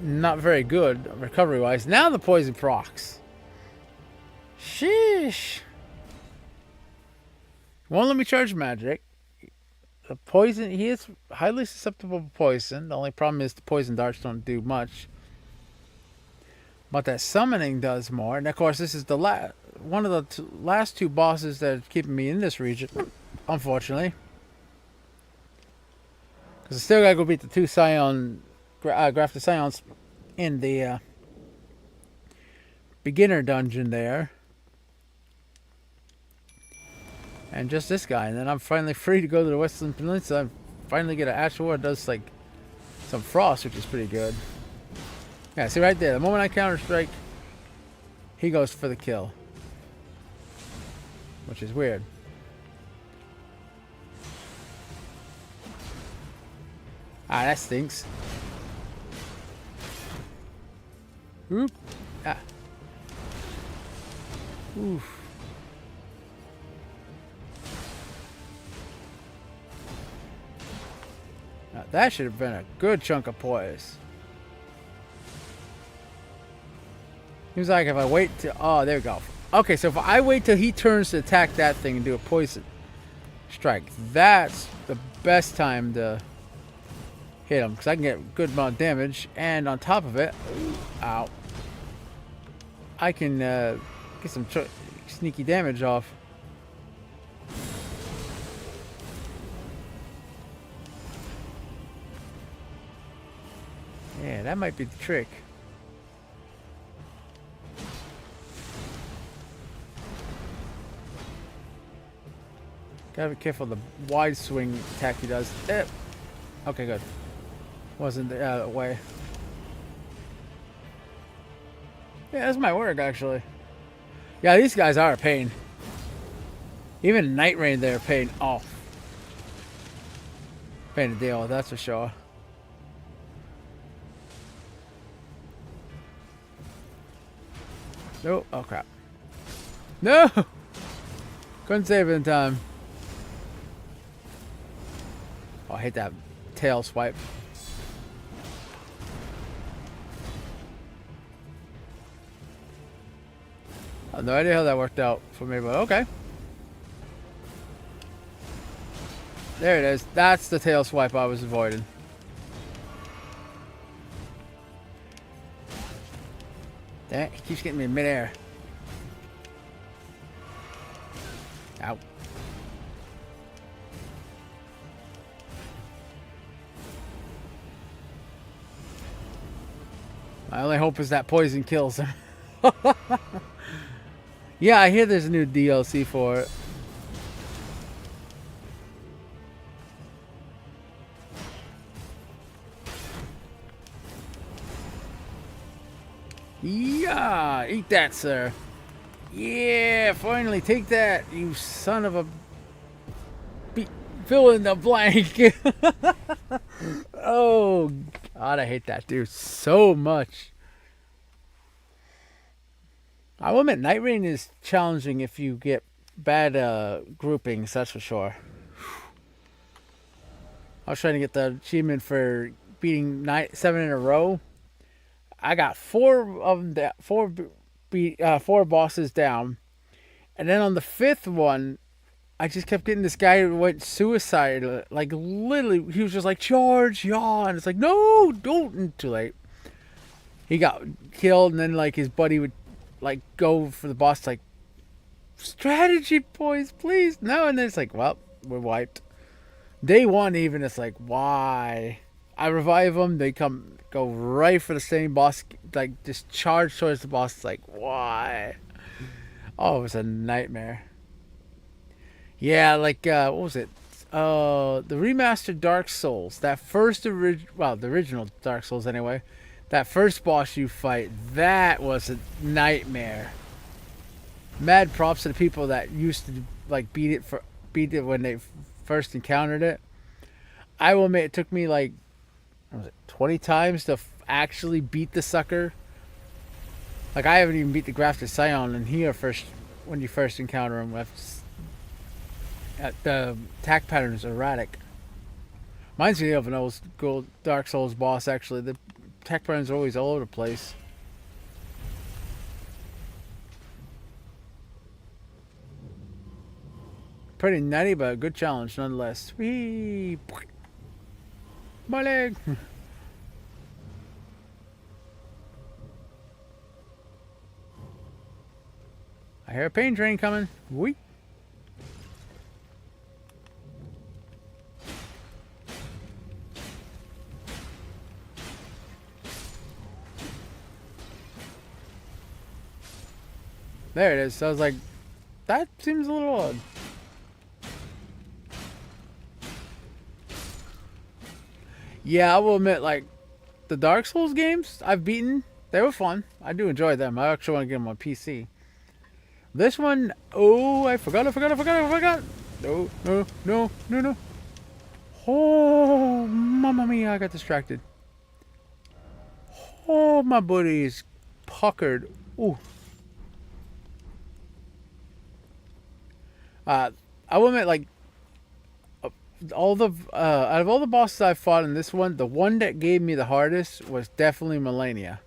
[SPEAKER 1] not very good recovery wise. Now the poison procs. Sheesh. Won't let me charge magic. The poison, he is highly susceptible to poison. The only problem is the poison darts don't do much. But that summoning does more. And of course, this is the one of the last two bosses that are keeping me in this region, unfortunately. Because I still gotta go beat the two Scion, Grafted Scions in the beginner dungeon there. And just this guy, and then I'm finally free to go to the Western Peninsula and finally get an actual war that does like some frost, which is pretty good. Yeah, see right there. The moment I counter strike, he goes for the kill. Which is weird. Ah, that stinks. Oop. Ah. Oof. Now, that should have been a good chunk of poise. Seems like if I wait till... Oh, there we go. Okay, so if I wait till he turns to attack that thing and do a poison strike, that's the best time to hit him. Because I can get a good amount of damage. And on top of it... Ow. I can get some sneaky damage off. Yeah, that might be the trick. Gotta be careful of the wide swing attack he does. Okay, good. Wasn't the way. Yeah, this might work actually. Yeah, these guys are a pain. Even Night Rain, they're a pain. Oh, pain to deal with, that's for sure. Nope. Oh crap. No! Couldn't save it in time. Oh, I hate that tail swipe. I have no idea how that worked out for me, but okay. There it is. That's the tail swipe I was avoiding. Dang it, he keeps getting me in midair. Ow. My only hope is that poison kills him. Yeah, I hear there's a new DLC for it. Yeah, eat that, sir. Yeah, finally, take that, you son of a... Fill in the blank. Oh, God, I hate that dude so much. I will admit, Night Rain is challenging if you get bad groupings, that's for sure. I was trying to get the achievement for beating 7 in a row. I got 4 of them, 4 bosses down, and then on the 5th one, I just kept getting this guy who went suicide. Like literally, he was just like charge, yaw, and it's like no, don't. And too late. He got killed, and then like his buddy would like go for the boss, like strategy, boys, please, no. And then it's like, well, we're wiped. Day 1 even, it's like why? I revive them, they go right for the same boss, like just charge towards the boss. It's like why? Oh, it was a nightmare. Yeah, like what was it? The remastered Dark Souls. That first the original Dark Souls anyway. That first boss you fight, that was a nightmare. Mad props to the people that used to like beat it when they first encountered it. I will admit, it took me like 20 times to actually beat the sucker. Like I haven't even beat the Grafted Scion in here when you first encounter him. The attack pattern is erratic. Reminds me of an old school Dark Souls boss actually. The attack patterns are always all over the place. Pretty nutty, but a good challenge nonetheless. Whee! My leg! I hear a pain train coming. Whee! There it is. So I was like, that seems a little odd. Yeah, I will admit, like, the Dark Souls games I've beaten, they were fun. I do enjoy them. I actually want to get them on PC. This one, oh, I forgot. No. Oh, mamma mia, I got distracted. Oh, my body is puckered. Ooh. I will admit, like, out of all the bosses I fought in this one, the one that gave me the hardest was definitely Malenia.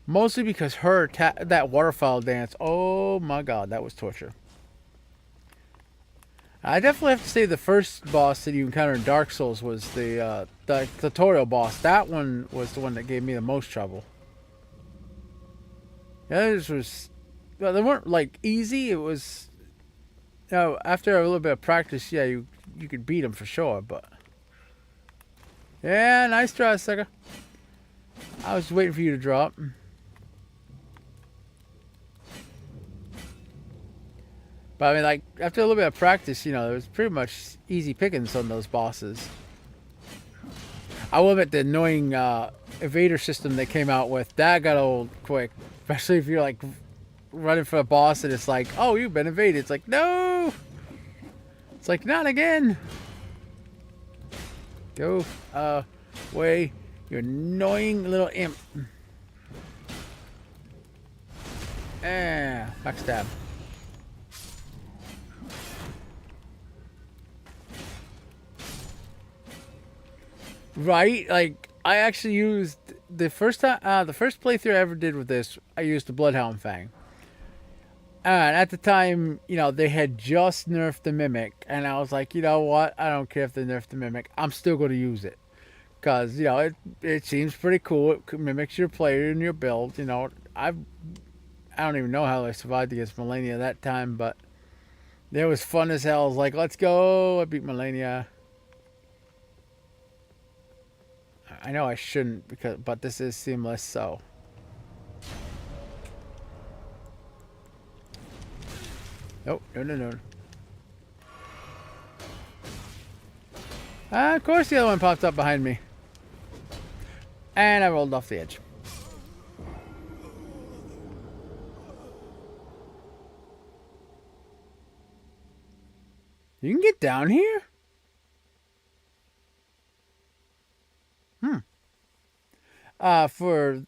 [SPEAKER 1] Mostly because that waterfowl dance, oh my god, that was torture. I definitely have to say the first boss that you encountered in Dark Souls was the tutorial boss. That one was the one that gave me the most trouble. The others was, well, they weren't like easy. It was, you know, after a little bit of practice, yeah, you could beat them for sure. But yeah, nice try, sucker. I was waiting for you to drop. But I mean, like, after a little bit of practice, you know, it was pretty much easy pickings on those bosses. I will admit the annoying evader system they came out with, that got old quick. Especially if you're, like, running for a boss and it's like, oh, you've been evaded. It's like, no! It's like, not again! Go away, you annoying little imp. Backstab. Right, like I actually used the first time, the first playthrough I ever did with this. I used the Bloodhound Fang, and at the time, you know, they had just nerfed the Mimic, and I was like, you know what? I don't care if they nerfed the Mimic. I'm still going to use it because you know it seems pretty cool. It mimics your player and your build. You know, I don't even know how I survived against Malenia that time, but it was fun as hell. I was like, let's go! I beat Malenia. I know I shouldn't, but this is seamless, so. Oh, no. Of course the other one popped up behind me. And I rolled off the edge. You can get down here? For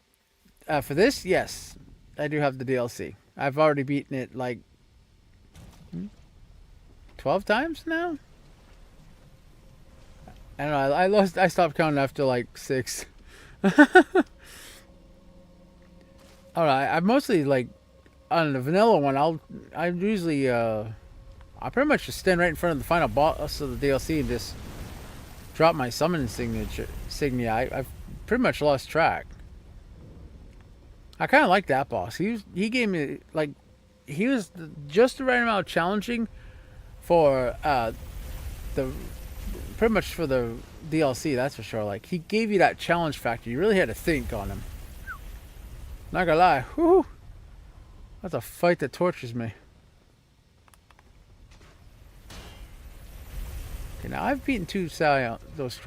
[SPEAKER 1] this, yes, I do have the DLC. I've already beaten it like 12 times now. I don't know. I stopped counting after like 6. Alright, I mostly like on the vanilla one. I usually I pretty much just stand right in front of the final boss of the DLC and just drop my summon insignia. I've pretty much lost track. I kind of like that boss. He gave me like he was just the right amount of challenging for pretty much for the DLC. That's for sure. Like he gave you that challenge factor. You really had to think on him. Not gonna lie, whoo, that's a fight that tortures me. Okay, now I've beaten 2 those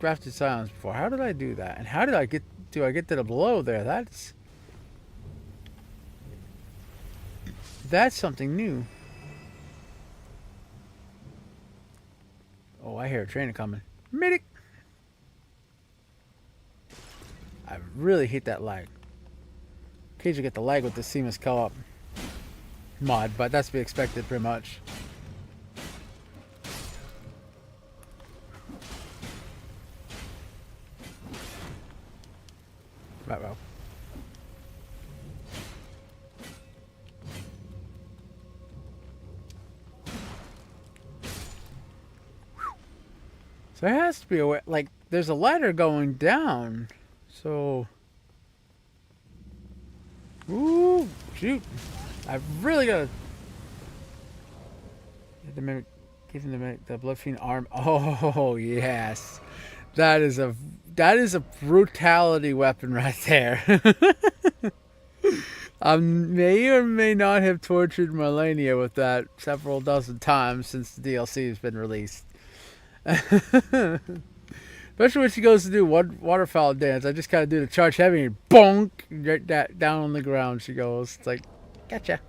[SPEAKER 1] crafted Scions before. How did I do that? And how did I get to the below there? That's something new. Oh, I hear a trainer coming. Medic! I really hate that lag. Occasionally get the lag with the seamless co-op mod, but that's to be expected pretty much. Right, well. So there has to be a way, like, there's a ladder going down. So, ooh, shoot. I've really got to give him the Blood Fiend arm. Oh, yes. That is a brutality weapon right there. I may or may not have tortured Malenia with that several dozen times since the DLC has been released. Especially when she goes to do waterfowl dance. I just kind of do the charge heavy and bonk, right down on the ground she goes. It's like, gotcha.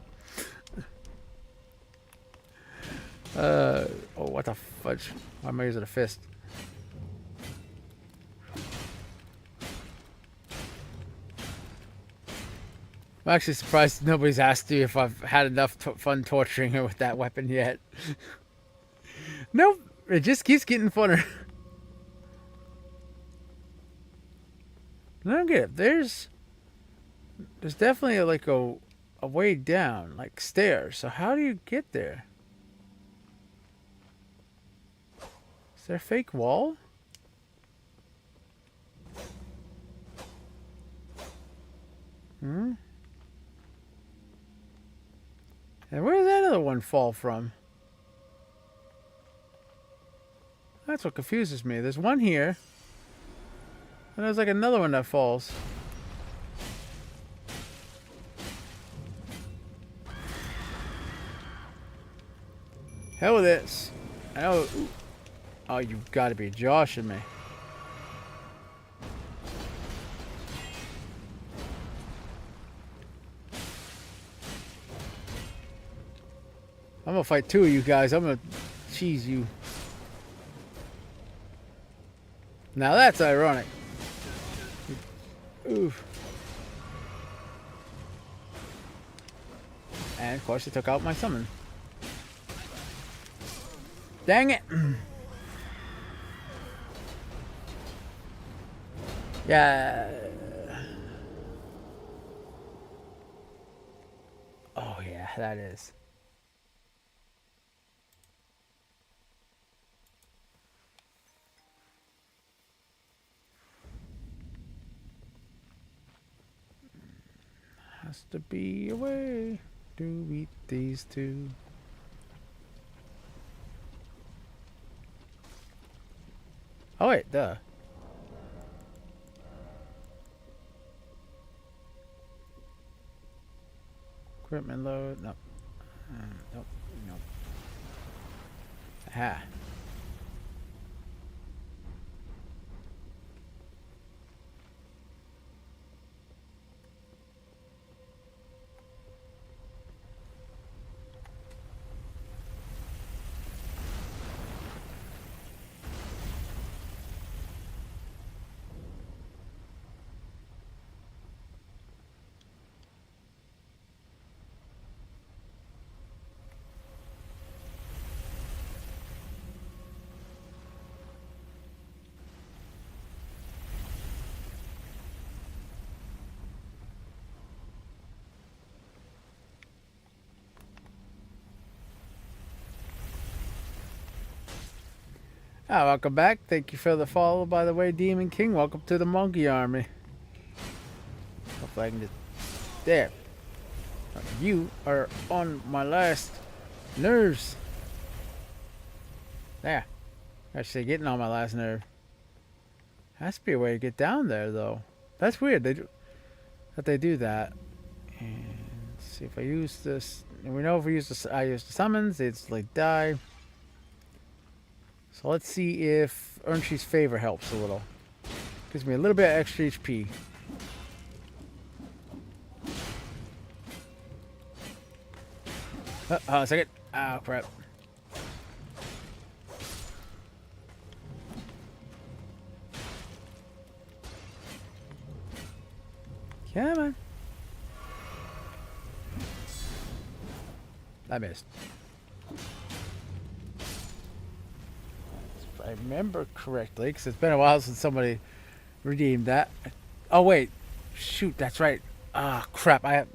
[SPEAKER 1] Oh, what the fudge? Why am I using a fist? I'm actually surprised nobody's asked you if I've had enough fun torturing her with that weapon yet. Nope, it just keeps getting funner. I don't get it. There's definitely like a way down, like stairs. So how do you get there? Is there a fake wall? Hmm? And where did that other one fall from? That's what confuses me. There's one here. And there's like another one that falls. Hell with this. Oh, you've got to be joshing me. I'm gonna fight two of you guys. I'm gonna cheese you. Now that's ironic. Oof. And of course, it took out my summon. Dang it! Yeah. Oh yeah, that is. Has to be a way to eat these two. Oh wait, duh. Equipment load, no. Nope, nope. Aha. Ah, welcome back. Thank you for the follow, by the way, Demon King. Welcome to the Monkey Army. Hopefully I can just... There. You are on my last nerves. There. Actually, getting on my last nerve. Has to be a way to get down there, though. That's weird. That they do that. And let's see if I use this. And we know if we use this, I use the summons, it's like die. So let's see if Ernchi's Favor helps a little. Gives me a little bit of extra HP. A second. Oh, crap. Come on. I missed. If I remember correctly, because it's been a while since somebody redeemed that. Oh, wait. Shoot, that's right. Ah, crap. I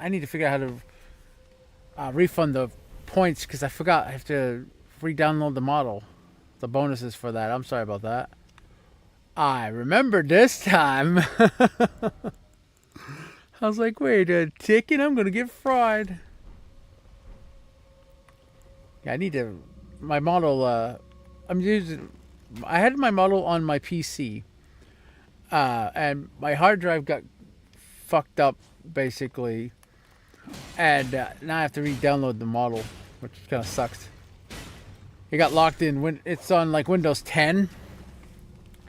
[SPEAKER 1] need to figure out how to refund the points, because I forgot. I have to re-download the model. The bonuses for that. I'm sorry about that. I remembered this time. I was like, wait a ticket, I'm going to get fried. Yeah, I need to... My model, I'm using... I had my model on my PC. And my hard drive got fucked up, basically. And now I have to re-download the model, which kind of sucks. It got locked in when it's on like Windows 10.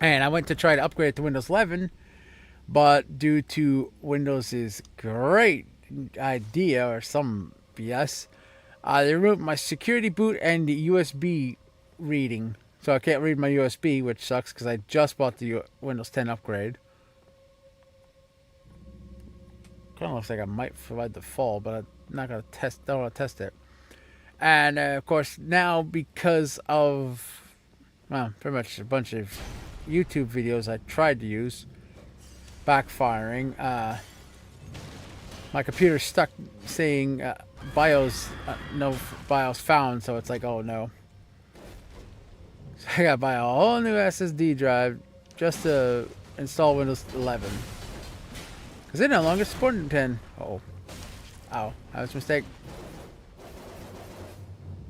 [SPEAKER 1] And I went to try to upgrade it to Windows 11, but due to Windows' great idea or some BS, they removed my security boot and the USB reading. So I can't read my USB, which sucks because I just bought the Windows 10 upgrade. Kind of looks like I might survive the fall, but I'm not gonna test. Don't want to test it. And of course, now because of, well, pretty much a bunch of YouTube videos I tried to use backfiring, my computer's stuck saying BIOS, no BIOS found. So it's like, oh no. So I gotta buy a whole new SSD drive just to install Windows 11. Because they no longer support 10. Uh-oh. Ow. That was a mistake.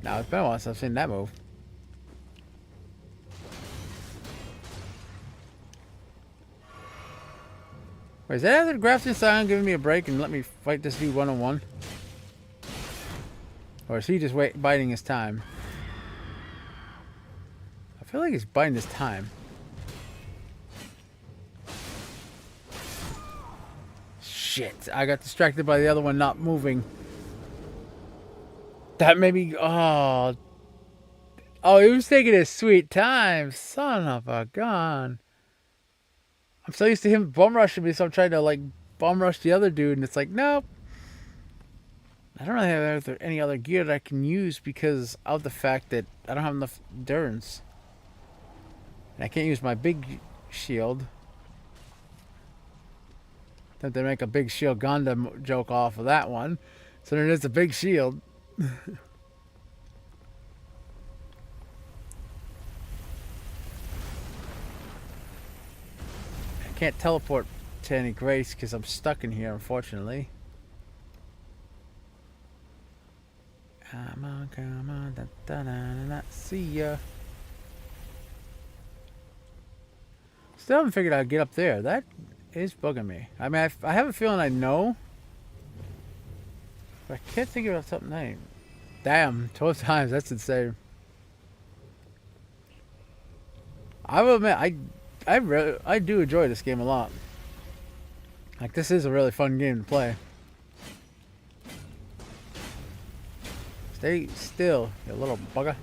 [SPEAKER 1] Now it's been a while since I've seen that move. Wait, is that other Grafton Scion giving me a break and let me fight this dude one-on-one? Or is he just biding his time? I feel like he's biding his time. Shit, I got distracted by the other one not moving. That made me... Oh, he was taking his sweet time. Son of a gun. I'm so used to him bum rushing me, so I'm trying to, like, bum rush the other dude, and it's like, nope. I don't really have any other gear that I can use because of the fact that I don't have enough endurance. And I can't use my big shield. Then they make a big shield Gundam joke off of that one. So there is a big shield. I can't teleport to any grace because I'm stuck in here, unfortunately. Come on, da, da, da, da, da. See ya. Still haven't figured out how to get up there. That is bugging me. I mean, I have a feeling I know. But I can't think of something name. Damn, 12 times. That's insane. I will admit, I do enjoy this game a lot. Like, this is a really fun game to play. Stay still, you little bugger.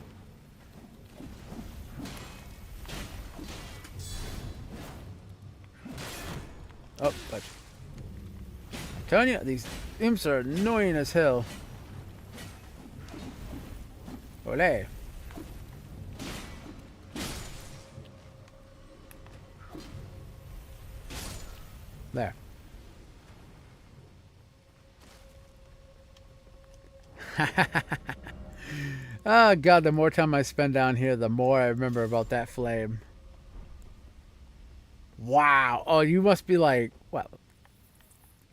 [SPEAKER 1] Oh, but I'm telling you, these imps are annoying as hell. Olé. There. Oh god, the more time I spend down here, the more I remember about that flame. Wow. Oh, you must be like, what?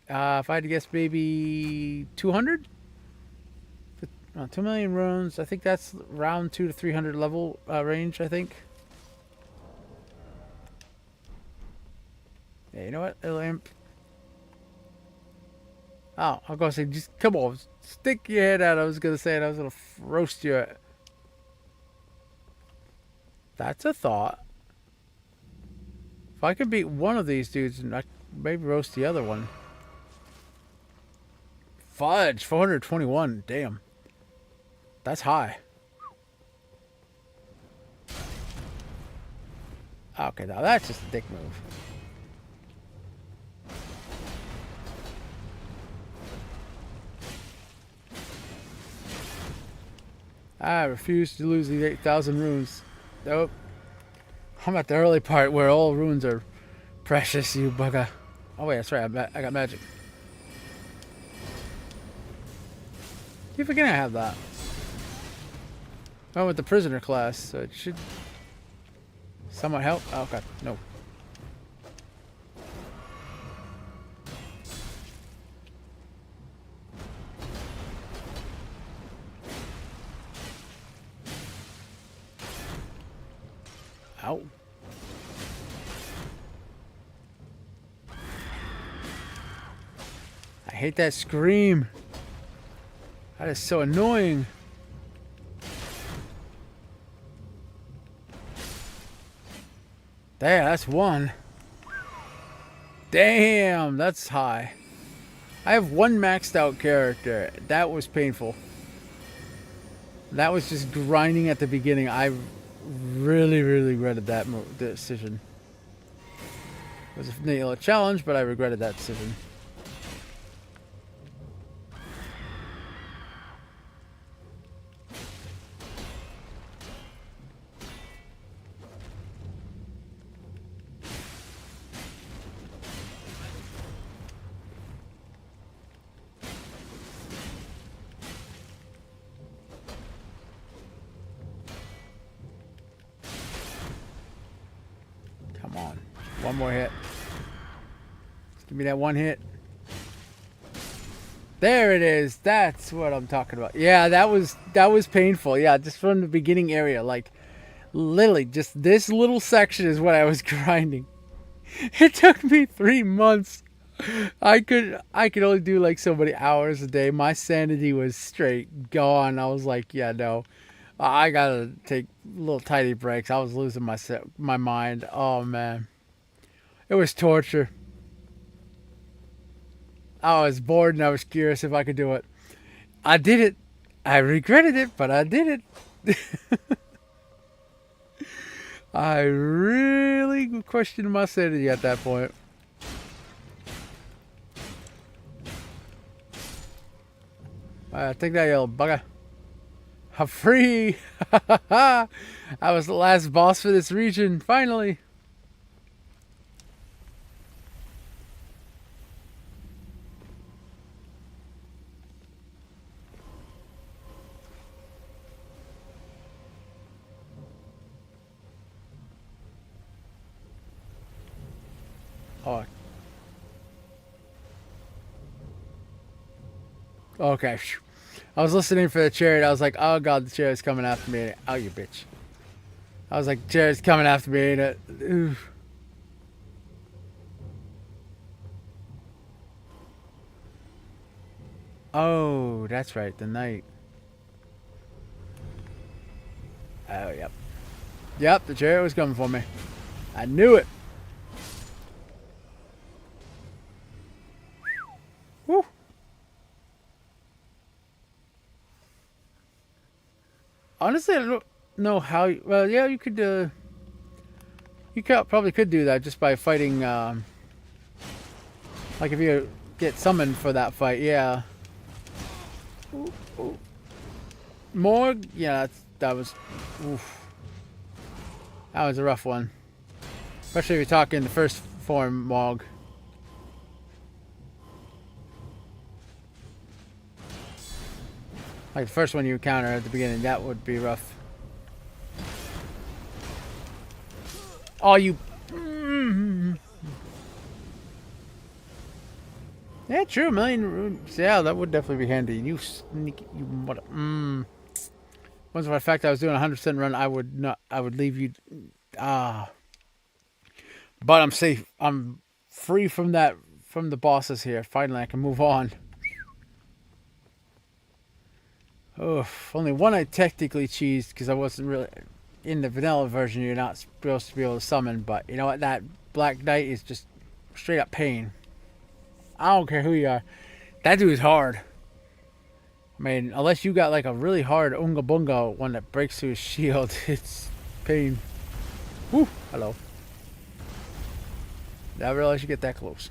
[SPEAKER 1] If I had to guess, maybe 200? 2 million runes. I think that's round 2 to 300 level range, I think. Yeah, you know what, little imp? Oh, I was gonna say, just come on, stick your head out. I was gonna say it. I was gonna roast you. That's a thought. If I could beat one of these dudes, and I maybe roast the other one. Fudge, 421. Damn, that's high. Okay, now that's just a dick move. I refuse to lose these 8,000 runes. Nope. I'm at the early part where all runes are precious, you bugger. Oh wait, that's right, I got magic. Keep forgetting I have that. I went with the prisoner class, so it should somewhat help. Oh god, no. Ow. I hate that scream. That is so annoying. There, that's one. Damn, that's high. I have one maxed out character. That was painful. That was just grinding at the beginning. I really regretted that decision. It was a challenge, but I regretted that decision. Come on. One more hit. Just give me that one hit. There it is. That's what I'm talking about. Yeah, that was painful. Yeah, just from the beginning area. Like, literally, just this little section is what I was grinding. It took me 3 months. I could only do like so many hours a day. My sanity was straight gone. I was like, yeah, no. I gotta take little tiny breaks. I was losing my mind. Oh man, it was torture. I was bored and I was curious if I could do it. I did it. I regretted it, but I did it. I really questioned my sanity at that point. Take that, you little bugger. I'm free! I was the last boss for this region, finally! Oh. Okay. I was listening for the chariot. I was like, oh god, the chariot's coming after me. Oh, you bitch. I was like, chariot's coming after me. And oof. Oh, that's right, the knight. Oh, yep. Yep, the chariot was coming for me. I knew it. Woo. Honestly, I don't know how. Well, yeah, you could. Probably could do that just by fighting. Like if you get summoned for that fight, yeah. Ooh, ooh. Morg, yeah, that was. Oof. That was a rough one, especially if you're talking the first form Morg. Like the first one you encounter at the beginning, that would be rough. Oh, you. Yeah, true. A million runes. Yeah, that would definitely be handy. You sneaky. You what? Once for a fact I was doing a 100% run, I would not. I would leave you. But I'm safe. I'm free from that. From the bosses here. Finally, I can move on. Oh, only one I technically cheesed because I wasn't really in the vanilla version. You're not supposed to be able to summon, but you know what? That Black Knight is just straight up pain. I don't care who you are. That dude is hard. I mean, unless you got like a really hard Unga Bunga one that breaks through his shield, it's pain. Woo! Hello. Never realized you get that close.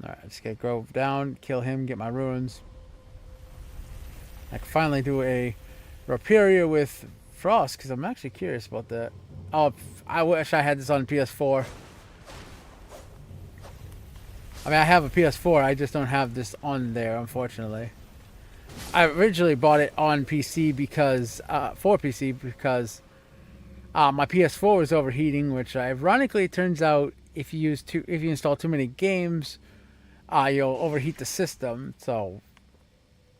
[SPEAKER 1] Alright, I just gotta go down, kill him, get my runes. I can finally do a Rapiria with Frost, because I'm actually curious about that. Oh, I wish I had this on PS4. I mean, I have a PS4, I just don't have this on there, unfortunately. I originally bought it on PC because, for PC, because my PS4 was overheating, which ironically it turns out if you install too many games, you'll overheat the system. So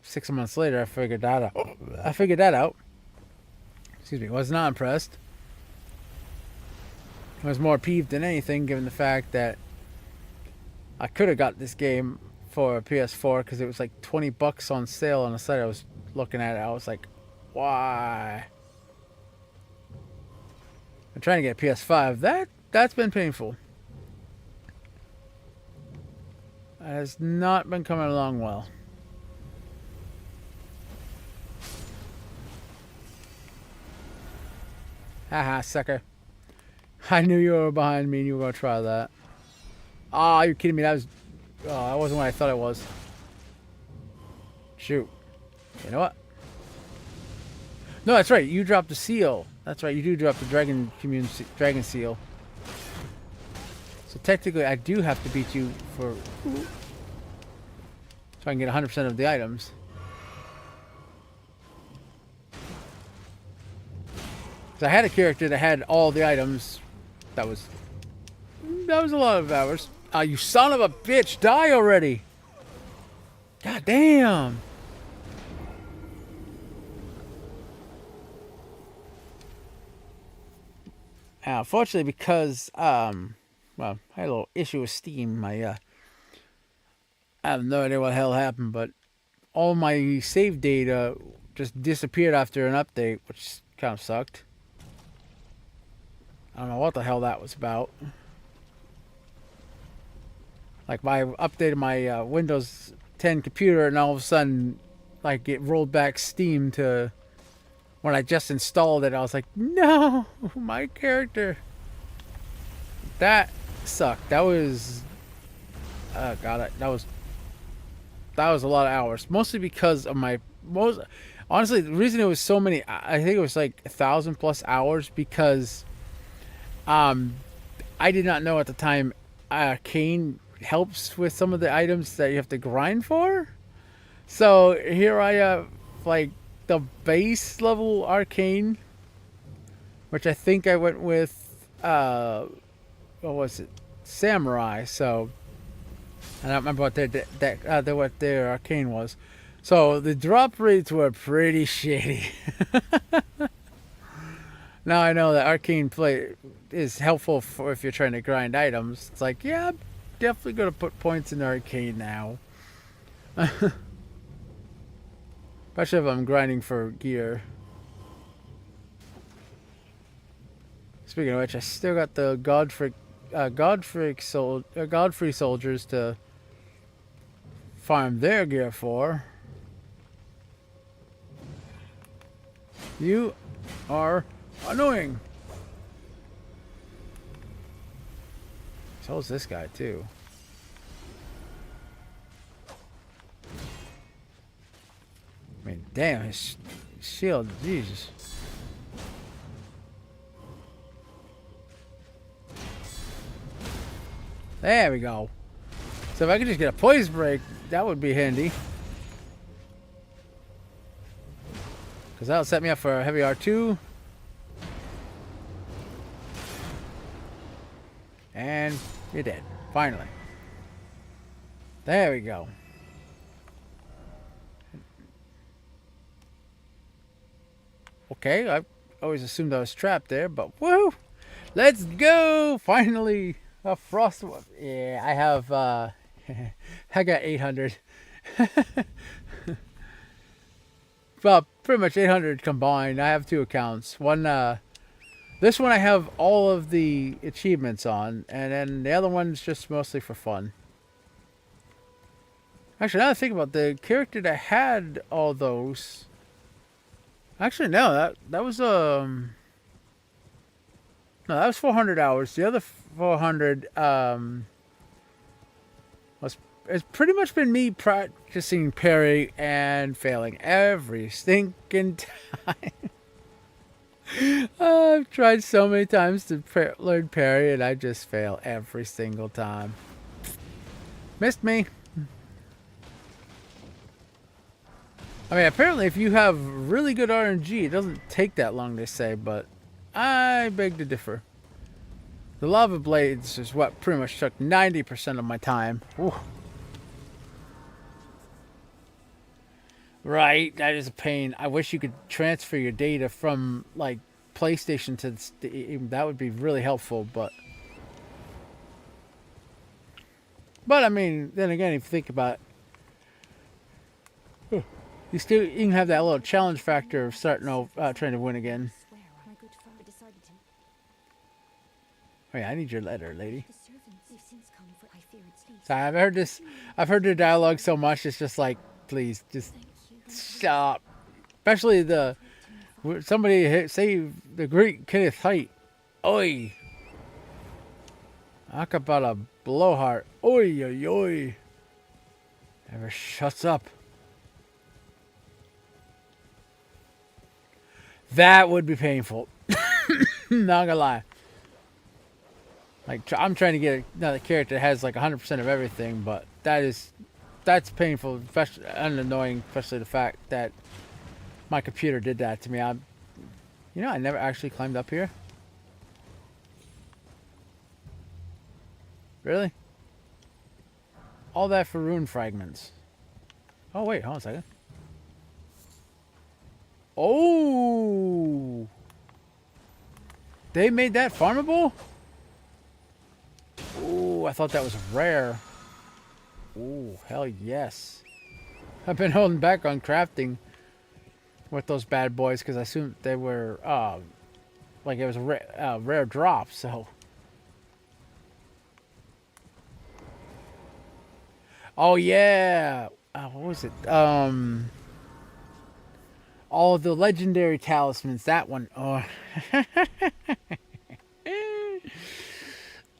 [SPEAKER 1] 6 months later, I figured that out. Excuse me. Was not impressed. I was more peeved than anything, given the fact that I could have got this game for a PS4 because it was like $20 on sale on the site I was looking at it. I was like, why? I'm trying to get a PS5. That's been painful. That has not been coming along well. Haha, sucker. I knew you were behind me and you were going to try that. Ah, you're kidding me. That wasn't what I thought it was. Shoot. You know what? No, that's right. You dropped the seal. That's right. You do drop the dragon seal. So technically, I do have to beat you so I can get 100% of the items. Because I had a character that had all the items. That was a lot of hours. Ah, you son of a bitch! Die already! God damn! Unfortunately, because well, I had a little issue with Steam. I have no idea what the hell happened, but all my save data just disappeared after an update, which kind of sucked. I don't know what the hell that was about. Like, I updated my Windows 10 computer, and all of a sudden, like, it rolled back Steam to when I just installed it. I was like, no, my character. That sucked. That was, oh god, that was a lot of hours. Mostly because of honestly, the reason it was so many, I think it was like 1,000+ hours because I did not know at the time Arcane helps with some of the items that you have to grind for. So here I have like the base level Arcane, which I think I went with what was it, Samurai. So I don't remember what their Arcane was. So the drop rates were pretty shitty. Now I know that Arcane play is helpful for if you're trying to grind items. It's like, yeah, I'm definitely going to put points in Arcane now. Especially if I'm grinding for gear. Speaking of which, I still got the Godfrey soldiers to farm their gear for. You are annoying. So is this guy too. I mean, damn, his shield, Jesus. There we go. So if I could just get a poise break, that would be handy. Because that'll set me up for a heavy R2. And you're dead. Finally. There we go. Okay, I always assumed I was trapped there, but woo! Let's go! Finally! A frost. Yeah, I have, I got 800. Well, pretty much 800 combined. I have two accounts. One, this one I have all of the achievements on, and then the other one's just mostly for fun. Actually, now that I think about it, the character that had all those. Actually, no, that was no, that was 400 hours. The other 400 it's pretty much been me practicing parry and failing every stinking time. I've tried so many times to learn parry, and I just fail every single time. Missed me. I mean, apparently if you have really good RNG, it doesn't take that long, they say, but I beg to differ. The lava blades is what pretty much took 90% of my time. Ooh. Right, that is a pain. I wish you could transfer your data from like PlayStation to Steam. That would be really helpful, but I mean, then again, if you think about it, you can have that little challenge factor of starting over, trying to win again.
[SPEAKER 5] My good father decided to.
[SPEAKER 1] Oh yeah, I need your letter, lady.
[SPEAKER 3] The servants, they've since come for I fear it's least.
[SPEAKER 1] Sorry, I've heard this. I've heard their dialogue so much. It's just like, please, just
[SPEAKER 3] Thank you.
[SPEAKER 1] stop. Especially the say the great Kenneth Height. Oi. Talk about a blowhard. Oi, oi, oi. Never shuts up. That would be painful. Not gonna lie. Like, I'm trying to get another character that has like 100% of everything, but that's painful, especially, and annoying, especially the fact that my computer did that to me. I never actually climbed up here. Really? All that for rune fragments. Oh wait, hold on a second. Oh, they made that farmable? Ooh, I thought that was rare. Ooh, hell yes. I've been holding back on crafting with those bad boys because I assumed they were, like it was a rare drop, so. Oh, yeah. What was it? All of the legendary talismans. That one. Oh.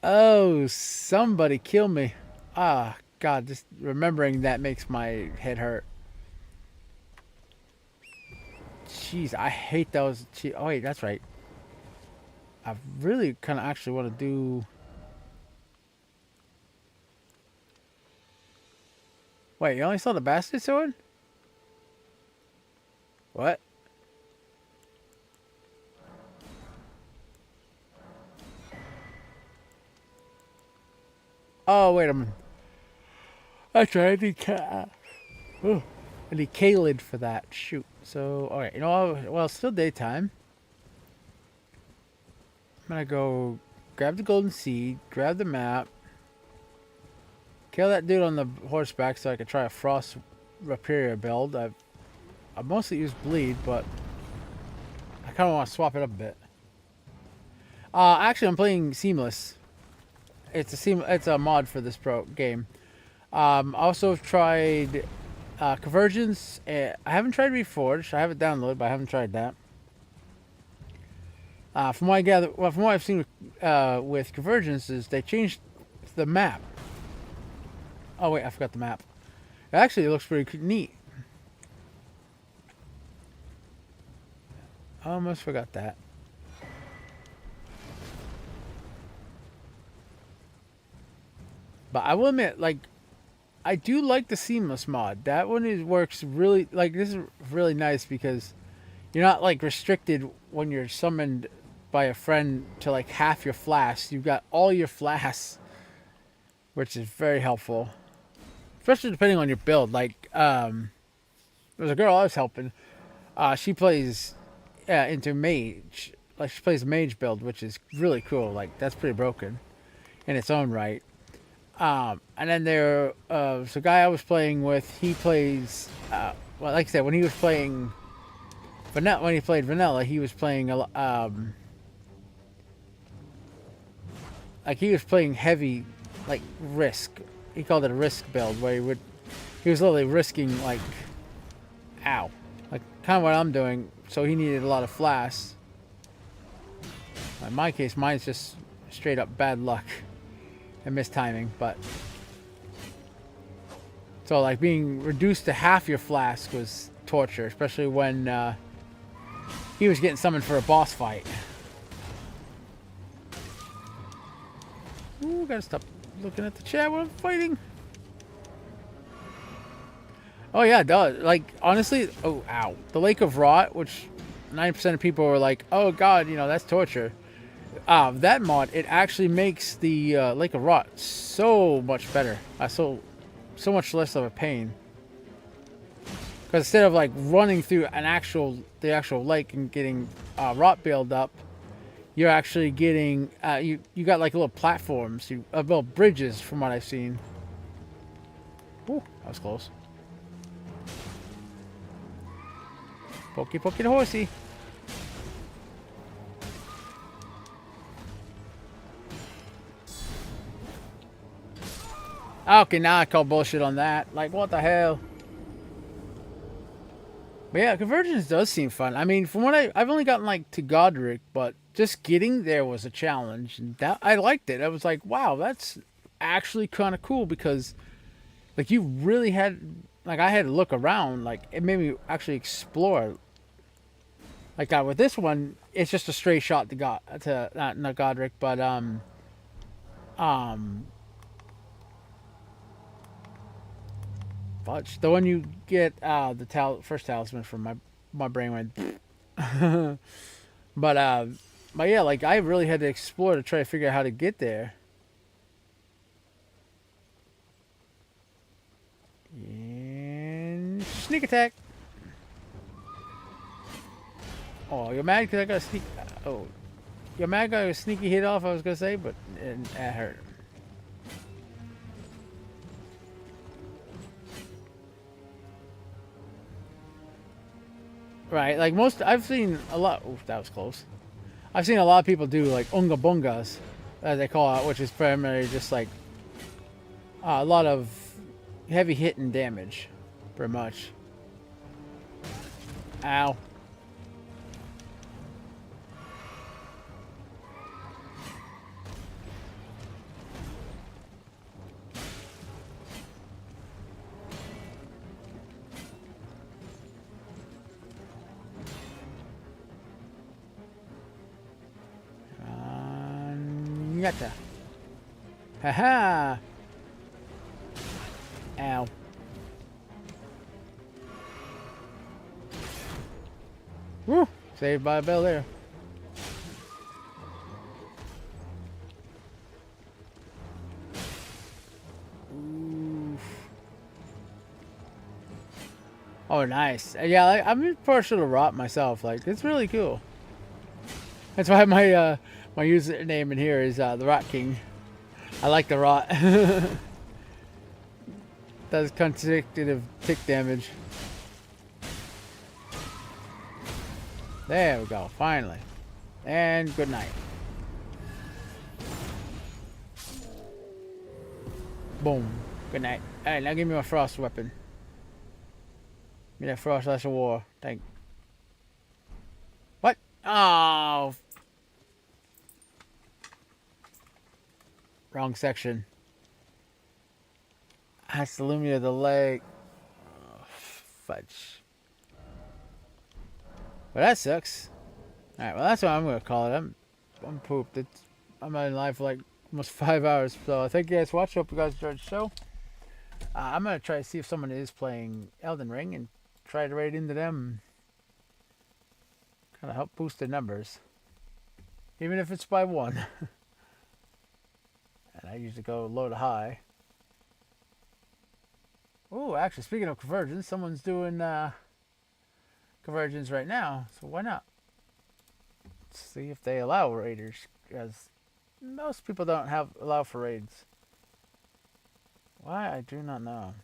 [SPEAKER 1] Oh, somebody kill me. Ah, God, just remembering that makes my head hurt. Jeez, I hate those. Oh, wait, that's right. I really kind of actually want to do... Wait, you only saw the bastard sword? What? Oh, wait a minute. That's right, I need I need Kaled for that. Shoot. So, alright, you know, well, it's still daytime. I'm gonna go grab the golden seed, grab the map, kill that dude on the horseback so I can try a frost rapier build. I mostly use bleed, but I kind of want to swap it up a bit. Actually, I'm playing Seamless. It's a mod for this game. I also tried Convergence. I haven't tried Reforged. I have it downloaded, but I haven't tried that. From what I gather, well, from what I've seen with Convergence, is they changed the map. Oh wait, I forgot the map. Actually, it looks pretty neat. I almost forgot that. But I will admit, like, I do like the Seamless mod. That one works really, like, this is really nice because you're not, like, restricted when you're summoned by a friend to, like, half your flasks. You've got all your flasks, which is very helpful. Especially depending on your build. Like, there's a girl I was helping. She plays into mage. Like, she plays mage build, which is really cool. Like, that's pretty broken in its own right. And then there's a guy I was playing with. He plays, well, like I said, when he was playing vanilla, when he played vanilla, he was playing like he was playing heavy, like risk. He called it a risk build, where he was literally risking, like, ow, like kind of what I'm doing. So he needed a lot of flasks. In my case, mine's just straight up bad luck and mistiming, but so like being reduced to half your flask was torture, especially when he was getting summoned for a boss fight. Ooh, gotta stop looking at the chat while I'm fighting. Oh yeah, it does. Like, honestly, oh, ow. The Lake of Rot, which 90% of people were like, oh god, you know, that's torture. That mod, it actually makes the Lake of Rot so much better. So much less of a pain. Because instead of like running through the actual lake and getting rot build up, you're actually getting you got like little platforms, little bridges from what I've seen. Ooh, that was close. Pokey the horsey. Okay, now I call bullshit on that. Like, what the hell? But yeah, Convergence does seem fun. I mean, from what I've only gotten like to Godric, but just getting there was a challenge, and that I liked it. I was like, wow, that's actually kind of cool because like you really had like I had to look around. Like it made me actually explore. Like that with this one, it's just a straight shot to God to not Godric, but fudge. The one you get the first talisman from my brain went. But but yeah, like I really had to explore to try to figure out how to get there. And sneak attack. Oh, you're mad because I got a sneak. Oh, you're mad I got a sneaky hit off. I was gonna say, but it hurt. Right, like I've seen a lot. Oof, that was close. I've seen a lot of people do like unga bungas, as they call it, which is primarily just like a lot of heavy hitting damage, pretty much. Ow. Yatta. Haha. Ow. Woo! Saved by a bell there. Oof. Oh, nice. Yeah, I'm partial to rot myself. Like, it's really cool. That's why my my username in here is the Rot King. I like the rot. Does consecutive tick damage. There we go, finally. And good night. Boom. Good night. Alright, now give me my frost weapon. Give me that frost lash of war. Thank. What? Oh. Wrong section. That's the Lumia of the Lake. Oh, fudge. Well, that sucks. Alright, well, that's what I'm going to call it. I'm pooped. I'm not in live for like almost 5 hours. So thank you guys for watching. Hope you guys enjoyed the show. I'm going to try to see if someone is playing Elden Ring and try to raid into them. Kind of help boost their numbers. Even if it's by one. And I usually go low to high. Oh, actually, speaking of Convergence, someone's doing Convergence right now, so why not? Let's see if they allow raiders, because most people don't allow for raids. Why? I do not know.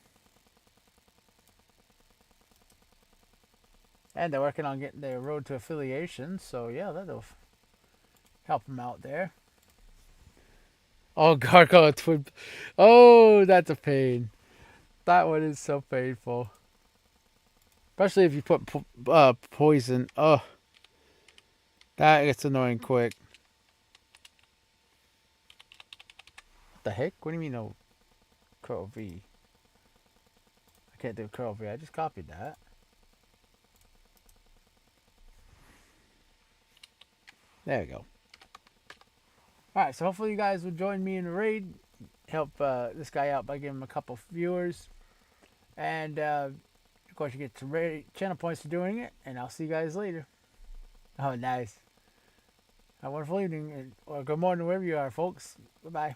[SPEAKER 1] And they're working on getting their road to affiliation, so yeah, that'll help them out there. Oh, Gargoyle Twin. Oh, that's a pain. That one is so painful. Especially if you put poison. Oh. That gets annoying quick. What the heck? What do you mean no curl V? I can't do curl V. I just copied that. There we go. Alright, so hopefully you guys will join me in the raid. Help this guy out by giving him a couple viewers. And, of course, you get some channel points for doing it. And I'll see you guys later. Oh, nice. Have a wonderful evening. Or good morning, wherever you are, folks. Bye-bye.